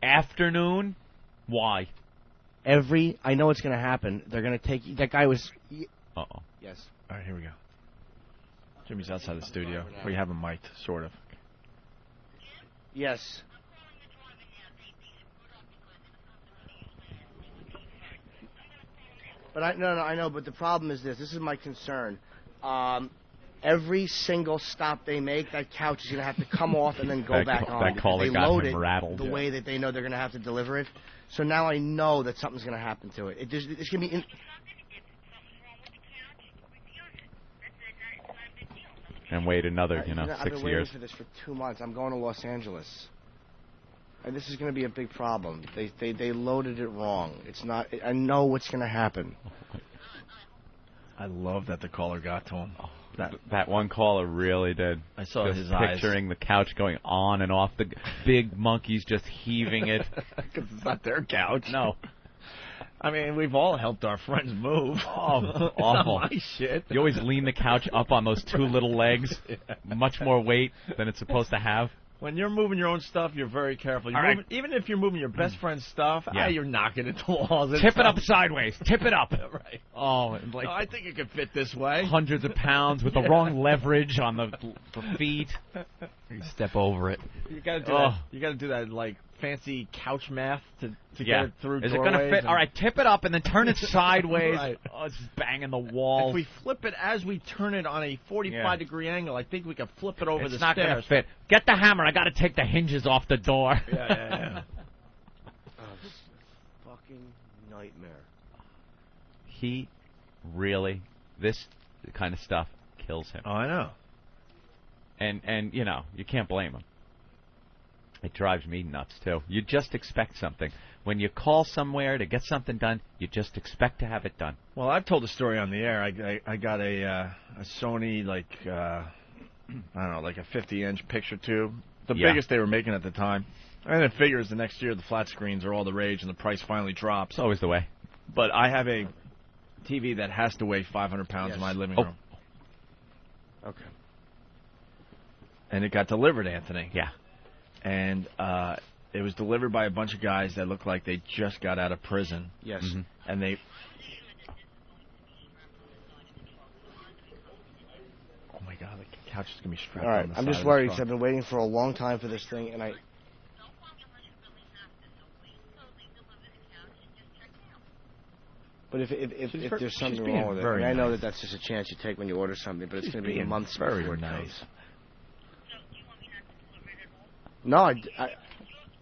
Afternoon. Why? I know it's going to happen. They're going to take... That guy was... Uh-oh. Yes. All right, here we go. Jimmy's outside the studio. We have him mic'd, sort of. Yes. But I know. But the problem is this. This is my concern. Every single stop they make, that couch is going to have to come off and then go back on. That caller They got load him it rattled. the way that they know they're going to have to deliver it. So now I know that something's going to happen to it. It's going to be... And wait another, I've 6 been waiting years. for this for 2 months. I'm going to Los Angeles. And this is going to be a big problem. They loaded it wrong. It's not... I know what's going to happen. I love that the caller got to him. That one caller really did. I saw just his eyes. picturing the couch going on and off, the big monkeys just heaving it. Because it's not their couch. No. I mean, we've all helped our friends move. Oh, It's awful. not my shit. You always lean the couch up on those 2 little legs. Much more weight than it's supposed to have. When you're moving your own stuff, you're very careful. You're All right. moving, even if you're moving your best friend's stuff, Yeah. you're knocking into walls. and Tip it stuff. up sideways. Tip it up. Right. Oh, and like No, I think it could fit this way. hundreds of pounds with the wrong leverage on the feet. You step over it. You gotta do that. You gotta do that like fancy couch math to Yeah. get it through Is it doorways. going to fit? and- All right, tip it up and then turn it sideways. Right. Oh, it's just banging the wall. If we flip it as we turn it on a 45-degree angle, I think we can flip it over It's the not going to stairs. fit. Get the hammer. I got to take the hinges off the door. Yeah. Fucking nightmare. He really, this kind of stuff kills him. Oh, I know. And you know, you can't blame him. It drives me nuts, too. You just expect something. When you call somewhere to get something done, you just expect to have it done. Well, I've told the story on the air. I got a Sony, I don't know, like a 50-inch picture tube. The biggest they were making at the time. And it figures the next year the flat screens are all the rage and the price finally drops. It's always the way. But I have a TV that has to weigh 500 pounds in my living room. Okay. And it got delivered, Anthony. Yeah. And it was delivered by a bunch of guys that looked like they just got out of prison. Yes. Mm-hmm. And they... Oh, my God, the couch is going to be strapped All right, on the I'm side just of the worried truck. because I've been waiting for a long time for this thing, and I... But if there's something wrong with it, I mean, I know that that's just a chance you take when you order something, but it's going to be months before it comes. No, I...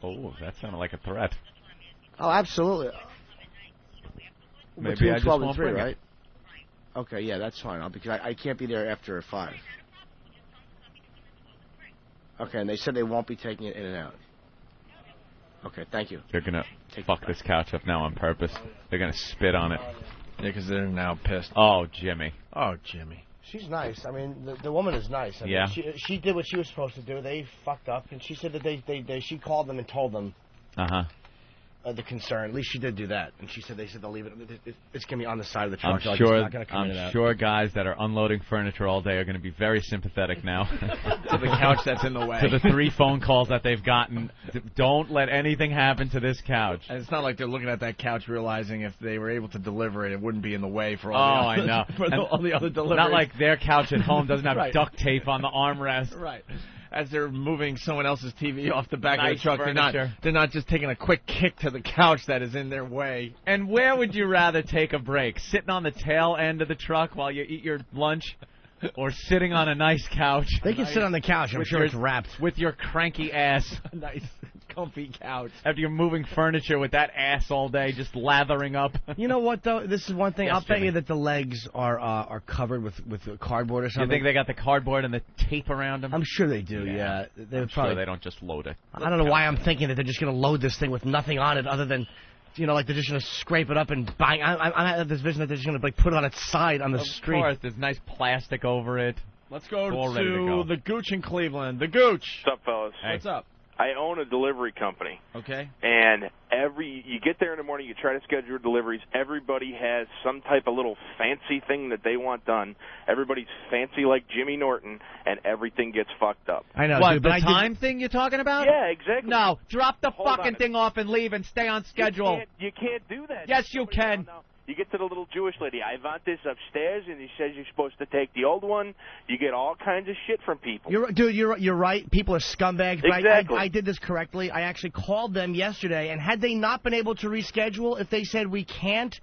Oh, that sounded like a threat. Oh, absolutely. Maybe Between I just 12 and won't 3, bring it. right? Okay, yeah, that's fine. Because I can't be there after 5. Okay, and they said they won't be taking it in and out. Okay, thank you. They're going to fuck this couch up now on purpose. They're going to spit on it. Yeah, because they're now pissed. Oh, Jimmy. Oh, Jimmy. She's nice. I mean, the woman is nice. I mean, Yeah. she did what she was supposed to do. They fucked up, and she said that she called them and told them Uh-huh. the concern. At least she did do that. And she said they said they'll leave it. It's going to be on the side of the truck. I'm so sure. It's not gonna come in and I'm out. sure guys that are unloading furniture all day are going to be very sympathetic now To the couch that's in the way. to the 3 phone calls that they've gotten. Don't let anything happen to this couch. And it's not like they're looking at that couch realizing if they were able to deliver it, it wouldn't be in the way for Oh, all the I know. for all the other deliveries. Not like their couch at home doesn't have Right. duct tape on the armrest. Right. As they're moving someone else's TV off the back of Nice the truck, furniture. they're not just taking a quick kick to the couch that is in their way. And where would you rather take a break? Sitting on the tail end of the truck while you eat your lunch? Or sitting on a nice couch? They can sit on the couch. I'm With sure your- it's wrapped. With your cranky ass. Nice, comfy couch. After you're moving furniture with that ass all day, just lathering up. You know what, though? This is one thing. Yes, I'll bet Jimmy. you that the legs are covered with cardboard or You something. think they got the cardboard and the tape around them? I'm sure they do, yeah. They're I'm probably, sure they don't just load it. I don't know why I'm thinking that they're just going to load this thing with nothing on it other than, like they're just going to scrape it up and bang. I have this vision that they're just going to put it on its side on the street. Of course, there's nice plastic over it. Let's go All ready to to go. the Gooch in Cleveland. The Gooch. What's up, fellas? What's up? I own a delivery company, Okay. and you get there in the morning, you try to schedule deliveries. Everybody has some type of little fancy thing that they want done. Everybody's fancy like Jimmy Norton, and everything gets fucked up. I know. What, dude, the but I did- time thing you're talking about? Yeah, exactly. No, drop the Hold fucking on. thing off and leave and stay on schedule. You can't do that. Yes, you can. No. You get to the little Jewish lady. I want this upstairs, and he says you're supposed to take the old one. You get all kinds of shit from people. You're right. People are scumbags. But Exactly. I did this correctly. I actually called them yesterday, and had they not been able to reschedule, if they said we can't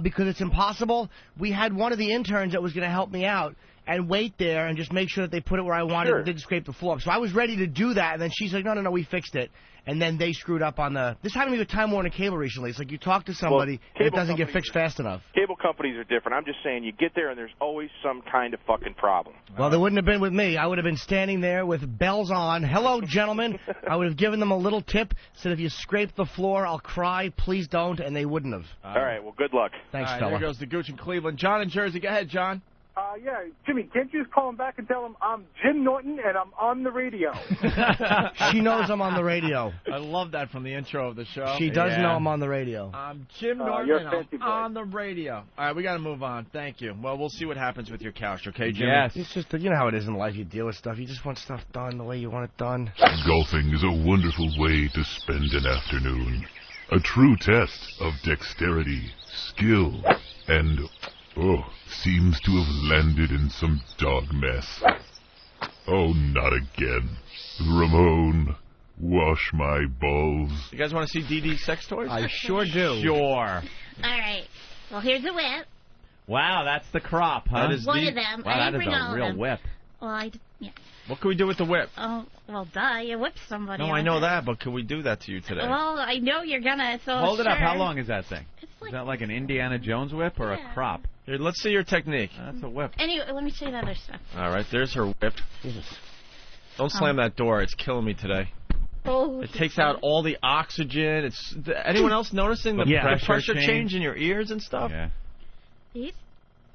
because it's impossible, we had one of the interns that was going to help me out and wait there and just make sure that they put it where I wanted Sure. and didn't scrape the floor. So I was ready to do that, and then she's like, no, we fixed it. And then they screwed up on the... This happened to me with Time Warner Cable recently. It's like you talk to somebody and it cable doesn't get companies- fixed fast enough. Cable companies are different. I'm just saying, you get there, and there's always some kind of fucking problem. Well, they wouldn't have been with me. I would have been standing there with bells on. Hello, gentlemen. I would have given them a little tip, said if you scrape the floor, I'll cry. Please don't, and they wouldn't have. All right, well, good luck. Thanks, All right, fella. there goes the Gooch in Cleveland. John in Jersey. Go ahead, John. Yeah, Jimmy, can't you just call him back and tell him I'm Jim Norton and I'm on the radio? She knows I'm on the radio. I love that from the intro of the show. She does know I'm on the radio. I'm Jim Norton, you're a and fancy I'm boy. on the radio. All right, we got to move on. Thank you. Well, we'll see what happens with your couch, okay, Jimmy? Yes. It's just, you know how it is in life. You deal with stuff. You just want stuff done the way you want it done. Golfing is a wonderful way to spend an afternoon. A true test of dexterity, skill, and, seems to have landed in some dog mess. Oh, not again. Ramon, wash my balls. You guys want to see DD's sex toys? I sure do. Sure. All right. Well, here's a whip. Wow, that's the crop, huh? That is One of them. Wow, I that didn't is bring a all of real them. whip. Well, yeah. What can we do with the whip? Oh, well, duh. You whip somebody. No, I know that, but can we do that to you today? Well, I know you're gonna. So Hold it up. sure. How long is that thing? Is that like an Indiana Jones whip or a crop? Here, let's see your technique. That's a whip. Anyway, let me show you the other stuff. All right, there's her whip. Don't slam that door. It's killing me today. Oh. It takes out all the oxygen. It's anyone else noticing the pressure change in your ears and stuff? Yeah. These?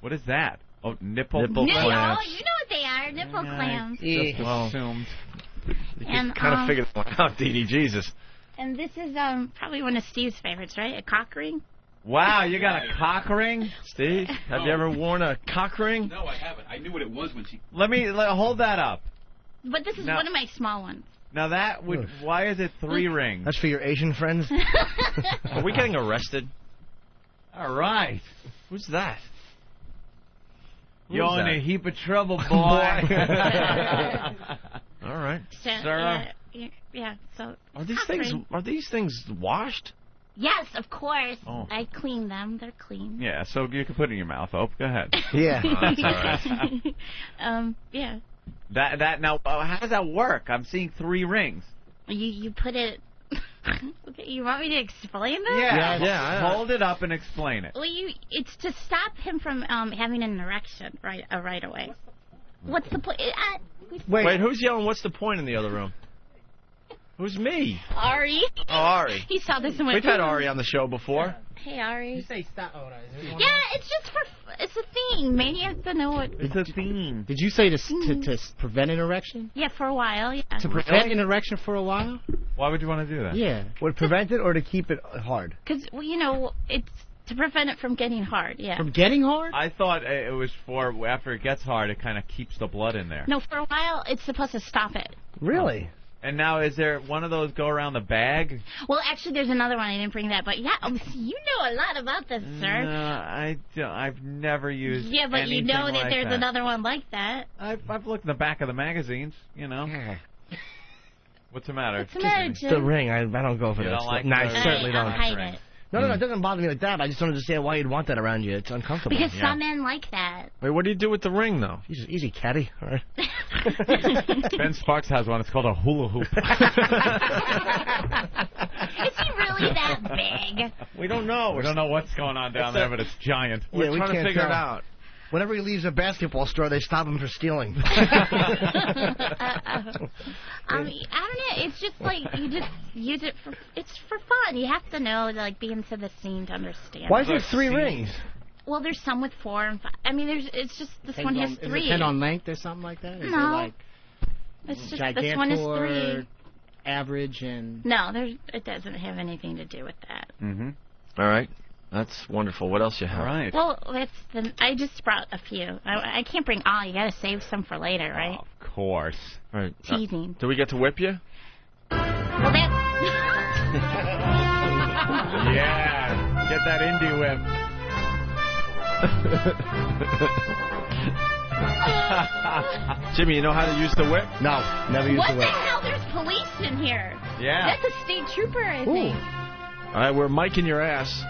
What is that? Oh, nipple Nipple No, clamps. you know what they are. Nipple clams. Just assumed. You And, can kind of figure that one out, Dee. Jesus. And this is probably one of Steve's favorites, right? A cock ring. Wow, you got a cock ring? Steve, have you ever worn a cock ring? No, I haven't. I knew what it was when she... Hold that up. But this is No. one of my small ones. Now that would... Why is it 3 rings? That's for your Asian friends? Are we getting arrested? All right. Who's that? You're Who's in that? a heap of trouble, boy. All right. So, Sir? Yeah, so... Are these things washed? Yes, of course. Oh. I clean them. They're clean. Yeah, so you can put it in your mouth, Hope. Go ahead. Yeah. Oh, that's all right. Yeah. Now, how does that work? I'm seeing 3 rings. You put it... Okay, you want me to explain this? Yeah. Hold it up and explain it. Well, it's to stop him from having an erection right away. What's the point? Wait, who's yelling? What's the point in the other room? Who's me? Ari. Oh, Ari. He saw this and went... We've had Ari on the show before. Hey, Ari. You say stop. Oh, no. Yeah, it's just it's a thing, man. You have to know what... It's a theme. Did you say to prevent an erection? Yeah, for a while, yeah. To prevent an erection for a while? Why would you want to do that? Yeah. Would prevent it or to keep it hard? Because, well, it's to prevent it from getting hard, yeah. From getting hard? I thought it was for after it gets hard, it kind of keeps the blood in there. No, for a while, it's supposed to stop it. Really? And now, is there one of those go around the bag? Well, actually, there's another one. I didn't bring that, but yeah, you know a lot about this, sir. No, I don't. I've never used. Yeah, but you anything know that like there's that. another one like that. I've looked in the back of the magazines. What's the matter? What's the matter, Jim? The ring. I don't go for You that. don't like no, I the- certainly I'll don't. hide it. No, it doesn't bother me like that. But I just don't understand why you'd want that around you. It's uncomfortable. Because some men like that. Wait, what do you do with the ring, though? Easy, caddy. All right. Ben Sparks has one. It's called a hula hoop. Is he really that big? We don't know. We don't know what's going on down there, but it's giant. We're we trying to can't figure tell. it out. Whenever he leaves a basketball store, they stop him for stealing. I don't know. It's just like you just use it for. It's for fun. You have to know, like, be into the scene to understand. Why is there 3 rings? Well, there's some with 4 and 5. I mean, it's just this one has 3. Does it depend on length or something like that? Is No. it like It's just gigantor, this one is 3. average, and... No, it doesn't have anything to do with that. Mm-hmm. All right. That's wonderful. What else you have? All right. Well, I just brought a few. I can't bring all. You gotta save some for later, right? Of course. All right. Teasing. Do we get to whip you? Well, that. Yeah. Get that indie whip. Jimmy, you know how to use the whip? No, never used What the the whip. hell? There's police in here. Yeah. That's a state trooper, I think. All right, we're miking your ass.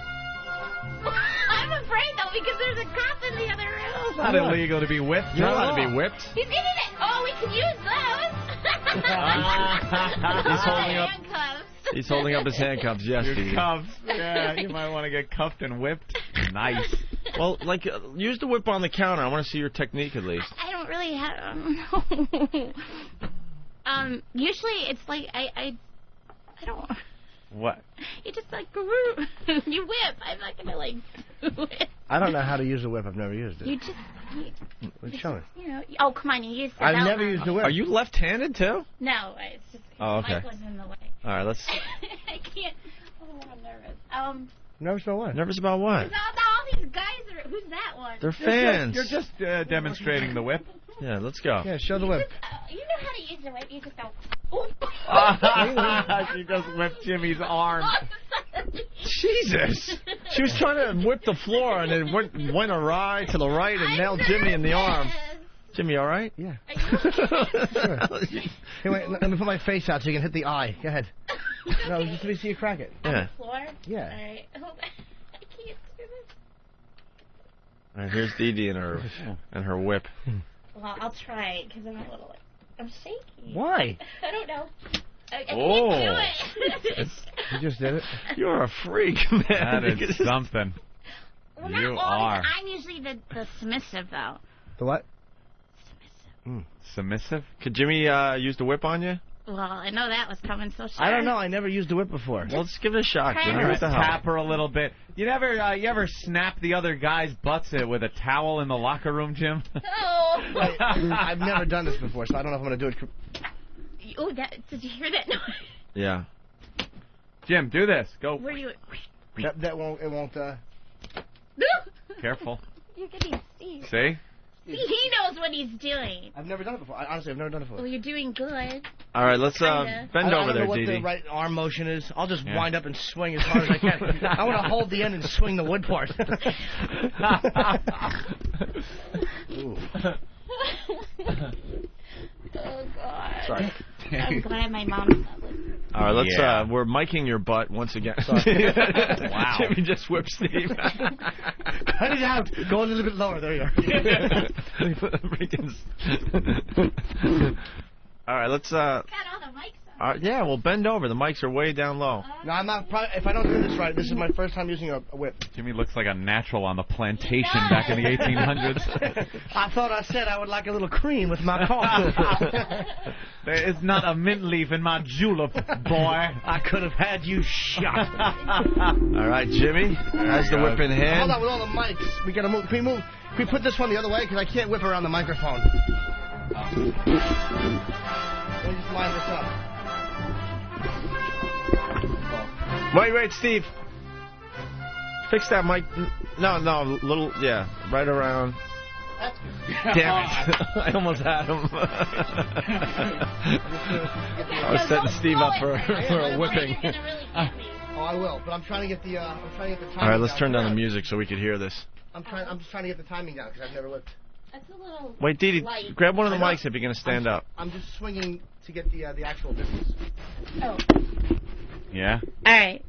I'm afraid though because there's a cop in the other room. It's not illegal to be whipped. You're not allowed to be whipped. He's giving it. Oh, we can use those. He's holding up. Handcuffs. He's holding up his handcuffs. Yes, Your Stevie. cuffs. Yeah, you might want to get cuffed and whipped. Nice. Well, like, use the whip on the counter. I want to see your technique at least. I don't really have. Usually it's like I don't. What? You just like you whip. I'm not gonna like do it. I don't know how to use a whip. I've never used it. You just. Show me. You know. Oh, come on. You used the I've belt never now. used a whip. Are you left-handed too? No, it's just. Oh, okay. Mike was in the way. All right, let's. I can't. Oh, I'm nervous. Nervous about what? Nervous about what? All these guys are. Who's that one? They're fans. You're just demonstrating the whip. Yeah, let's go. Yeah, show the whip. You know how to use the whip. You just go. She just whipped Jimmy's arm. Jesus. She was trying to whip the floor and it went awry to the right and nailed Jimmy in the arm. Jimmy, all right? Yeah. Sure. Hey, wait, let me put my face out so you can hit the eye. Go ahead. No, just let me see you crack it. On the floor? Yeah. All right. Hold on. I can't do this. All right, here's Dee Dee and her whip. Well, I'll try because I'm a little. I'm shaky. Why? I don't know. I can't do it. You just did it. You're a freak, man. That is something. Well, You not are. always. I'm usually the submissive, though. The what? Submissive? Could Jimmy use the whip on you? Well, I know that was coming so sure. I don't know. I never used the whip before. Well, let's give it a shot, Try Jimmy. it. What the hell? Tap her a little bit. You ever snap the other guy's butts with a towel in the locker room, Jim? Oh. I've never done this before, so I don't know if I'm going to do it. Oh, did you hear that noise? Yeah. Jim, do this. Go. Where you? That won't. It won't. Careful. You're getting Steve. See? See, he knows what he's doing. I've never done it before. Honestly, I've never done it before. Well, you're doing good. All right, let's Kinda. bend I over don't there, know what Dee the Dee. right arm motion is. I'll just Yeah. wind up and swing as hard as I can. I want to hold the end and swing the wood part. Oh, God. Sorry. I'm glad my mom's not listening. All right, let's. Yeah. We're miking your butt once again. Wow. Jimmy just whipped Steve. Cut it out. Go a little bit lower. There you are. All right, let's. Got all the mics on. Yeah, well, bend over. The mics are way down low. No, I'm not. If I don't do this right, this is my first time using a whip. Jimmy looks like a natural on the plantation back in the 1800s. I thought I said I would like a little cream with my coffee. There is not a mint leaf in my julep, boy. I could have had you shot. All right, Jimmy, has the whip in hand. Hold on, with all the mics, we gotta move. Can we put this one the other way? Because I can't whip around the microphone. Let me just line this up. Wait, Steve. Fix that mic. No, little, yeah, right around. That's good. Damn it. I almost had him. I was setting Steve up for a whipping. Oh, I will, but I'm trying to get the timing. All right, let's turn down the music so we could hear this. I'm just trying to get the timing down because I've never whipped. That's a little. Wait, Dee Dee, light. grab one of the mics if you're gonna stand up. I'm just swinging to get the actual distance. Oh. Yeah. All right.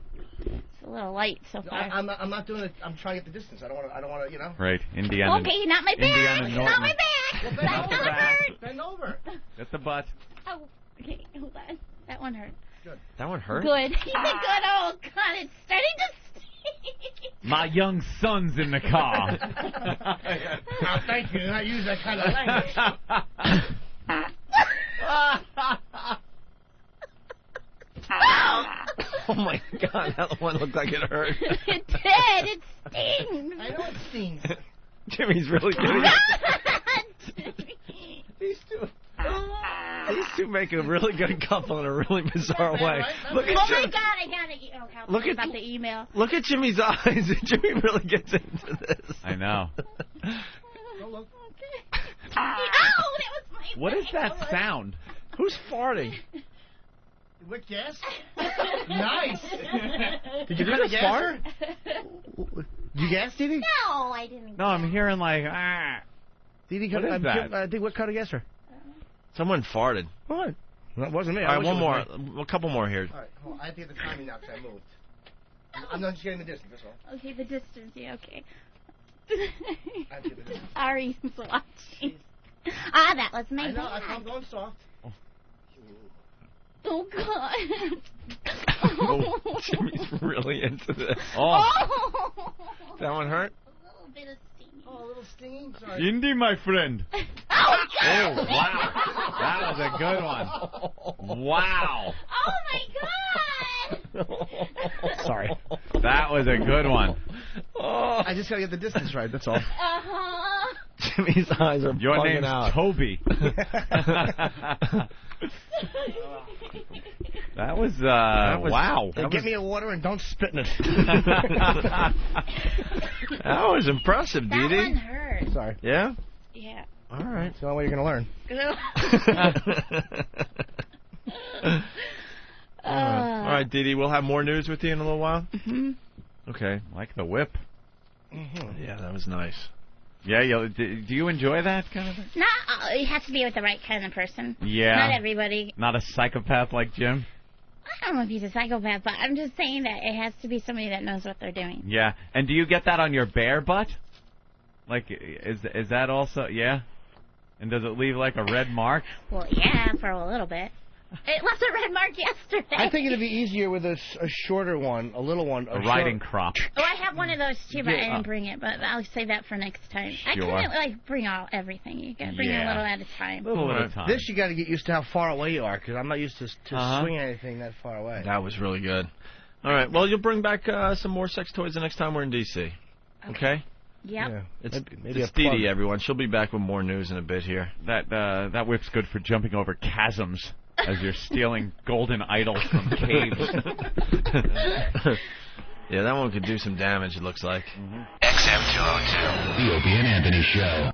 It's a little light so far. I'm not doing it. I'm trying to get the distance. I don't want to, you know. Right, Indiana. Okay, not my back. Indiana Not Norton. my back. Well, That one hurt. Bend over. Get the butt. Oh, okay, hold on. That one hurt. Good. That one hurt? Good. He said good. Oh, God, it's starting to sting. My young son's in the car. Oh, thank you. I use that kind of language. Oh my God, that one looked like it hurt. It did. It stings. I know it stings. Jimmy's really getting These two make a really good couple in a really bizarre way. Look at Oh, my Jimmy. God, I got to Look at- about the email. Look at Jimmy's eyes. Jimmy really gets into this. I know. Oh, that was my What is that sound? Who's farting? With gas? Nice. Did you Did cut a you gas? fart? Did you gas, Dee Dee? No, I didn't. No, I'm hearing like, ah. Dee Dee, What is that? I think what cut a gas her? Someone farted. What? That wasn't me. All I right, wish one it more. was me. A couple more here. All right, hold on. I have to get the timing now because I moved. I'm not just getting the distance, that's all. Okay, the distance. Yeah, okay. I have to get the distance. Ari's watching. Ah, that was my I know, bad. I'm going soft. Oh, God. Oh, Jimmy's really into this. Oh, That one hurt? A little bit of stinging. Oh, a little stinging? Sorry. Indy, my friend. Oh, Oh, God. wow. That was a good one. Wow. Oh, my God. Sorry. That was a good one. Oh, I just got to get the distance right, that's all. Uh-huh. Jimmy's eyes are Your bugging name's out. Toby. That was, wow. Hey, get me a water and don't spit in it. That was impressive, Dee That one Dee. hurt. Sorry. Yeah? Yeah. All right. It's the only way you're going to learn. All right, Dee Dee, we'll have more news with you in a little while? Mhm. Okay. Like the whip. Yeah, that was nice. Yeah, do you enjoy that kind of thing? Not, it has to be with the right kind of person. Yeah. Not everybody. Not a psychopath like Jim? I don't know if he's a psychopath, but I'm just saying that it has to be somebody that knows what they're doing. Yeah. And do you get that on your bare butt? Like, is that also, yeah? And does it leave like a red mark? Well, yeah, for a little bit. It left a red mark yesterday. I think it'd be easier with a shorter one, a little one. A riding crop. Oh, I have one of those too, but I Yeah. didn't bring it. But I'll save that for next time. I Sure. couldn't like bring everything. You gotta bring it a little at a time. This you got to get used to how far away you are, because I'm not used to swinging anything that far away. That was really good. All right. Well, you'll bring back some more sex toys the next time we're in D.C. Okay? Yep. Yeah. It's Dee Dee, everyone. She'll be back with more news in a bit here. That whip's good for jumping over chasms as you're stealing golden idols from caves. Yeah, that one could do some damage, it looks like. XM202. The Opie and Anthony Show.